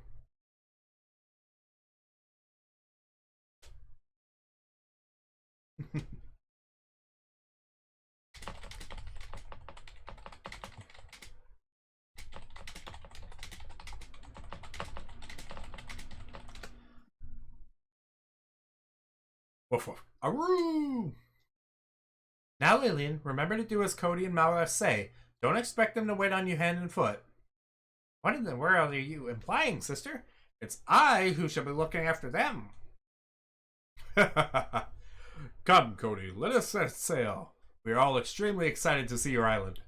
Woof woof. Aroo! Now, Lillian, remember to do as Cody and Malroth say. Don't expect them to wait on you hand and foot. What in the world are you implying, sister? It's I who shall be looking after them. Come, Cody, let us set sail. We are all extremely excited to see your island.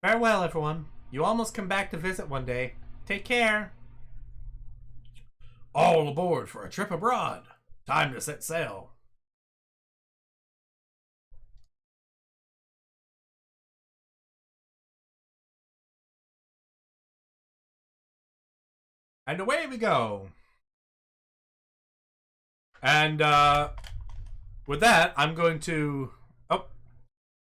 Farewell, everyone. You all must come back to visit one day. Take care. All aboard for a trip abroad. Time to set sail. And away we go. And with that, I'm going to... Oh,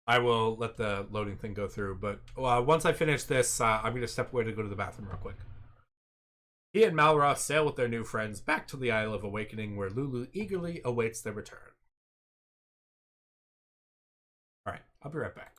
I will let the loading thing go through. But once I finish this, I'm going to step away to go to the bathroom real quick. He and Malroth sail with their new friends back to the Isle of Awakening, where Lulu eagerly awaits their return. Alright, I'll be right back.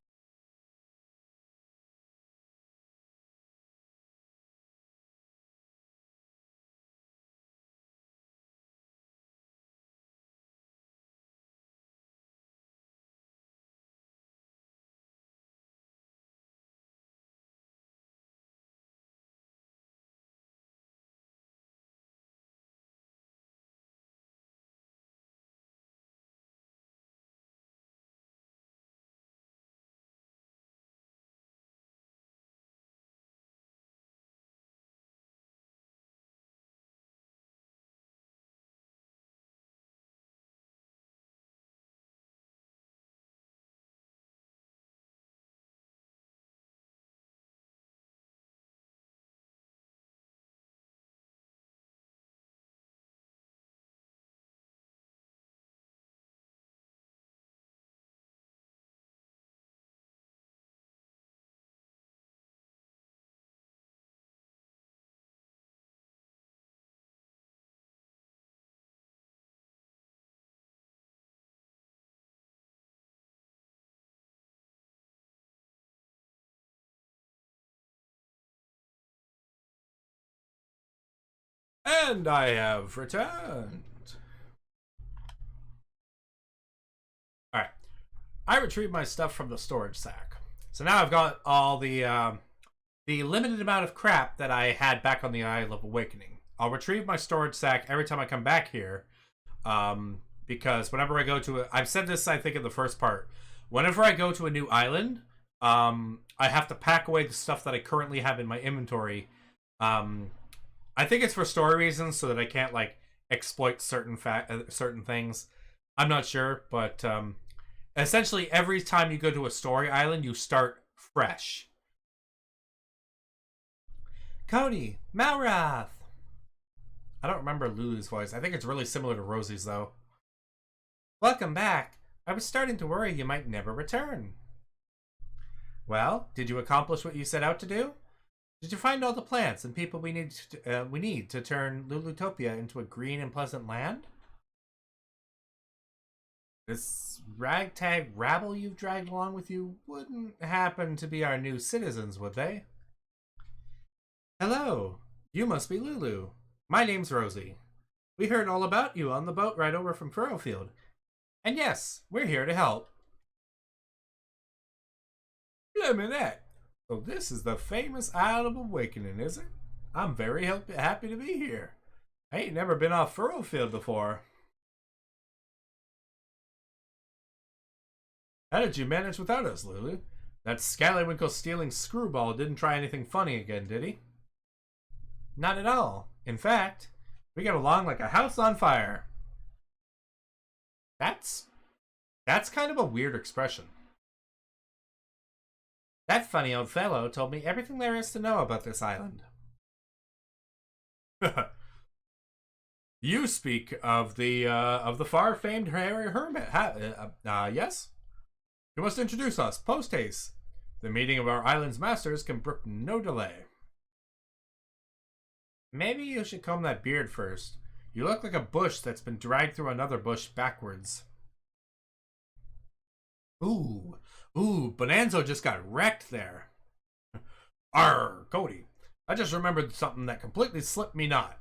And I have returned. Alright. I retrieved my stuff from the storage sack. So now I've got all the limited amount of crap that I had back on the Isle of Awakening. I'll retrieve my storage sack every time I come back here. Because whenever I go to I've said this, I think, in the first part. Whenever I go to a new island, I have to pack away the stuff that I currently have in my inventory. I think it's for story reasons, so that I can't, like, exploit certain things. I'm not sure, but essentially every time you go to a story island, you start fresh. Cody, Malroth. I don't remember Lulu's voice. I think it's really similar to Rosie's, though. Welcome back. I was starting to worry you might never return. Well, did you accomplish what you set out to do? Did you find all the plants and people we need to turn Lulutopia into a green and pleasant land? This ragtag rabble you've dragged along with you wouldn't happen to be our new citizens, would they? Hello. You must be Lulu. My name's Rosie. We heard all about you on the boat ride over from Furrowfield. And yes, we're here to help. Lemonette. So this is the famous Isle of Awakening, is it? I'm very happy to be here. I ain't never been off Furrowfield before. How did you manage without us, Lulu? That scallywinkle stealing screwball didn't try anything funny again, did he? Not at all. In fact, we get along like a house on fire. That's kind of a weird expression. That funny old fellow told me everything there is to know about this island. You speak of the far-famed Harry Hermit. Yes? You must introduce us, post haste. The meeting of our island's masters can brook no delay. Maybe you should comb that beard first. You look like a bush that's been dragged through another bush backwards. Ooh, Bonanzo just got wrecked there. Arr, Cody. I just remembered something that completely slipped me not.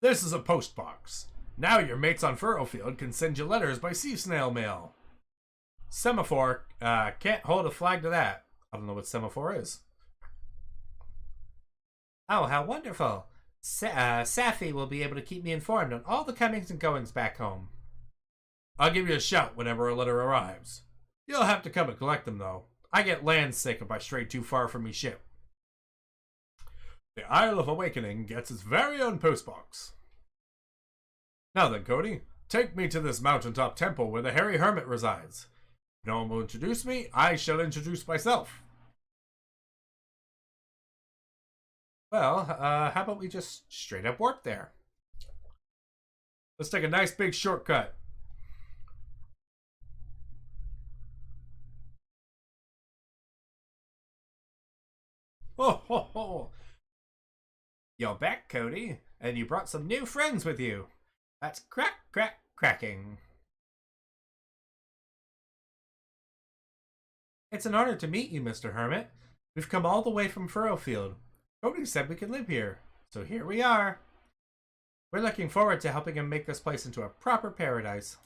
This is a post box. Now your mates on Furrowfield can send you letters by sea snail mail. Semaphore can't hold a flag to that. I don't know what semaphore is. Oh, how wonderful. Safi will be able to keep me informed on all the comings and goings back home. I'll give you a shout whenever a letter arrives. You'll have to come and collect them, though. I get land sick if I stray too far from me ship. The Isle of Awakening gets its very own postbox. Now then, Cody, take me to this mountaintop temple where the Hairy Hermit resides. If no one will introduce me, I shall introduce myself. Well, how about we just straight up warp there? Let's take a nice big shortcut. Ho ho ho! You're back, Cody, and you brought some new friends with you. That's cracking. It's an honor to meet you, Mr. Hermit. We've come all the way from Furrowfield. Cody said we could live here, so here we are. We're looking forward to helping him make this place into a proper paradise.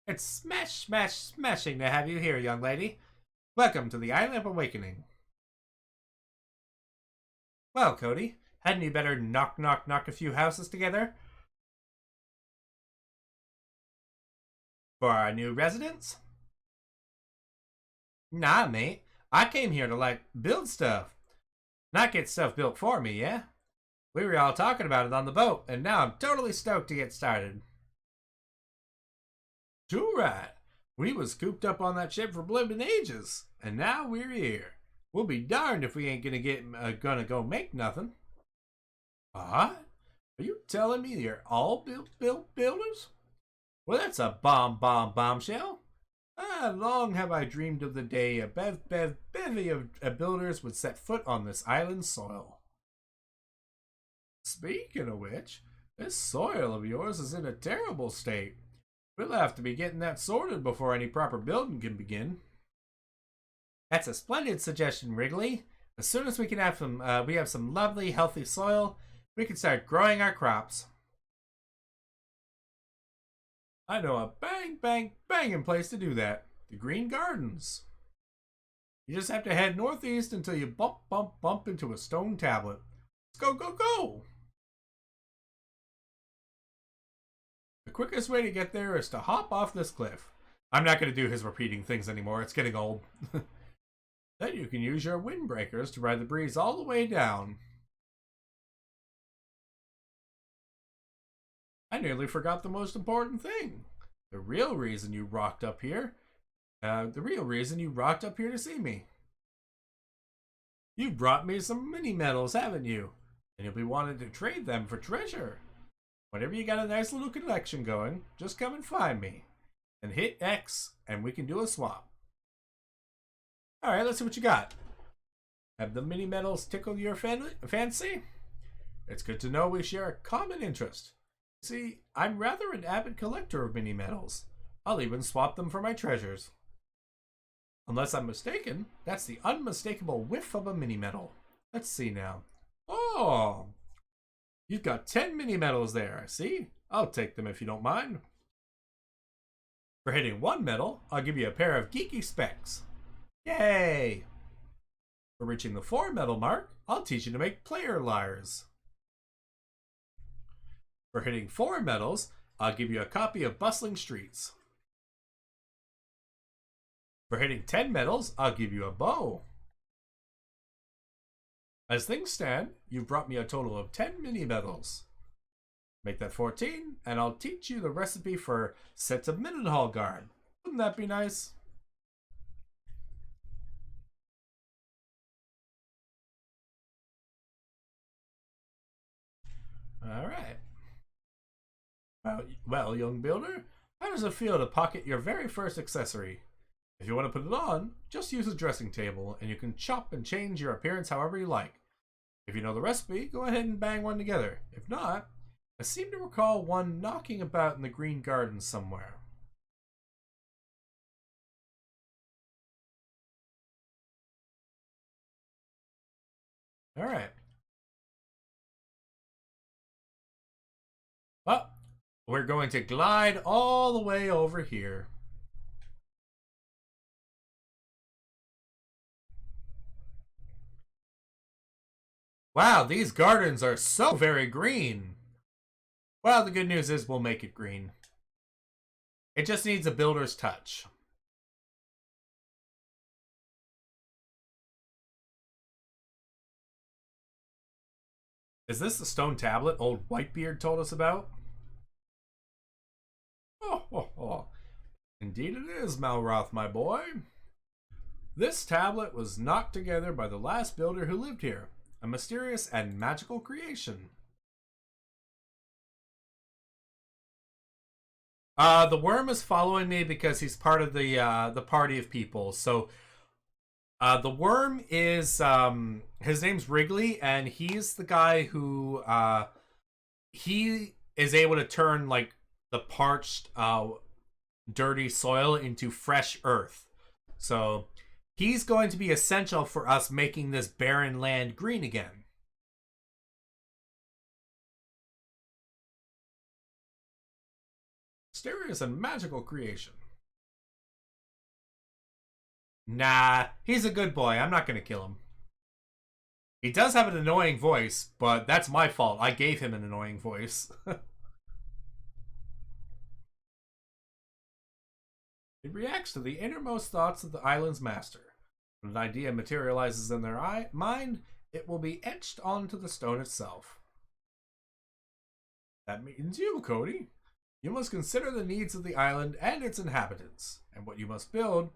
It's smashing to have you here, young lady. Welcome to the Island of Awakening. Well, Cody, hadn't you better knock a few houses together for our new residents? Nah, mate. I came here to, build stuff. Not get stuff built for me, yeah? We were all talking about it on the boat, and now I'm totally stoked to get started. Too right. We was cooped up on that ship for blimmin' ages, and now we're here. We'll be darned if we ain't gonna go make nothing. What? Are you telling me you're all builders? Well, that's a bombshell. Long have I dreamed of the day a bevy of builders would set foot on this island's soil. Speaking of which, this soil of yours is in a terrible state. We'll have to be getting that sorted before any proper building can begin. That's a splendid suggestion, Wrigley. As soon as we can have we have some lovely, healthy soil, we can start growing our crops. I know a banging place to do that. The Green Gardens. You just have to head northeast until you bump into a stone tablet. Let's go! The quickest way to get there is to hop off this cliff. I'm not going to do his repeating things anymore. It's getting old. Then you can use your windbreakers to ride the breeze all the way down. I nearly forgot the most important thing. The real reason you rocked up here. To see me. You brought me some mini medals, haven't you? And you'll be wanting to trade them for treasure. Whenever you got a nice little collection going, just come and find me. And hit X, and we can do a swap. Alright, let's see what you got. Have the mini medals tickle your fancy? It's good to know we share a common interest. See, I'm rather an avid collector of mini medals. I'll even swap them for my treasures. Unless I'm mistaken, that's the unmistakable whiff of a mini-medal. Let's see now. Oh! You've got 10 mini-medals there, I see. I'll take them if you don't mind. For hitting 1 medal, I'll give you a pair of geeky specs. Yay! For reaching the 4 medal mark, I'll teach you to make player lyres. For hitting 4 medals, I'll give you a copy of Bustling Streets. For hitting 10 medals, I'll give you a bow. As things stand, you've brought me a total of 10 mini-medals. Make that 14, and I'll teach you the recipe for sets of Mendenhall Guard. Wouldn't that be nice? Alright. Well, young builder, how does it feel to pocket your very first accessory? If you want to put it on, just use a dressing table, and you can chop and change your appearance however you like. If you know the recipe, go ahead and bang one together. If not, I seem to recall one knocking about in the green garden somewhere. Alright. Well, we're going to glide all the way over here. Wow, these gardens are so very green. Well, the good news is we'll make it green. It just needs a builder's touch. Is this the stone tablet old Whitebeard told us about? Oh. Indeed it is, Malroth, my boy. This tablet was knocked together by the last builder who lived here. A mysterious and magical creation. The worm is following me because he's part of the party of people. So, the worm is his name's Wrigley, and he's the guy who he is able to turn like the parched, dirty soil into fresh earth. So he's going to be essential for us making this barren land green again. Mysterious and magical creation. Nah, he's a good boy. I'm not going to kill him. He does have an annoying voice, but that's my fault. I gave him an annoying voice. It reacts to the innermost thoughts of the island's master. When an idea materializes in their mind, it will be etched onto the stone itself. That means you, Cody. You must consider the needs of the island and its inhabitants, and what you must build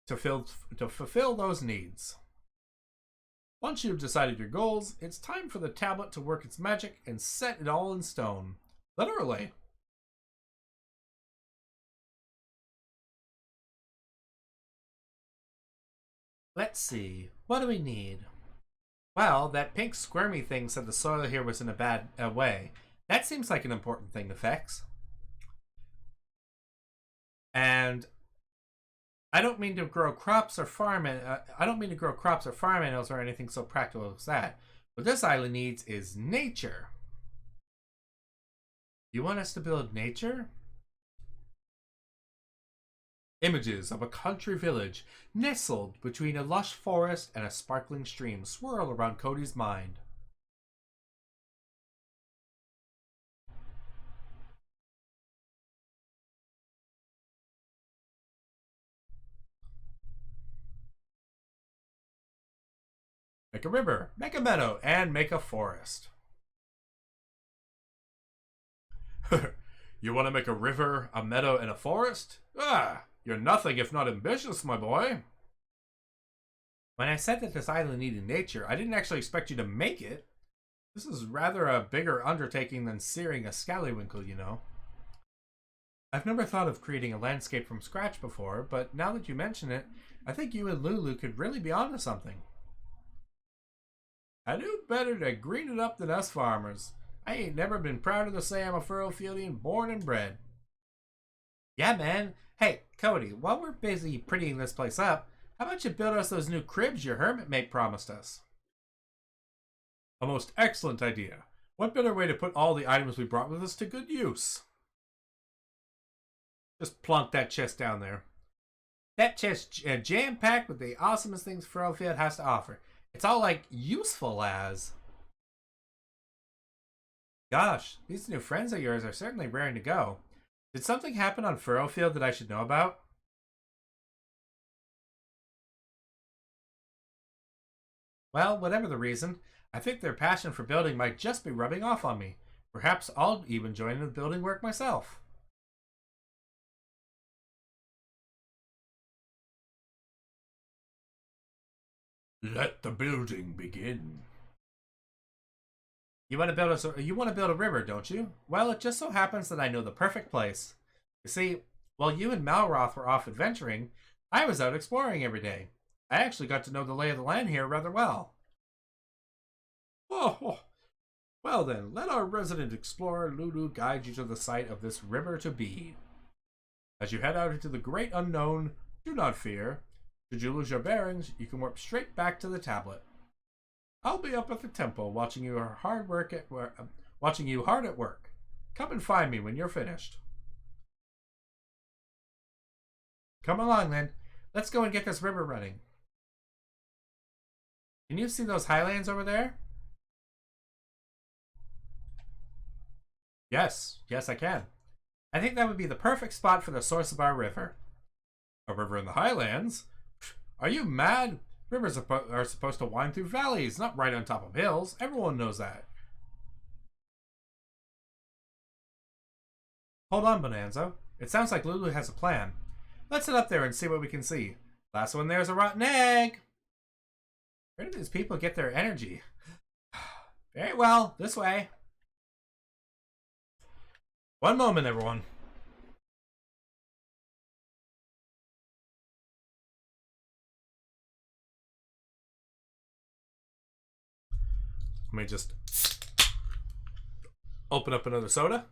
to fulfill those needs. Once you've decided your goals, it's time for the tablet to work its magic and set it all in stone. Literally. Let's see. What do we need? Well, that pink squirmy thing said the soil here was in a bad way. That seems like an important thing to fix. And I don't mean to grow crops or farm animals or anything so practical as that. What this island needs is nature. You want us to build nature? Images of a country village nestled between a lush forest and a sparkling stream swirl around Cody's mind. Make a river, make a meadow, and make a forest. You want to make a river, a meadow, and a forest? Ah, you're nothing if not ambitious, my boy. When I said that this island needed nature, I didn't actually expect you to make it. This is rather a bigger undertaking than searing a scallywinkle, you know. I've never thought of creating a landscape from scratch before, but now that you mention it, I think you and Lulu could really be onto something. I knew better to green it up than us farmers. I ain't never been prouder to say I'm a Furrowfieldian born and bred. Yeah, man. Hey, Cody, while we're busy prettying this place up, How about you build us those new cribs your hermit mate promised us? A most excellent idea. What better way to put all the items we brought with us to good use? Just plunk that chest down there. That chest jam-packed with the awesomest things Furrowfield has to offer. It's all like useful as... Gosh, these new friends of yours are certainly raring to go. Did something happen on Furrowfield that I should know about? Well, whatever the reason, I think their passion for building might just be rubbing off on me. Perhaps I'll even join in the building work myself. Let the building begin. You want to build a river, don't you? Well, it just so happens that I know the perfect place. You see, while you and Malroth were off adventuring, I was out exploring every day. I actually got to know the lay of the land here rather well. Oh, well then, let our resident explorer Lulu guide you to the site of this river to be. As you head out into the great unknown, do not fear. Should you lose your bearings, you can warp straight back to the tablet. I'll be up at the temple watching you hard at work. Come and find me when you're finished. Come along then. Let's go and get this river running. Can you see those highlands over there? Yes, I can. I think that would be the perfect spot for the source of our river. A river in the highlands? Are you mad? Rivers are supposed to wind through valleys, not right on top of hills. Everyone knows that. Hold on, Bonanza. It sounds like Lulu has a plan. Let's head up there and see what we can see. Last one there's a rotten egg. Where do these people get their energy? Very well, this way. One moment, everyone. Let me just open up another soda.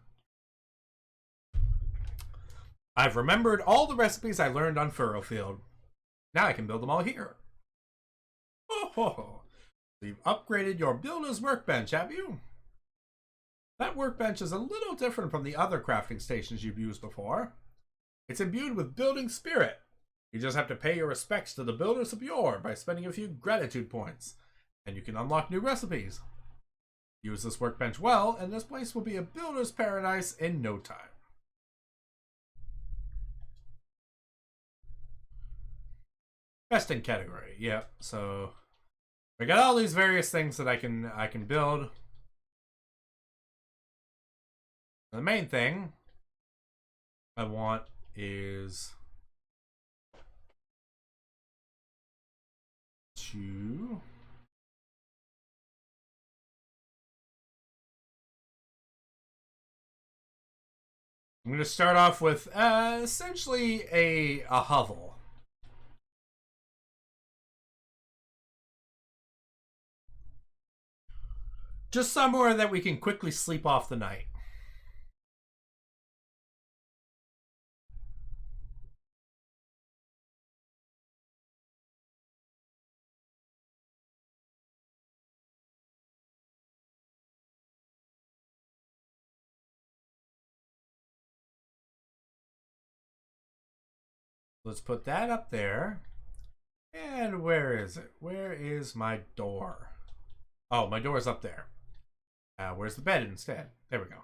I've remembered all the recipes I learned on Furrowfield. Now I can build them all here. Oh, ho, ho. You've upgraded your builder's workbench, have you? That workbench is a little different from the other crafting stations you've used before. It's imbued with building spirit. You just have to pay your respects to the builders of yore by spending a few gratitude points, and you can unlock new recipes. Use this workbench well, and this place will be a builder's paradise in no time. Best in category, yeah. So we got all these various things that I can build. The main thing I want is to I'm going to start off with essentially a hovel. Just somewhere that we can quickly sleep off the night. Let's put that up there. And where is it? Where is my door? Oh, my door is up there. Where's the bed instead? There we go.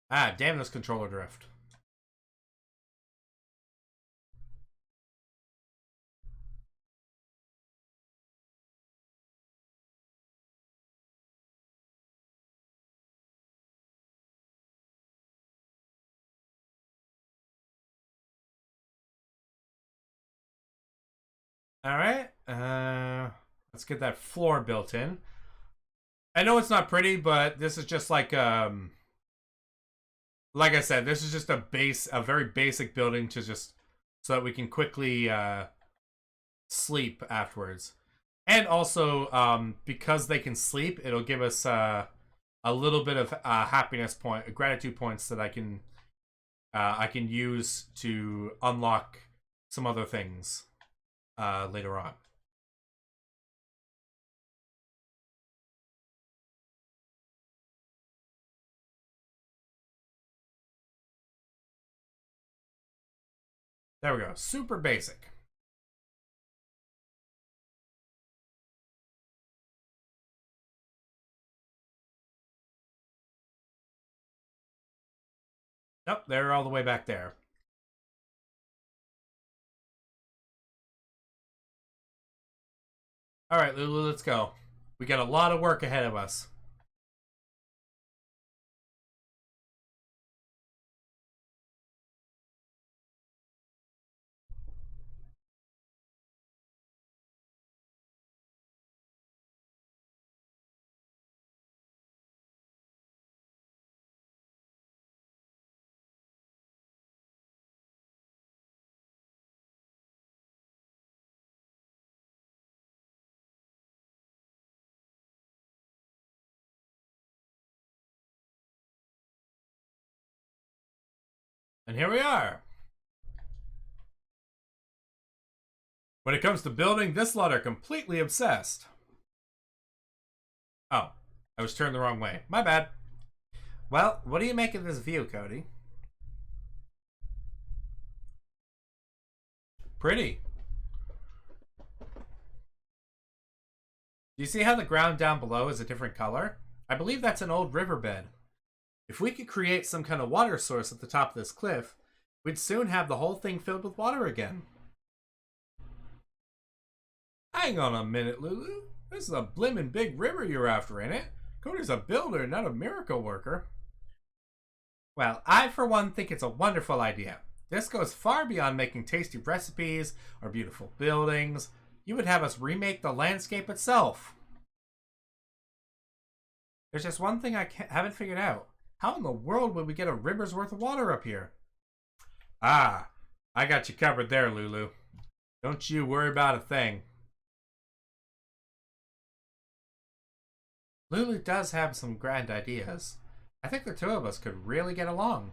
Ah, damn this controller drift. All right. Let's get that floor built in. I know it's not pretty, but this is just like I said, this is just a very basic building to just so that we can quickly sleep afterwards. And also, because they can sleep, it'll give us a little bit of gratitude points that I can use to unlock some other things later on. There we go. Super basic. Nope, they're all the way back there. All right, Lulu, let's go. We got a lot of work ahead of us. And here we are. When it comes to building, this lot are completely obsessed. Oh, I was turned the wrong way. My bad. Well, what do you make of this view, Cody? Pretty. Do you see how the ground down below is a different color? I believe that's an old riverbed. If we could create some kind of water source at the top of this cliff, we'd soon have the whole thing filled with water again. Hang on a minute, Lulu. This is a blimmin' big river you're after, ain't it? Cody's a builder, not a miracle worker. Well, I for one think it's a wonderful idea. This goes far beyond making tasty recipes or beautiful buildings. You would have us remake the landscape itself. There's just one thing I haven't figured out. How in the world would we get a river's worth of water up here? Ah, I got you covered there, Lulu. Don't you worry about a thing. Lulu does have some grand ideas. I think the two of us could really get along.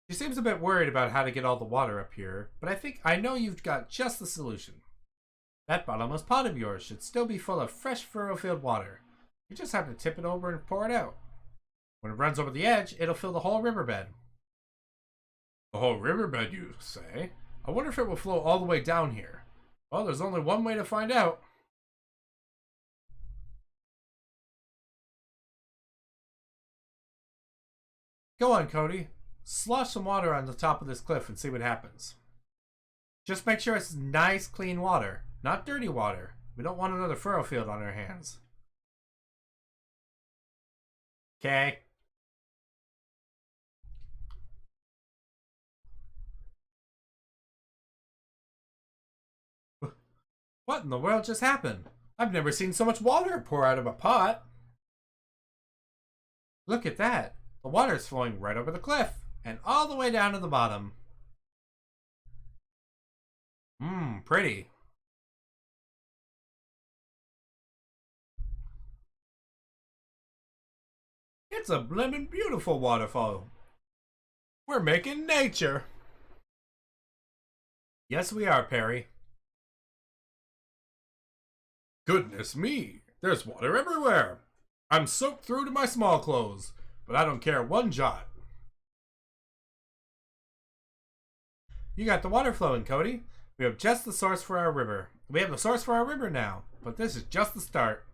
She seems a bit worried about how to get all the water up here, but I know you've got just the solution. That bottomless pot of yours should still be full of fresh Furrowfield water. You just have to tip it over and pour it out. When it runs over the edge, it'll fill the whole riverbed. The whole riverbed, you say? I wonder if it will flow all the way down here. Well, there's only one way to find out. Go on, Cody. Slosh some water on the top of this cliff and see what happens. Just make sure it's nice, clean water, not dirty water. We don't want another Furrowfield on our hands. Okay. What in the world just happened? I've never seen so much water pour out of a pot. Look at that. The water's flowing right over the cliff and all the way down to the bottom. Pretty. It's a blimmin' beautiful waterfall. We're making nature. Yes, we are, Perry. Goodness me, there's water everywhere. I'm soaked through to my small clothes, but I don't care one jot. You got the water flowing, Cody. We have just the source for our river. We have the source for our river now, but this is just the start.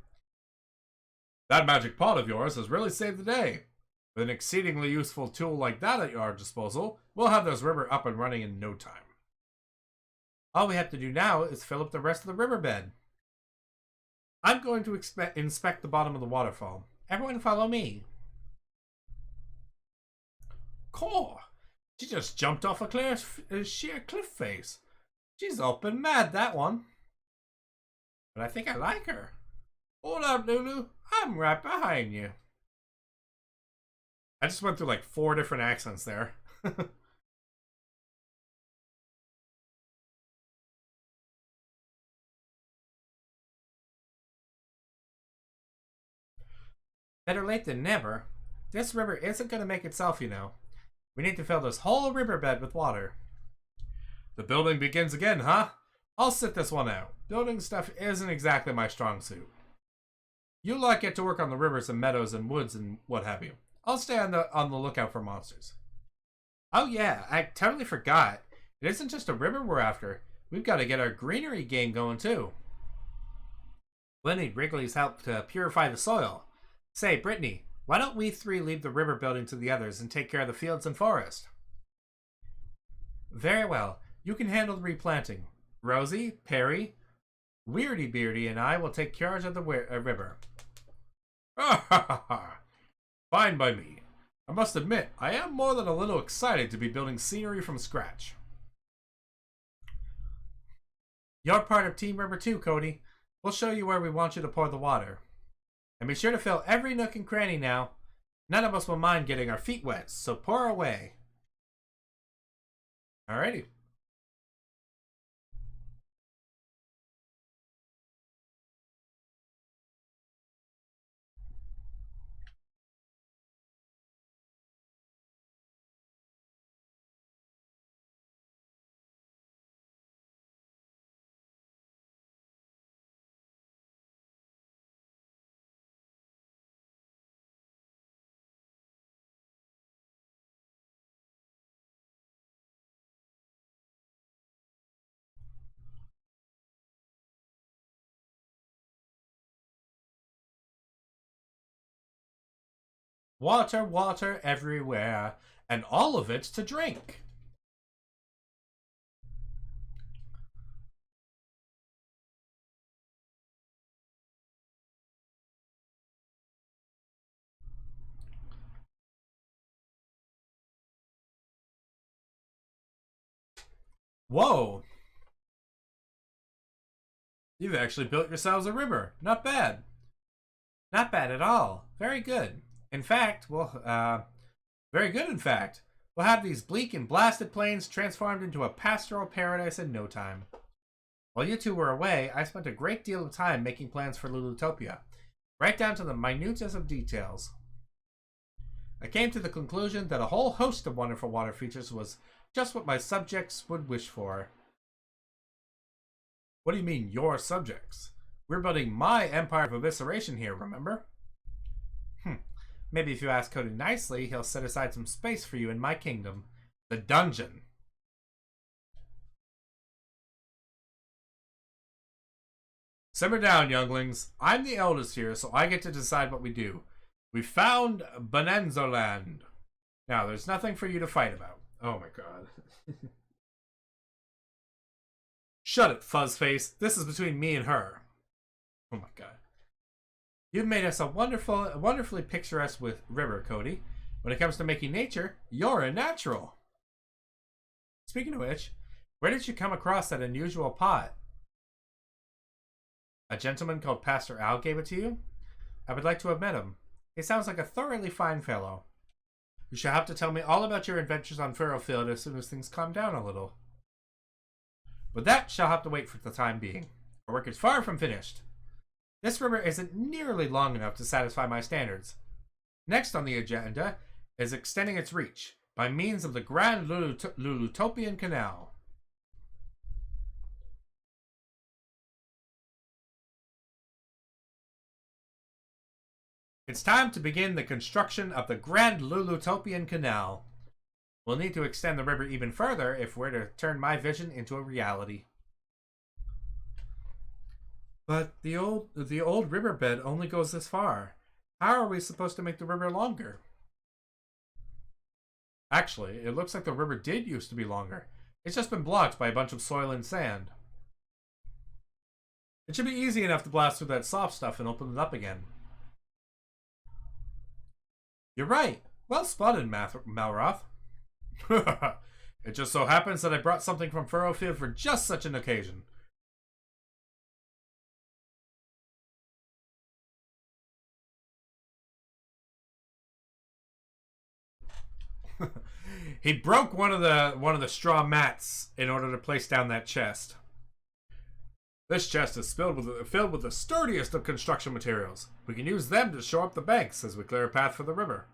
That magic pot of yours has really saved the day. With an exceedingly useful tool like that at our disposal, we'll have this river up and running in no time. All we have to do now is fill up the rest of the riverbed. I'm going to inspect the bottom of the waterfall. Everyone follow me. Caw! She just jumped off a sheer cliff face. She's open mad, that one. But I think I like her. Hold up, Lulu. I'm right behind you. I just went through like 4 different accents there. Better late than never. This river isn't going to make itself, you know. We need to fill this whole riverbed with water. The building begins again, huh? I'll sit this one out. Building stuff isn't exactly my strong suit. You lot get to work on the rivers and meadows and woods and what have you. I'll stay on the lookout for monsters. Oh yeah, I totally forgot. It isn't just a river we're after. We've got to get our greenery game going too. We'll need Wrigley's help to purify the soil. Say, Brittany, why don't we 3 leave the river building to the others and take care of the fields and forest? Very well. You can handle the replanting. Rosie, Perry, Weirdy Beardy, and I will take charge of the river. Fine by me. I must admit, I am more than a little excited to be building scenery from scratch. You're part of Team River too, Cody. We'll show you where we want you to pour the water. And be sure to fill every nook and cranny now. None of us will mind getting our feet wet, so pour away. Alrighty. Water, water everywhere, and all of it to drink. Whoa. You've actually built yourselves a river. Not bad. Not bad at all. Very good. In fact, very good in fact. We'll have these bleak and blasted plains transformed into a pastoral paradise in no time. While you 2 were away, I spent a great deal of time making plans for Lulutopia, right down to the minutest of details. I came to the conclusion that a whole host of wonderful water features was just what my subjects would wish for. What do you mean, your subjects? We're building my empire of evisceration here, remember? Maybe if you ask Cody nicely, he'll set aside some space for you in my kingdom. The dungeon. Simmer down, younglings. I'm the eldest here, so I get to decide what we do. We found Bonanzoland. Now, there's nothing for you to fight about. Oh my god. Shut it, Fuzzface. This is between me and her. Oh my god. You've made us a wonderfully picturesque with river, Cody. When it comes to making nature, you're a natural. Speaking of which, where did you come across that unusual pot? A gentleman called Pastor Al gave it to you? I would like to have met him. He sounds like a thoroughly fine fellow. You shall have to tell me all about your adventures on Furrowfield as soon as things calm down a little. But that shall have to wait for the time being. Our work is far from finished. This river isn't nearly long enough to satisfy my standards. Next on the agenda is extending its reach by means of the Grand Lulutopian Canal. It's time to begin the construction of the Grand Lulutopian Canal. We'll need to extend the river even further if we're to turn my vision into a reality. But the old riverbed only goes this far. How are we supposed to make the river longer? Actually, it looks like the river did used to be longer. It's just been blocked by a bunch of soil and sand. It should be easy enough to blast through that soft stuff and open it up again. You're right. Well spotted, Malroth. It just so happens that I brought something from Furrowfield for just such an occasion. He broke one of the straw mats in order to place down that chest. This chest is filled with the sturdiest of construction materials. We can use them to shore up the banks as we clear a path for the river.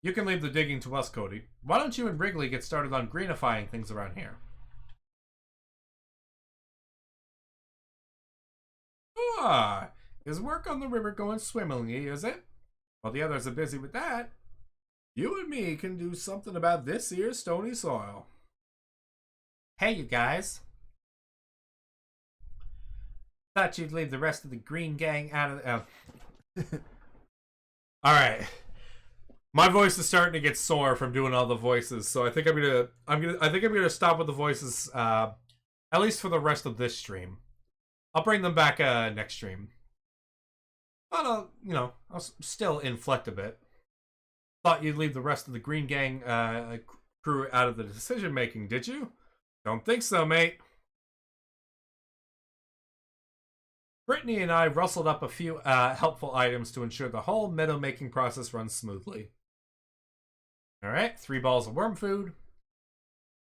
You can leave the digging to us, Cody. Why don't you and Wrigley get started on greenifying things around here? Ah, is work on the river going swimmingly, is it? While the others are busy with that, you and me can do something about this here stony soil. Hey, you guys. Thought you'd leave the rest of the green gang out of the... Alright. My voice is starting to get sore from doing all the voices, so I think I'm gonna stop with the voices, at least for the rest of this stream. I'll bring them back next stream. But I'll still inflect a bit. Thought you'd leave the rest of the green gang crew out of the decision making, did you? Don't think so, mate. Brittany and I rustled up a few helpful items to ensure the whole meadow making process runs smoothly. Alright, 3 balls of worm food.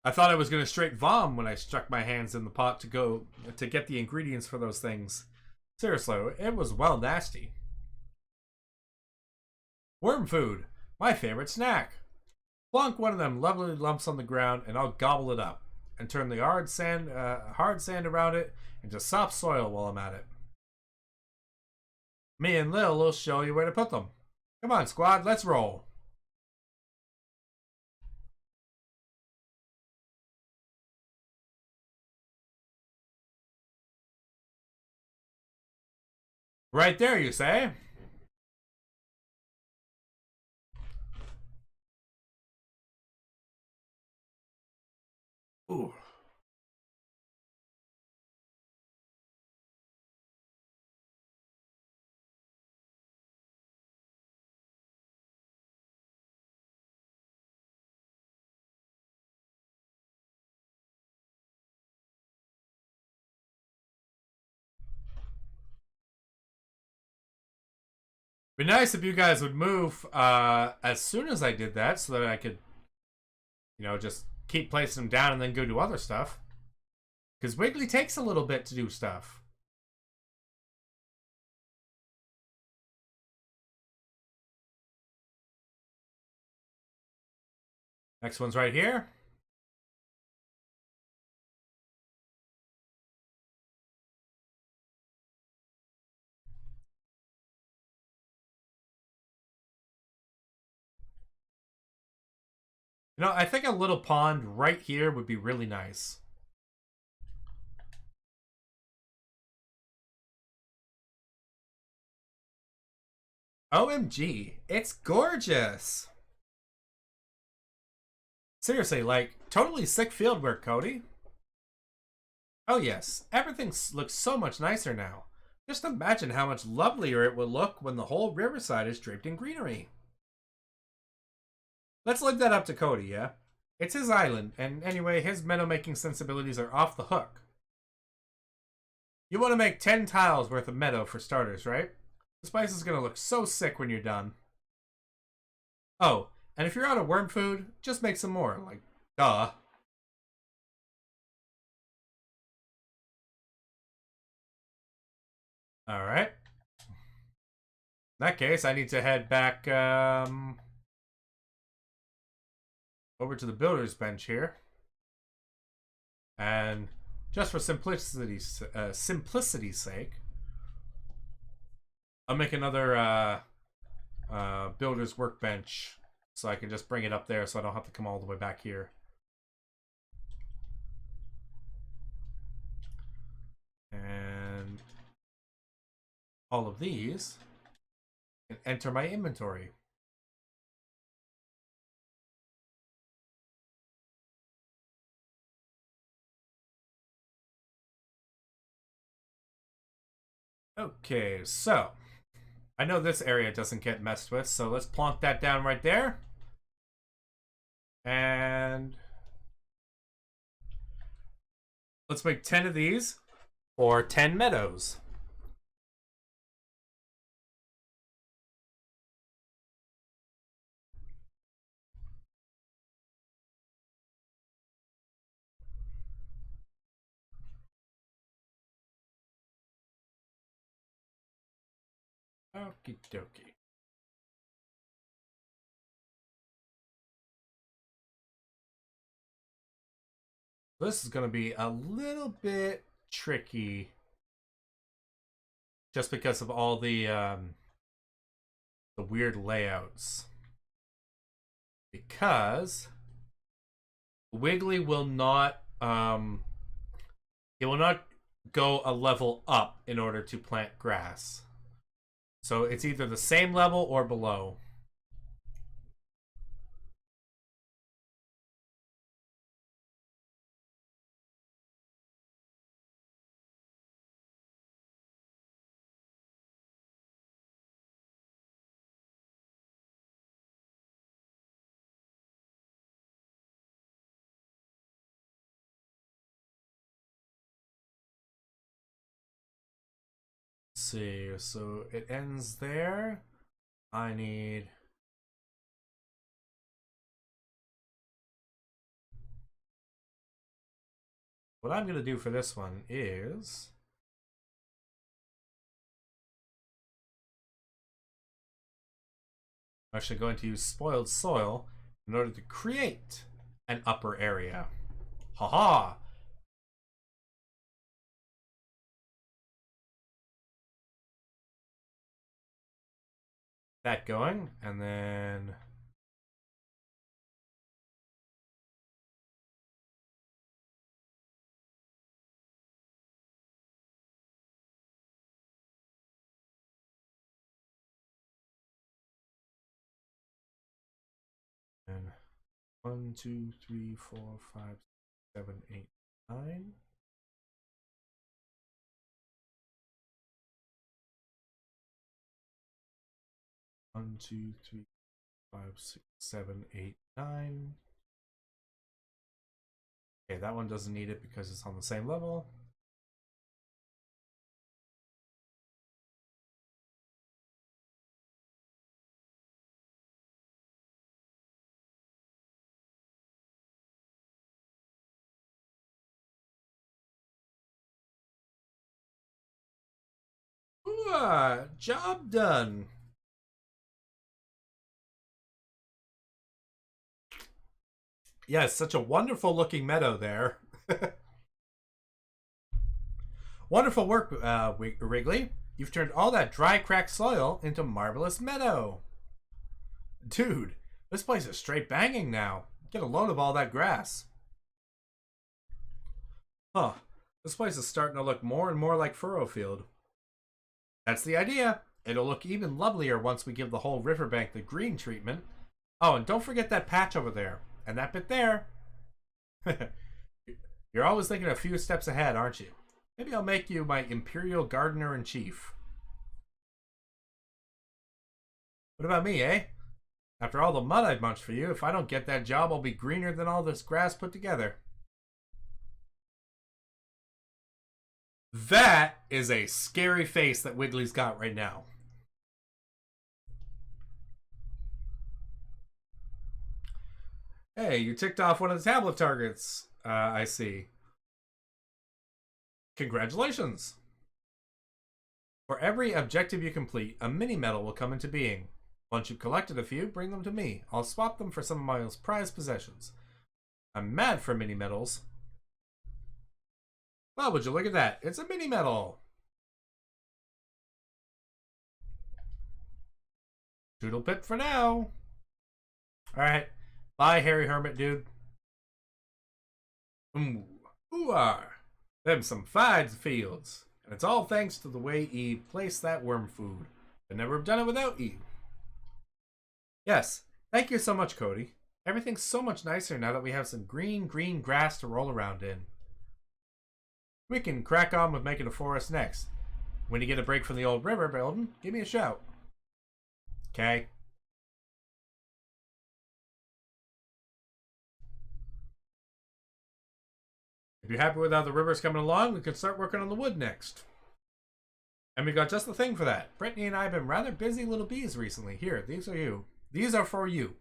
I thought I was going to straight vom when I stuck my hands in the pot to get the ingredients for those things. Seriously, it was well nasty. Worm food, my favorite snack. Plonk one of them lovely lumps on the ground and I'll gobble it up and turn the hard sand around it into soft soil while I'm at it. Me and Lil will show you where to put them. Come on, squad, let's roll. Right there, you say? Ooh. Be nice if you guys would move as soon as I did that so that I could, just keep placing them down and then go do other stuff. Because Wiggly takes a little bit to do stuff. Next one's right here. I think a little pond right here would be really nice. OMG, it's gorgeous. Seriously, like, totally sick field work, Cody. Oh yes, everything looks so much nicer now. Just imagine how much lovelier it will look when the whole riverside is draped in greenery. Let's leave that up to Cody, yeah? It's his island, and anyway, his meadow-making sensibilities are off the hook. You want to make 10 tiles worth of meadow for starters, right? The spice is going to look so sick when you're done. Oh, and if you're out of worm food, just make some more, like, duh. Alright. In that case, I need to head back, over to the builder's bench here. And just for simplicity's sake, I'll make another builder's workbench so I can just bring it up there so I don't have to come all the way back here. And all of these can enter my inventory. Okay, so I know this area doesn't get messed with, so let's plonk that down right there. And let's make 10 of these for 10 meadows. Okie dokie. This is going to be a little bit tricky just because of all the weird layouts. Because Wiggly will not it will not go a level up in order to plant grass. So it's either the same level or below. Let's see, so it ends there. I need what I'm gonna do for this one is I'm actually going to use spoiled soil in order to create an upper area. Haha! That going, and then and 1, 2, 3, 4, 5, 7, 8, 9. 1, 2, 3, 5, 6, 7, 8, 9. Okay, that one doesn't need it because it's on the same level. Ooh, job done. Yeah, it's such a wonderful looking meadow there. Wonderful work, Wrigley. You've turned all that dry, cracked soil into marvelous meadow. Dude, this place is straight banging now. Get a load of all that grass. Huh. This place is starting to look more and more like Furrowfield. That's the idea. It'll look even lovelier once we give the whole riverbank the green treatment. Oh, and don't forget that patch over there. And that bit there. You're always thinking a few steps ahead, aren't you? Maybe I'll make you my Imperial Gardener-in-Chief. What about me, eh? After all the mud I've munched for you, if I don't get that job, I'll be greener than all this grass put together. That is a scary face that Wiggly's got right now. Hey, you ticked off one of the tablet targets. I see. Congratulations. For every objective you complete, a mini medal will come into being. Once you've collected a few, bring them to me. I'll swap them for some of my most prized possessions. I'm mad for mini medals. Well, would you look at that? It's a mini medal. Doodle pip for now. Alright. Bye, Harry Hermit dude. Ooh, them some fine fields. And it's all thanks to the way ye placed that worm food. I'd never have done it without ye. Yes, thank you so much, Cody. Everything's so much nicer now that we have some green grass to roll around in. We can crack on with making a forest next. When you get a break from the old river building, give me a shout. Okay? If you're happy with how the river's coming along, we can start working on the wood next. And we got just the thing for that. Brittany and I have been rather busy little bees recently. Here, these are you. These are for you.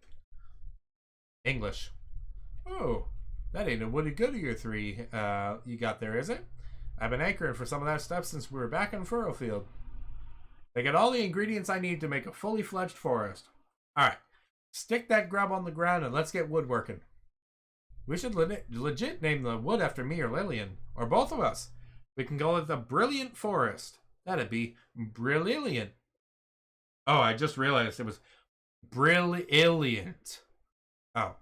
English. Oh, that ain't a woody goody or three you got there, is it? I've been anchoring for some of that stuff since we were back in Furrowfield. They got all the ingredients I need to make a fully fledged forest. Alright, stick that grub on the ground and let's get woodworking. We should legit name the wood after me or Lillian, or both of us. We can call it the Brilliant Forest. That'd be brilliant. Oh, I just realized it was brilliant. Oh,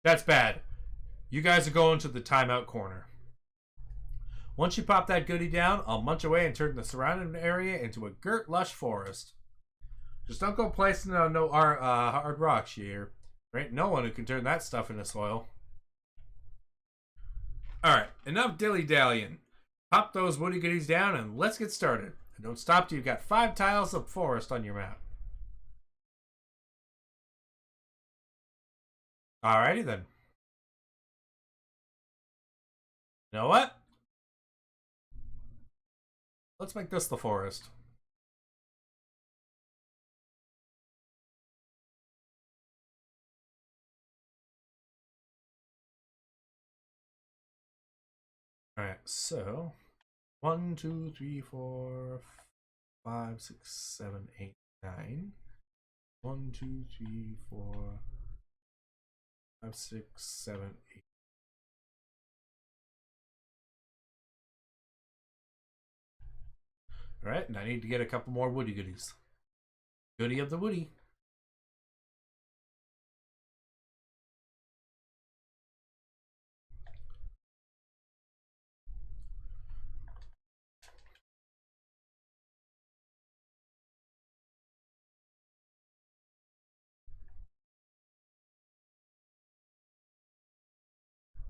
that's bad. You guys are going to the timeout corner. Once you pop that goodie down, I'll munch away and turn the surrounding area into a girt, lush forest. Just don't go placing on no hard rocks here. There ain't no one who can turn that stuff into soil. Alright, enough dilly-dallying. Pop those woody goodies down and let's get started. And don't stop till you've got 5 tiles of forest on your map. Alrighty then. You know what? Let's make this the forest. Alright, so 1, 2, 3, 4, 5, 6, 7, 8, 9. 1, 2, 3, 4, 5, 6, 7, 8. Alright, and I need to get a couple more woody goodies. Goodie of the woody.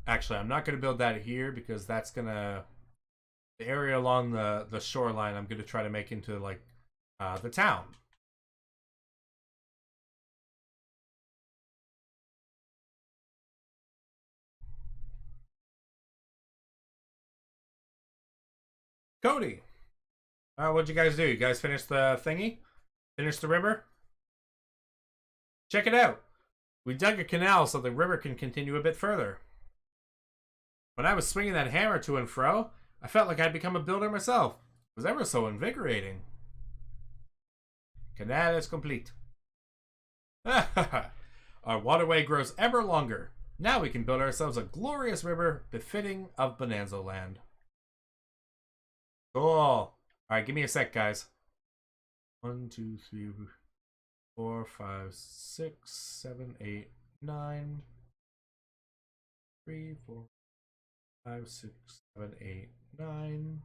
Actually, I'm not going to build that here because that's going to... The area along the shoreline I'm going to try to make into, like, the town. Cody! What'd you guys do? You guys finish the thingy? Finish the river? Check it out! We dug a canal so the river can continue a bit further. When I was swinging that hammer to and fro, I felt like I'd become a builder myself. It was ever so invigorating. Canal is complete. Our waterway grows ever longer. Now we can build ourselves a glorious river befitting of Bonanza Land. Cool. Alright, give me a sec, guys. 1, 2, 3, 4, 5, 6, 7, 8, 9. 3, 4, 5, 6, 7, 8, 9.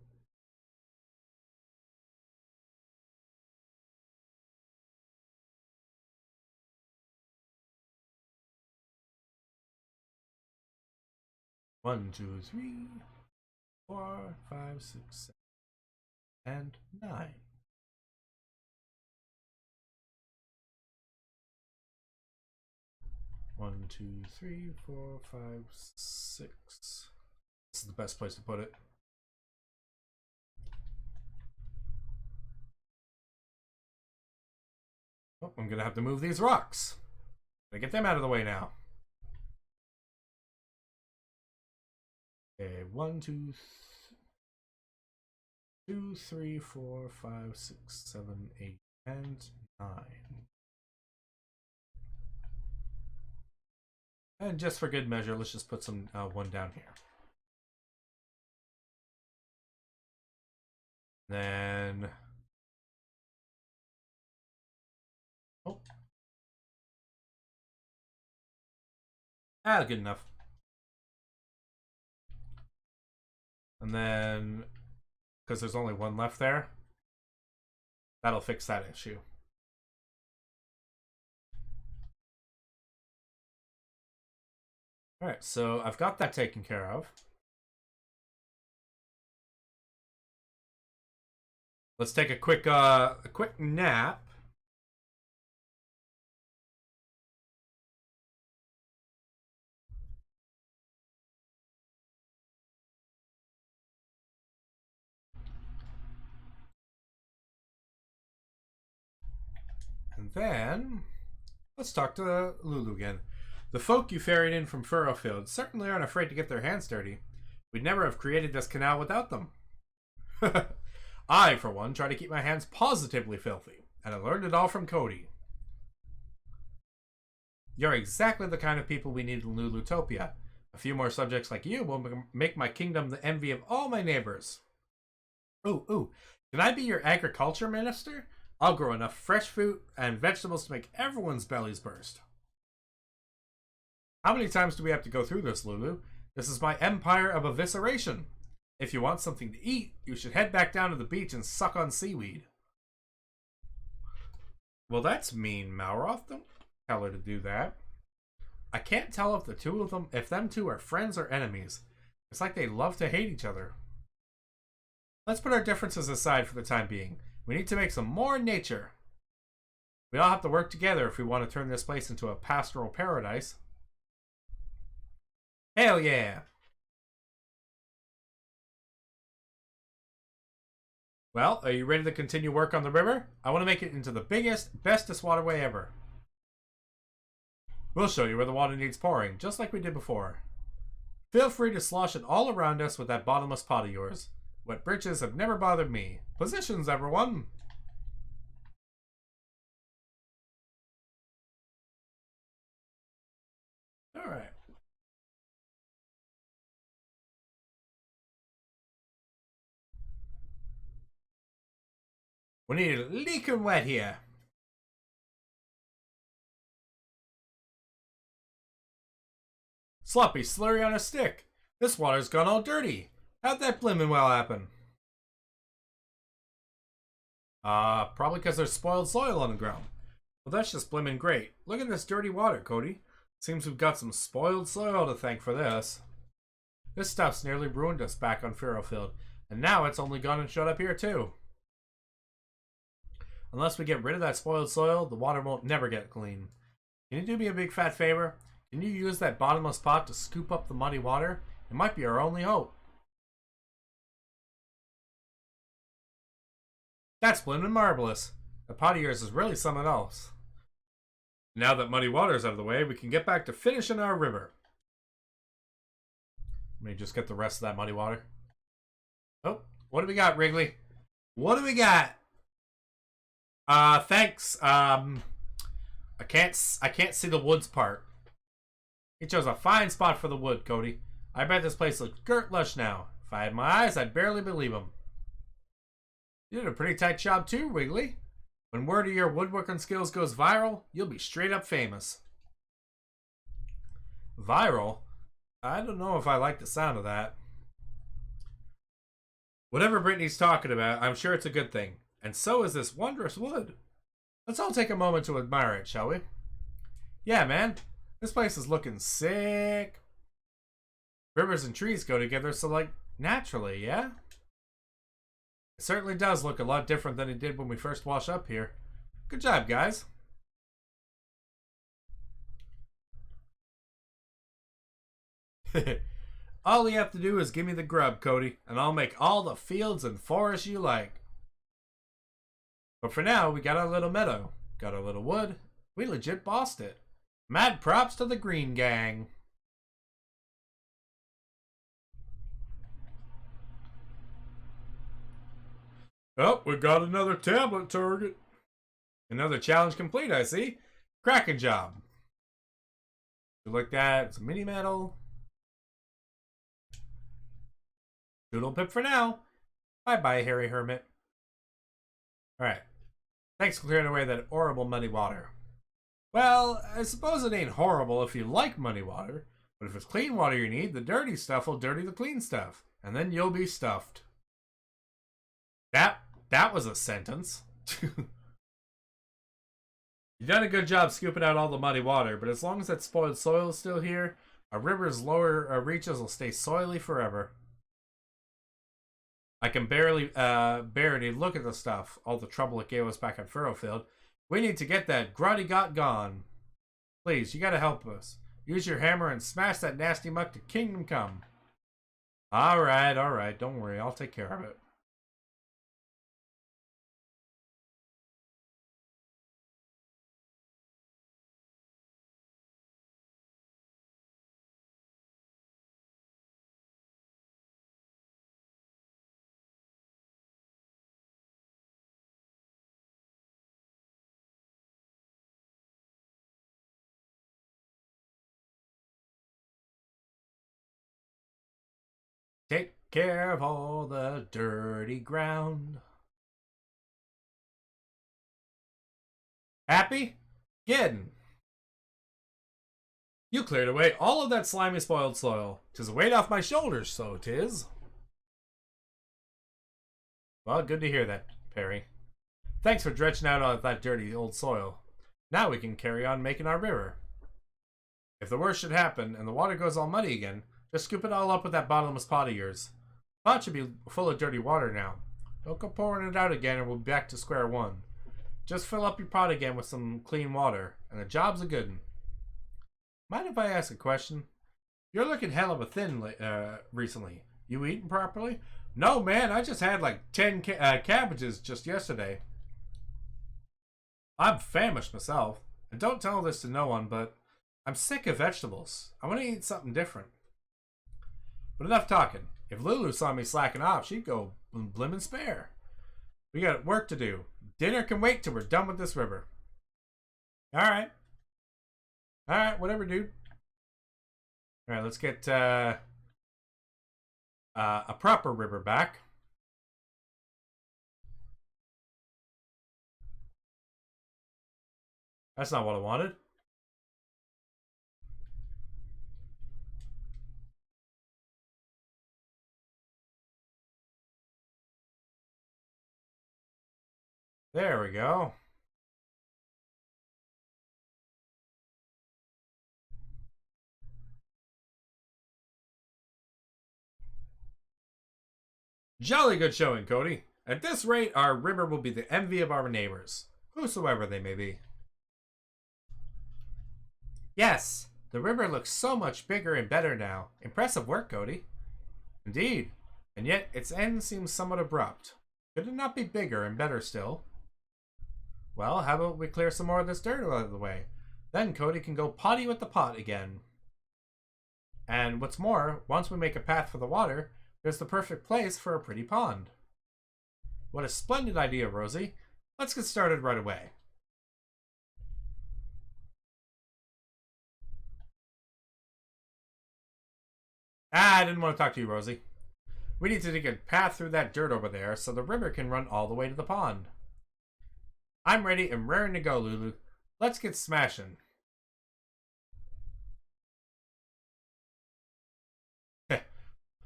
One, 2, 3, 4, 5, 6, 7, and 9. One, 2, 3, 4, 5, 6. This is the best place to put it. Oh, I'm gonna have to move these rocks. Gotta get them out of the way now. Okay, 1, 2, 2, 3, 4, 5, 6, 7, 8, and 9. And just for good measure, let's just put some one down here. Then, oh, good enough. And then, because there's only one left there, that'll fix that issue. All right, so I've got that taken care of. Let's take a quick nap. And then, let's talk to Lulu again. The folk you ferried in from Furrowfield certainly aren't afraid to get their hands dirty. We'd never have created this canal without them. I, for one, try to keep my hands positively filthy, and I learned it all from Cody. You're exactly the kind of people we need in Lulutopia. A few more subjects like you will make my kingdom the envy of all my neighbors. Ooh, can I be your agriculture minister? I'll grow enough fresh fruit and vegetables to make everyone's bellies burst. How many times do we have to go through this, Lulu? This is my empire of evisceration. If you want something to eat, you should head back down to the beach and suck on seaweed. Well, that's mean, Malroth. Don't tell her to do that. I can't tell if them two are friends or enemies. It's like they love to hate each other. Let's put our differences aside for the time being. We need to make some more nature. We all have to work together if we want to turn this place into a pastoral paradise. Hell yeah! Well, are you ready to continue work on the river? I want to make it into the biggest, bestest waterway ever. We'll show you where the water needs pouring, just like we did before. Feel free to slosh it all around us with that bottomless pot of yours. Wet britches have never bothered me. Positions, everyone! Alright. We need it leaking wet here. Sloppy slurry on a stick. This water's gone all dirty. How'd that blimmin' well happen? Probably because there's spoiled soil on the ground. Well, that's just blimmin' great. Look at this dirty water, Cody. Seems we've got some spoiled soil to thank for this. This stuff's nearly ruined us back on Furrowfield, and now it's only gone and showed up here too. Unless we get rid of that spoiled soil, the water won't never get clean. Can you do me a big fat favor? Can you use that bottomless pot to scoop up the muddy water? It might be our only hope. That's blimmin' marvelous. The pot of yours is really something else. Now that muddy water's out of the way, we can get back to finishing our river. Let me just get the rest of that muddy water. Oh, what do we got, Wrigley? What do we got? Thanks. I can't see the woods part. He chose a fine spot for the wood, Cody. I bet this place looks girt lush now. If I had my eyes, I'd barely believe them. You did a pretty tight job too, Wrigley. When word of your woodworking skills goes viral, you'll be straight up famous. Viral? I don't know if I like the sound of that. Whatever Brittany's talking about, I'm sure it's a good thing. And so is this wondrous wood. Let's all take a moment to admire it, shall we? Yeah, man. This place is looking sick. Rivers and trees go together so, like, naturally, yeah? It certainly does look a lot different than it did when we first washed up here. Good job, guys. All you have to do is give me the grub, Cody, and I'll make all the fields and forests you like. But for now, we got our little meadow, got our little wood. We legit bossed it. Mad props to the Green Gang. Oh, we got another tablet target. Another challenge complete, I see. Cracking job. You like that? It's a mini medal. Doodle pip for now. Bye-bye, Harry Hermit. Alright. Thanks for clearing away that horrible muddy water. Well, I suppose it ain't horrible if you like muddy water, but if it's clean water you need, the dirty stuff will dirty the clean stuff, and then you'll be stuffed. That was a sentence. You done a good job scooping out all the muddy water, but as long as that spoiled soil is still here, our river's lower reaches will stay soily forever. I can barely bear any look at the stuff, all the trouble it gave us back at Furrowfield. We need to get that grotty got gone. Please, you gotta help us. Use your hammer and smash that nasty muck to kingdom come. Alright, don't worry, I'll take care of it. care of all the dirty ground. Happy? Getting. You cleared away all of that slimy spoiled soil. 'Tis a weight off my shoulders, so 'tis. Well, good to hear that, Perry. Thanks for dredging out all of that dirty old soil. Now we can carry on making our river. If the worst should happen and the water goes all muddy again, just scoop it all up with that bottomless pot of yours. The pot should be full of dirty water now. Don't go pouring it out again and we'll be back to square one. Just fill up your pot again with some clean water, and the job's a good one. Mind if I ask a question? You're looking hell of a thin recently. You eating properly? No, man, I just had like 10 cabbages just yesterday. I'm famished myself. And don't tell this to no one, but I'm sick of vegetables. I want to eat something different. But enough talking. If Lulu saw me slacking off, she'd go blimmin' spare. We got work to do. Dinner can wait till we're done with this river. Alright. Alright, whatever, dude. Alright, let's get a proper river back. That's not what I wanted. There we go. Jolly good showing, Cody. At this rate, our river will be the envy of our neighbors, whosoever they may be. Yes, the river looks so much bigger and better now. Impressive work, Cody. Indeed, and yet its end seems somewhat abrupt. Could it not be bigger and better still? Well, how about we clear some more of this dirt out of the way? Then Cody can go potty with the pot again. And what's more, once we make a path for the water, there's the perfect place for a pretty pond. What a splendid idea, Rosie. Let's get started right away. I didn't want to talk to you, Rosie. We need to dig a path through that dirt over there so the river can run all the way to the pond. I'm ready and raring to go, Lulu. Let's get smashing.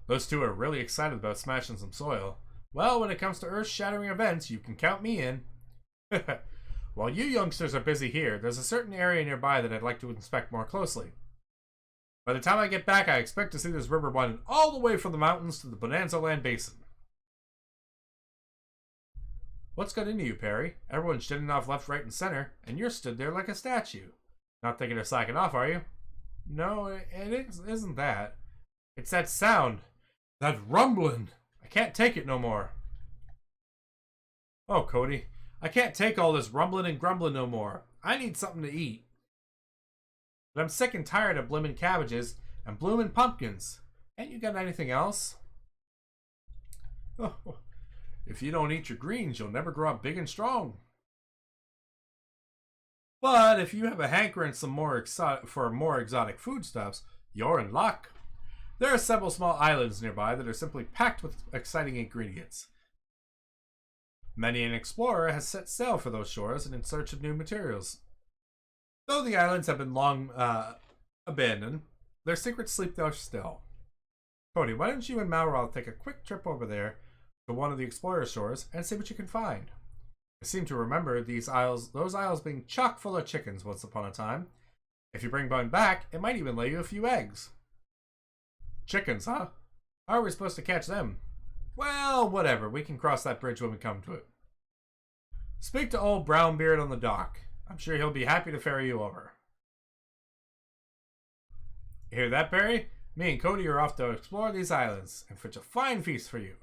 Those two are really excited about smashing some soil. Well, when it comes to earth-shattering events, you can count me in. While you youngsters are busy here, there's a certain area nearby that I'd like to inspect more closely. By the time I get back, I expect to see this river running all the way from the mountains to the Bonanza Land Basin. What's got into you, Perry? Everyone's shitting off left, right, and center, and you're stood there like a statue. Not thinking of slacking off, are you? No, it isn't that. It's that sound. That rumbling. I can't take it no more. Oh, Cody. I can't take all this rumbling and grumbling no more. I need something to eat. But I'm sick and tired of blimmin' cabbages and bloomin' pumpkins. Ain't you got anything else? Oh, if you don't eat your greens, you'll never grow up big and strong. But if you have a hankering for more exotic foodstuffs, you're in luck. There are several small islands nearby that are simply packed with exciting ingredients. Many an explorer has set sail for those shores and in search of new materials. Though the islands have been long abandoned, their secrets sleep there still. Cody, why don't you and Malroth take a quick trip over there to one of the explorer shores and see what you can find? I seem to remember those isles being chock full of chickens once upon a time. If you bring one back, it might even lay you a few eggs. Chickens, huh? How are we supposed to catch them? Well, whatever. We can cross that bridge when we come to it. Speak to old Brownbeard on the dock. I'm sure he'll be happy to ferry you over. You hear that, Barry? Me and Cody are off to explore these islands and fetch a fine feast for you.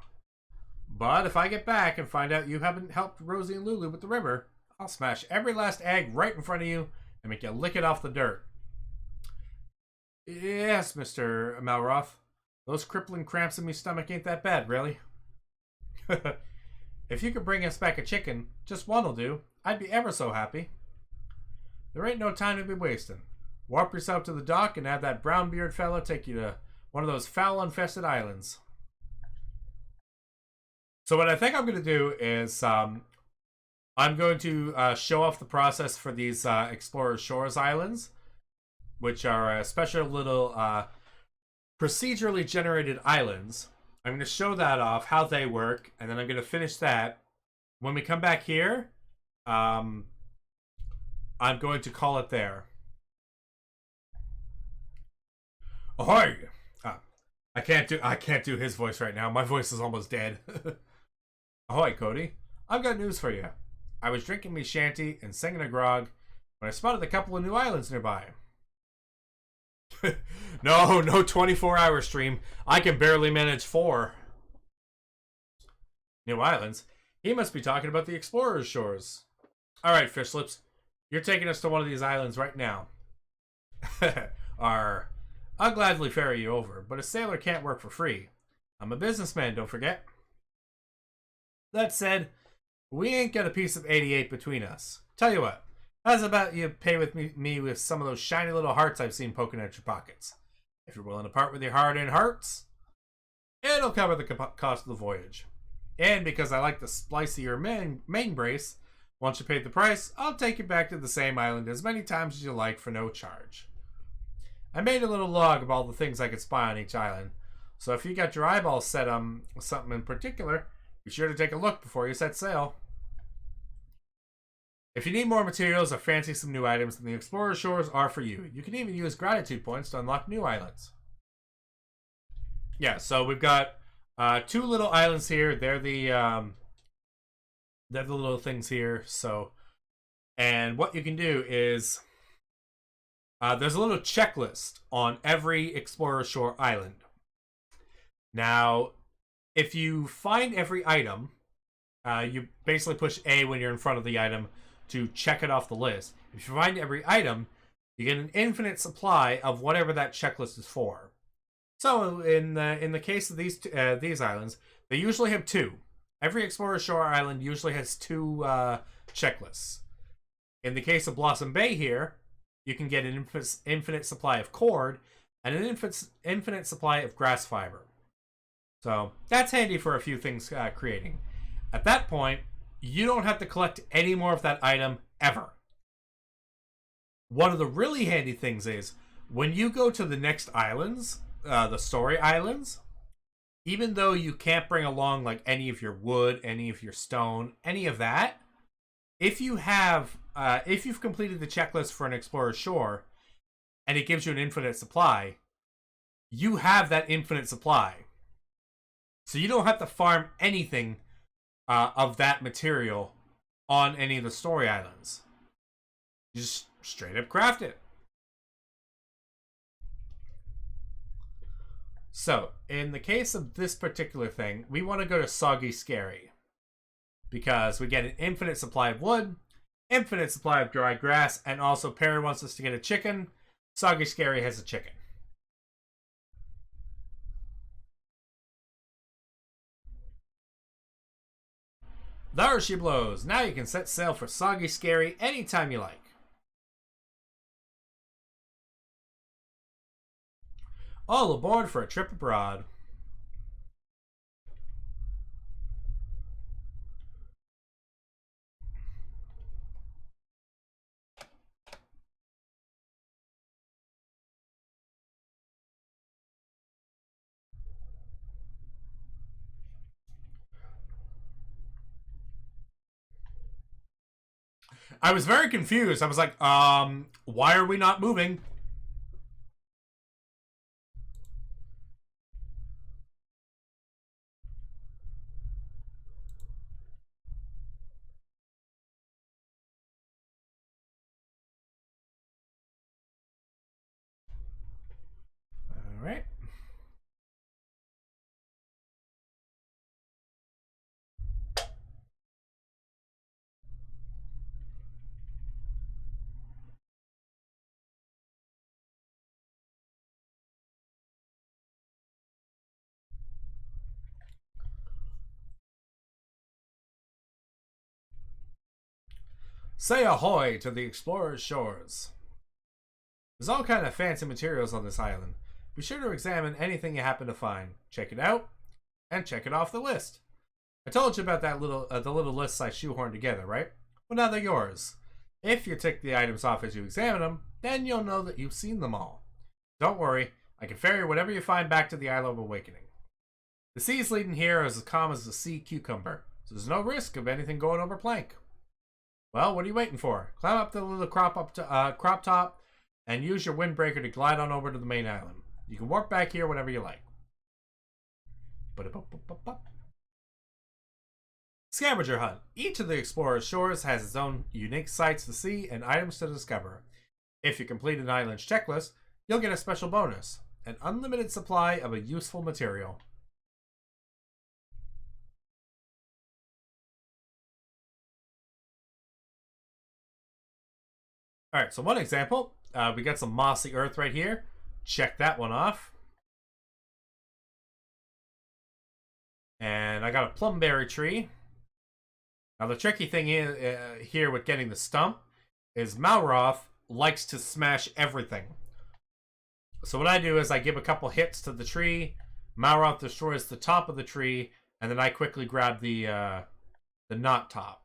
But if I get back and find out you haven't helped Rosie and Lulu with the river, I'll smash every last egg right in front of you and make you lick it off the dirt. Yes, Mr. Malroth. Those crippling cramps in me stomach ain't that bad, really. If you could bring us back a chicken, just one'll do. I'd be ever so happy. There ain't no time to be wasting. Warp yourself to the dock and have that brown-beard fella take you to one of those foul-infested islands. So what I think I'm going to do is I'm going to show off the process for these Explorer Shores Islands, which are special little procedurally generated islands. I'm going to show that off, how they work, and then I'm going to finish that. When we come back here, I'm going to call it there. Ahoy! I can't do his voice right now. My voice is almost dead. Ahoy, Cody. I've got news for you. I was drinking me shanty and singing a grog when I spotted a couple of new islands nearby. No 24-hour stream. I can barely manage 4. New islands? He must be talking about the Explorer's Shores. Alright, fish lips. You're taking us to one of these islands right now. I'll gladly ferry you over, but a sailor can't work for free. I'm a businessman, don't forget. That said, we ain't got a piece of 88 between us. Tell you what, how's about you pay with me with some of those shiny little hearts I've seen poking at your pockets? If you're willing to part with your hard-earned hearts, it'll cover the cost of the voyage. And because I like the splice of your main brace, once you pay the price, I'll take you back to the same island as many times as you like for no charge. I made a little log of all the things I could spy on each island, so if you got your eyeballs set on something in particular, be sure to take a look before you set sail. If you need more materials or fancy some new items, then the Explorer Shores are for you. You can even use gratitude points to unlock new islands. Yeah, so we've got 2 little islands here. They're the little things here. So, and what you can do is there's a little checklist on every Explorer Shore island. Now, if you find every item, you basically push A when you're in front of the item to check it off the list. If you find every item, you get an infinite supply of whatever that checklist is for. So, in the case of these islands, they usually have 2. Every Explorer Shore island usually has 2 checklists. In the case of Blossom Bay here, you can get an infinite supply of cord and an infinite supply of grass fiber. So that's handy for a few things creating. At that point, you don't have to collect any more of that item ever. One of the really handy things is when you go to the next islands, the story islands, even though you can't bring along like any of your wood, any of your stone, any of that, if you've completed the checklist for an Explorer Shore and it gives you an infinite supply, you have that infinite supply. So you don't have to farm anything of that material on any of the story islands. You just straight up craft it. So, in the case of this particular thing, we want to go to Soggy Scary. Because we get an infinite supply of wood, infinite supply of dry grass, and also Perry wants us to get a chicken. Soggy Scary has a chicken. There she blows. Now you can set sail for Soggy Scary anytime you like. All aboard for a trip abroad. I was very confused. I was like, why are we not moving? All right. Say ahoy to the Explorer's Shores. There's all kind of fancy materials on this island. Be sure to examine anything you happen to find. Check it out, and check it off the list. I told you about that the little lists I shoehorned together, right? Well, now they're yours. If you tick the items off as you examine them, then you'll know that you've seen them all. Don't worry, I can ferry whatever you find back to the Isle of Awakening. The seas leading here are as calm as the sea cucumber, so there's no risk of anything going over plank. Well, what are you waiting for? Climb up the little crop top and use your windbreaker to glide on over to the main island. You can warp back here whenever you like. Scavenger Hunt. Each of the explorer's shores has its own unique sights to see and items to discover. If you complete an island's checklist, you'll get a special bonus, an unlimited supply of a useful material. Alright, so one example, we got some mossy earth right here. Check that one off. And I got a plumberry tree. Now the tricky thing is, here with getting the stump is Malroth likes to smash everything. So what I do is I give a couple hits to the tree, Malroth destroys the top of the tree, and then I quickly grab the knot top.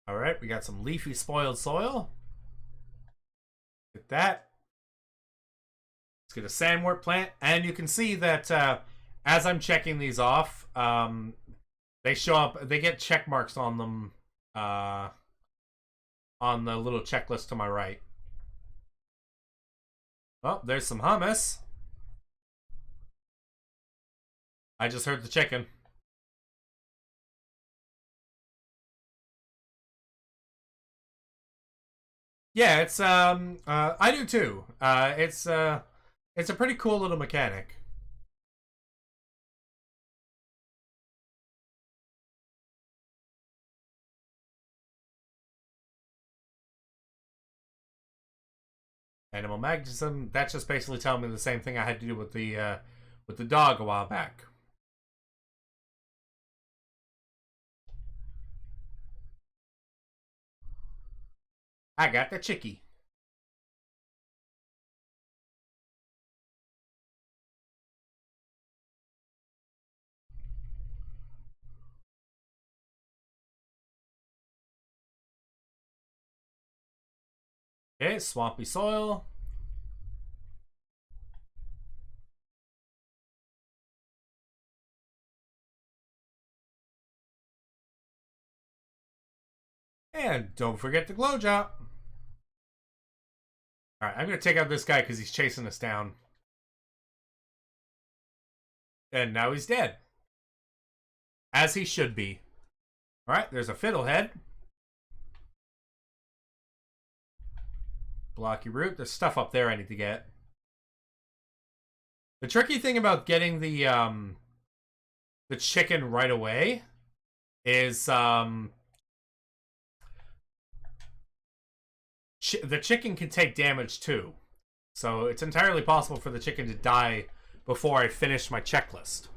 Alright, we got some leafy spoiled soil. Get that. Let's get a sandwort plant, and you can see that as I'm checking these off, they show up, they get check marks on them on the little checklist to my right. Oh, there's some hummus. I just heard the chicken. Yeah, it's I do too. It's a pretty cool little mechanic. Animal magnetism. That's just basically telling me the same thing I had to do with the dog a while back. I got the chickie. Okay, swampy soil. And don't forget the glow drop. Alright, I'm going to take out this guy because he's chasing us down. And now he's dead. As he should be. Alright, there's a fiddlehead. Blocky root. There's stuff up there I need to get. The tricky thing about getting the chicken right away is the chicken can take damage too. So it's entirely possible for the chicken to die before I finish my checklist.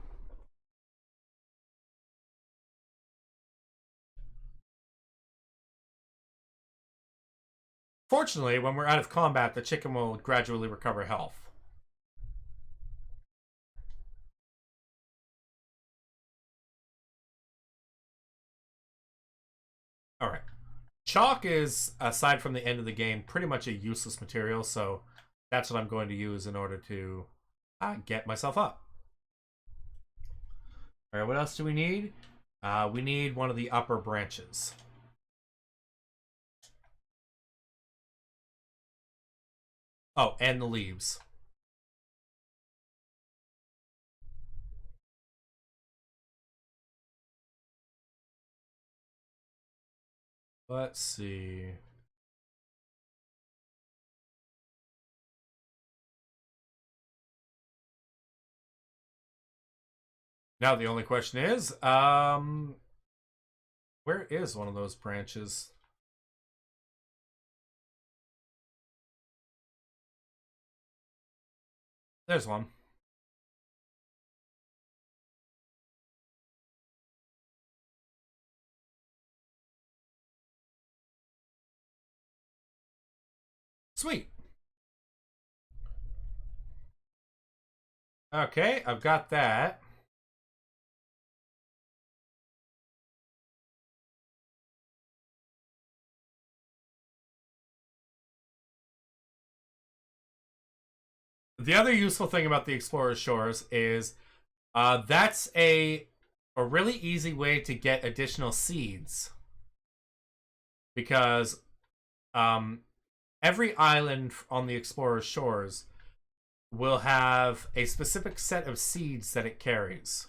Fortunately, when we're out of combat, the chicken will gradually recover health. Alright. Chalk is, aside from the end of the game, pretty much a useless material, so that's what I'm going to use in order to get myself up. Alright, what else do we need? We need one of the upper branches. Oh, and the leaves. Let's see. Now the only question is, where is one of those branches? There's one. Sweet. Okay, I've got that. The other useful thing about the Explorer's Shores is that's a really easy way to get additional seeds because um, every island on the Explorer's Shores will have a specific set of seeds that it carries.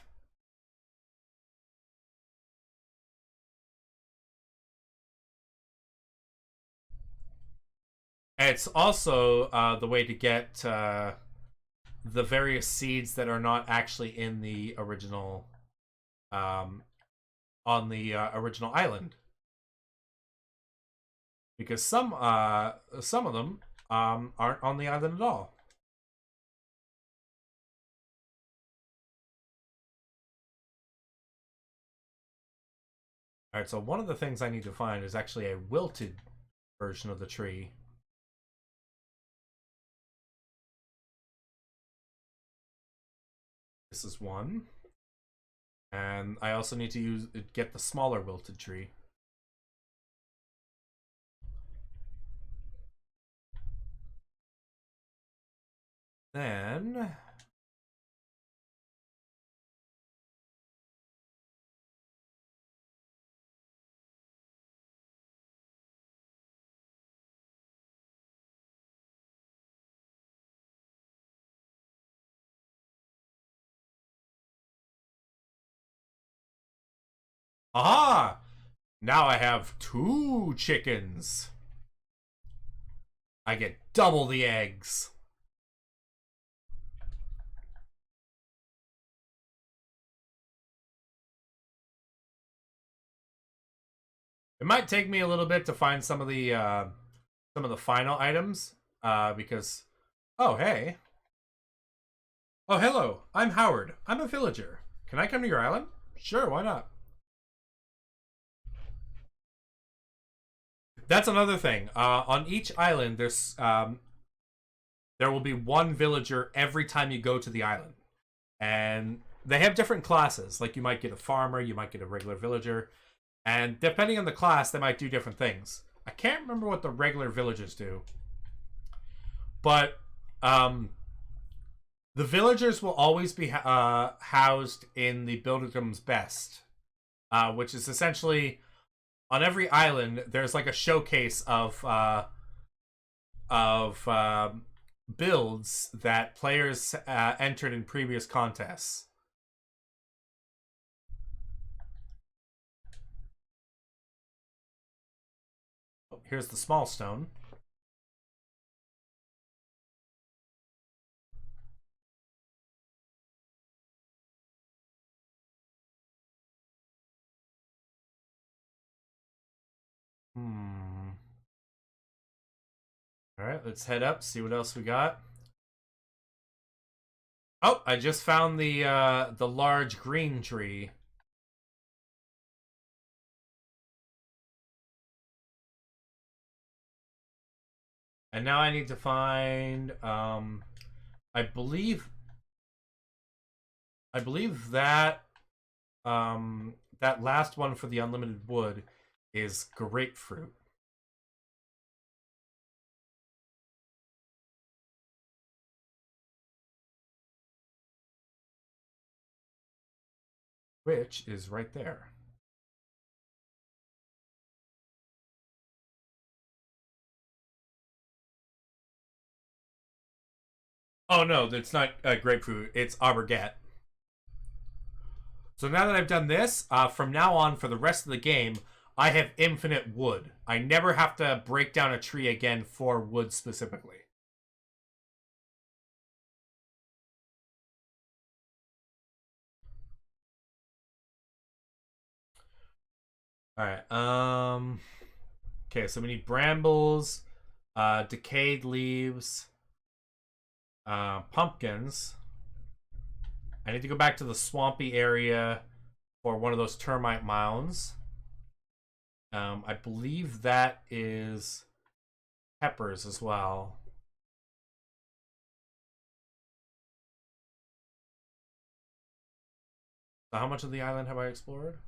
It's also the way to get the various seeds that are not actually in the original um, on the original island, because some of them aren't on the island at all. All right, so one of the things I need to find is actually a wilted version of the tree. This is one. And I also need to get the smaller wilted tree. Then aha! Now I have 2 chickens. I get double the eggs. It might take me a little bit to find some of the final items, because oh hey, oh hello, I'm Howard. I'm a villager. Can I come to your island? Sure, why not? That's another thing. On each island, there will be one villager every time you go to the island, and they have different classes. Like you might get a farmer, you might get a regular villager, and depending on the class, they might do different things. I can't remember what the regular villagers do, but the villagers will always be housed in the Builderdom's Best, which is essentially on every island. There's like a showcase of builds that players entered in previous contests. Oh, here's the small stone. Hmm. All right, let's head up, see what else we got. Oh, I just found the large green tree. And now I need to find I believe that that last one for the unlimited wood is grapefruit. Which is right there. Oh no, it's not grapefruit. It's aubergine. So now that I've done this, from now on for the rest of the game, I have infinite wood. I never have to break down a tree again for wood specifically. All right. Okay, so we need brambles, decayed leaves, pumpkins. I need to go back to the swampy area for one of those termite mounds. I believe that is peppers as well. So how much of the island have I explored?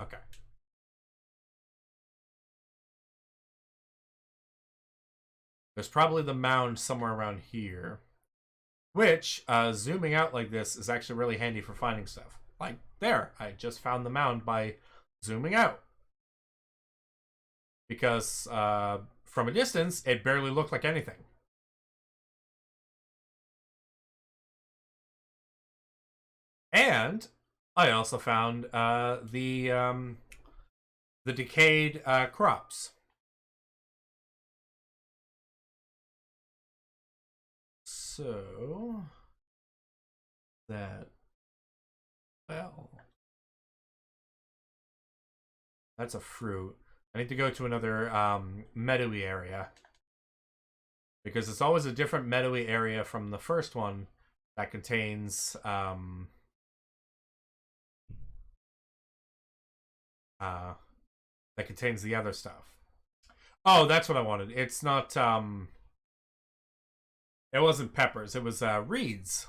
Okay. There's probably the mound somewhere around here. Which, zooming out like this is actually really handy for finding stuff. Like, there. I just found the mound by zooming out. Because, from a distance, it barely looked like anything. And I also found the decayed crops. So that, well, that's a fruit. I need to go to another meadowy area, because it's always a different meadowy area from the first one that contains the other stuff. Oh, that's what I wanted. It's not it wasn't peppers, it was reeds.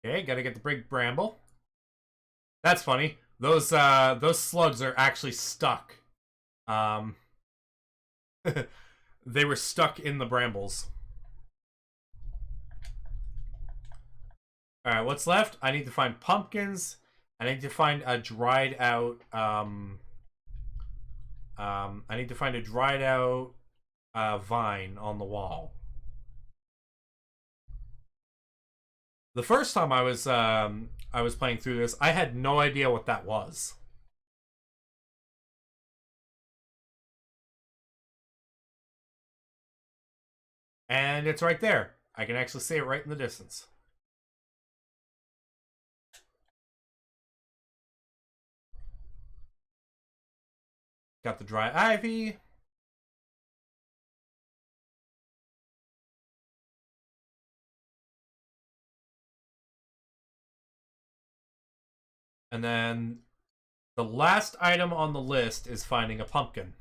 Okay, gotta get the big bramble. That's funny. Those slugs are actually stuck. They were stuck in the brambles. Alright, what's left? I need to find pumpkins. I need to find a dried out I need to find a dried out vine on the wall. The first time I was playing through this, I had no idea what that was. And it's right there. I can actually see it right in the distance. Got the dry ivy. And then the last item on the list is finding a pumpkin.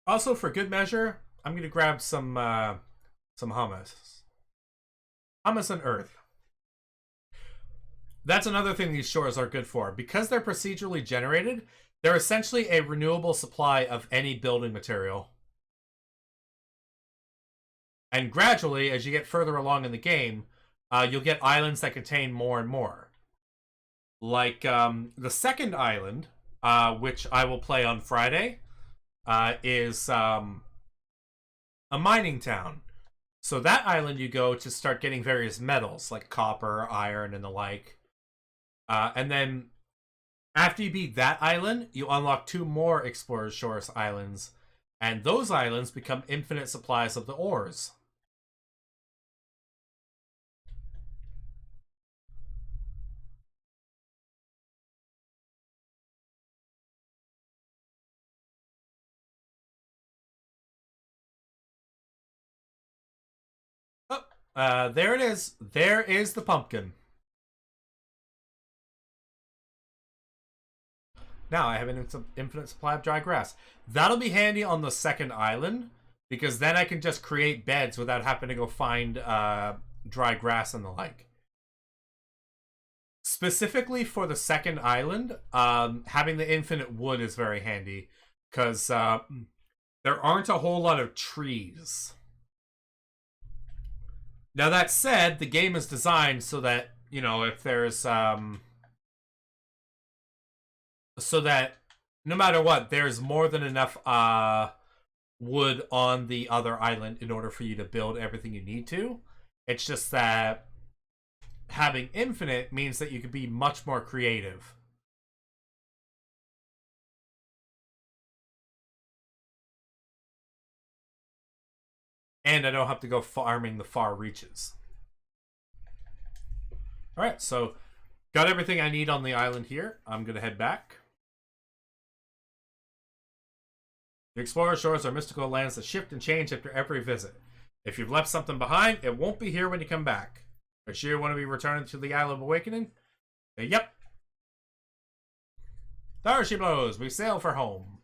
Also, for good measure, I'm gonna grab some hummus. Hummus and earth. That's another thing these shores are good for. Because they're procedurally generated, they're essentially a renewable supply of any building material. And gradually, as you get further along in the game, you'll get islands that contain more and more. Like the second island, which I will play on Friday, is a mining town. So that island you go to start getting various metals, like copper, iron, and the like. And then after you beat that island, you unlock 2 more Explorer's Shores islands. And those islands become infinite supplies of the ores. Oh, there it is. There is the pumpkin. Now I have an infinite supply of dry grass. That'll be handy on the second island, because then I can just create beds without having to go find dry grass and the like. Specifically for the second island, having the infinite wood is very handy, because there aren't a whole lot of trees. Now that said, the game is designed so that, you know, if there's so that no matter what, there's more than enough wood on the other island in order for you to build everything you need to. It's just that having infinite means that you can be much more creative. And I don't have to go farming the far reaches. Alright, so got everything I need on the island here. I'm going to head back. The Explorer's Shores are mystical lands that shift and change after every visit. If you've left something behind, it won't be here when you come back. I sure want to be returning to the Isle of Awakening? Yep. There she blows. We sail for home.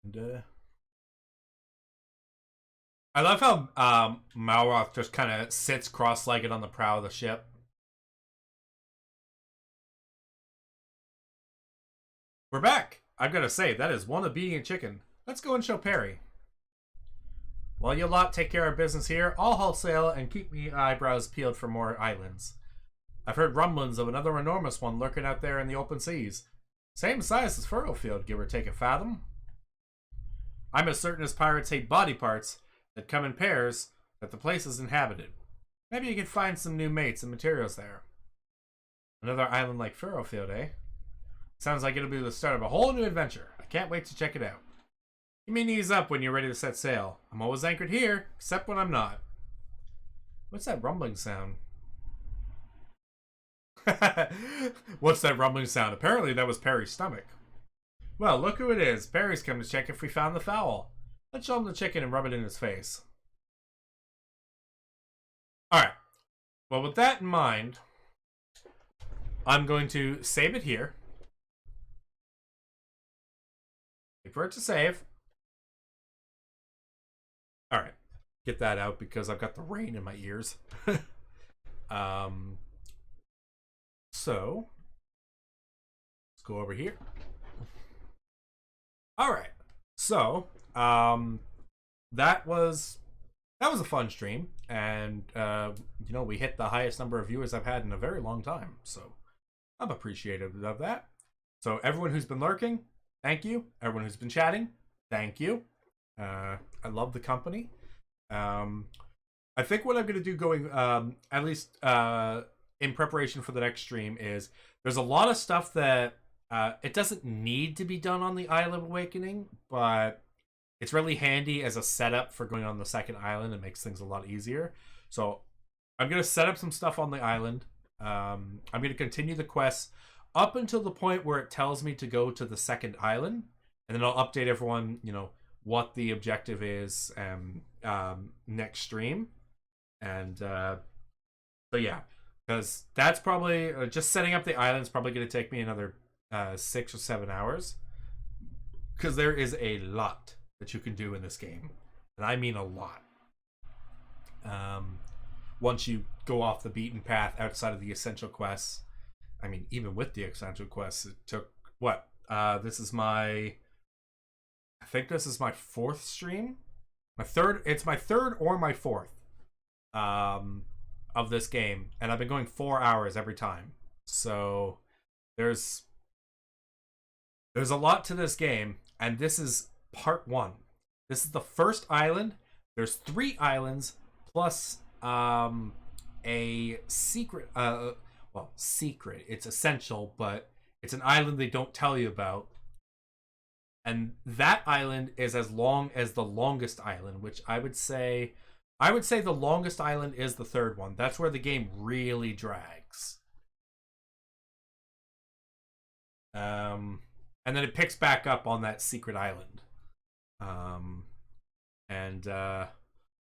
And, I love how Malroth just kind of sits cross-legged on the prow of the ship. We're back. I've got to say, that is one obedient chicken. Let's go and show Perry. While you lot take care of business here, I'll haul sail and keep me eyebrows peeled for more islands. I've heard rumblings of another enormous one lurking out there in the open seas. Same size as Furrowfield, give or take a fathom. I'm as certain as pirates hate body parts that come in pairs that the place is inhabited. Maybe you can find some new mates and materials there. Another island like Furrowfield, eh? Sounds like it'll be the start of a whole new adventure. I can't wait to check it out. Give me knees up when you're ready to set sail. I'm always anchored here, except when I'm not. What's that rumbling sound? What's that rumbling sound? Apparently that was Perry's stomach. Well, look who it is. Perry's come to check if we found the fowl. Let's show him the chicken and rub it in his face. Alright. Well, with that in mind, I'm going to save it here. Wait for it to save. Alright. Get that out because I've got the rain in my ears. So, let's go over here. Alright. So, that was a fun stream, and you know, we hit the highest number of viewers I've had in a very long time, so I'm appreciative of that. So everyone who's been lurking, thank you. Everyone who's been chatting, thank you. I love the company. I think what I'm going to do going, at least in preparation for the next stream, is there's a lot of stuff that it doesn't need to be done on the Isle of Awakening, but it's really handy as a setup for going on the second island. It makes things a lot easier. So I'm going to set up some stuff on the island. I'm going to continue the quests up until the point where it tells me to go to the second island. And then I'll update everyone, you know, what the objective is next stream. And so yeah, because that's probably, just setting up the island is probably going to take me another 6 or 7 hours. Because there is a lot that you can do in this game, and I mean a lot. Once you go off the beaten path outside of the essential quests, I mean, even with the essential quests, it took what? This is my, I think this is my 4th stream, my 3rd. It's my 3rd or my 4th of this game, and I've been going 4 hours every time. So there's a lot to this game, and this is part 1. This is the first island. There's 3 islands plus a secret. Well, secret. It's essential, but it's an island they don't tell you about. And that island is as long as the longest island, which I would say the longest island is the 3rd one. That's where the game really drags. And then it picks back up on that secret island.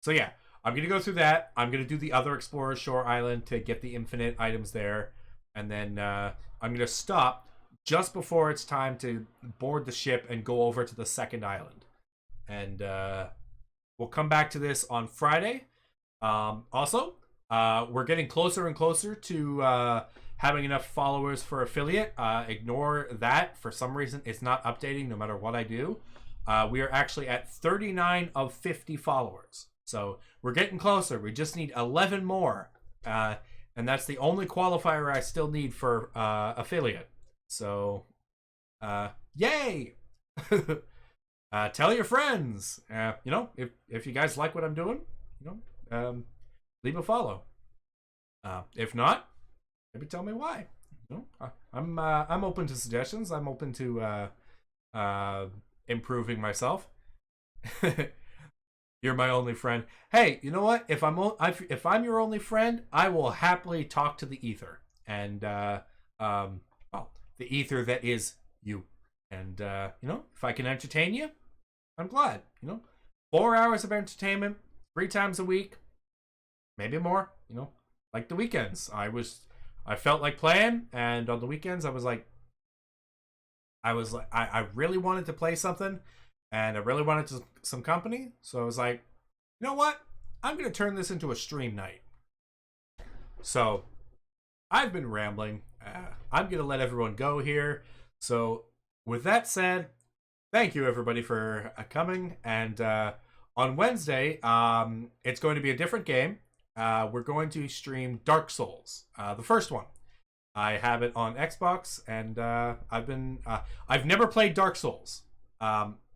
So yeah, I'm gonna go through that. I'm gonna do the other Explorer Shore Island to get the infinite items there, and then I'm gonna stop just before it's time to board the ship and go over to the second island. And we'll come back to this on Friday. Also, we're getting closer and closer to having enough followers for affiliate. Ignore that. For some reason, it's not updating no matter what I do. We are actually at 39 of 50 followers. So we're getting closer. We just need 11 more. And that's the only qualifier I still need for affiliate. So, yay! Tell your friends. You know, if you guys like what I'm doing, you know, leave a follow. If not, maybe tell me why. You know, I'm open to suggestions. I'm open to improving myself. You're my only friend. Hey, you know what? If I'm your only friend, I will happily talk to the ether, and well, the ether that is you. And if I can entertain you, I'm glad. 4 hours of entertainment, 3 times a week, maybe more. Like the weekends, I felt like playing, and on the weekends, I really wanted to play something, and I really wanted some company. So I was like, you know what? I'm gonna turn this into a stream night. So I've been rambling. I'm gonna let everyone go here. So with that said, thank you everybody for coming. And on Wednesday, it's going to be a different game. We're going to stream Dark Souls, the first one. I have it on Xbox, and I've never played Dark Souls.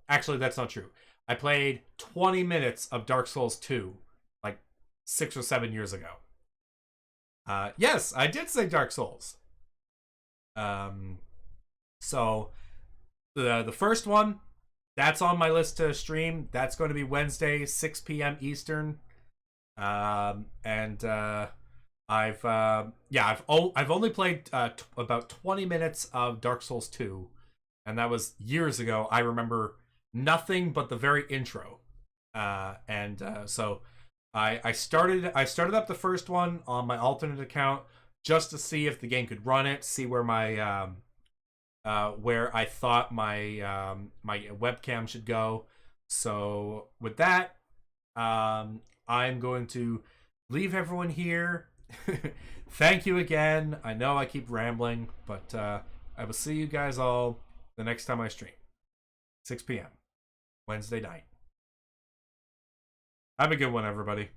Actually, that's not true. I played 20 minutes of Dark Souls 2, like 6 or 7 years ago. Yes, I did say Dark Souls. So the first one, that's on my list to stream. That's going to be Wednesday, 6 p.m. Eastern. And I've only played about 20 minutes of Dark Souls 2, and that was years ago. I remember nothing but the very intro. So I started up the first one on my alternate account just to see if the game could run it, see where my where I thought my my webcam should go. So with that, I'm going to leave everyone here. Thank you again. I know I keep rambling, but I will see you guys all the next time I stream. 6 p.m. Wednesday night. Have a good one, everybody.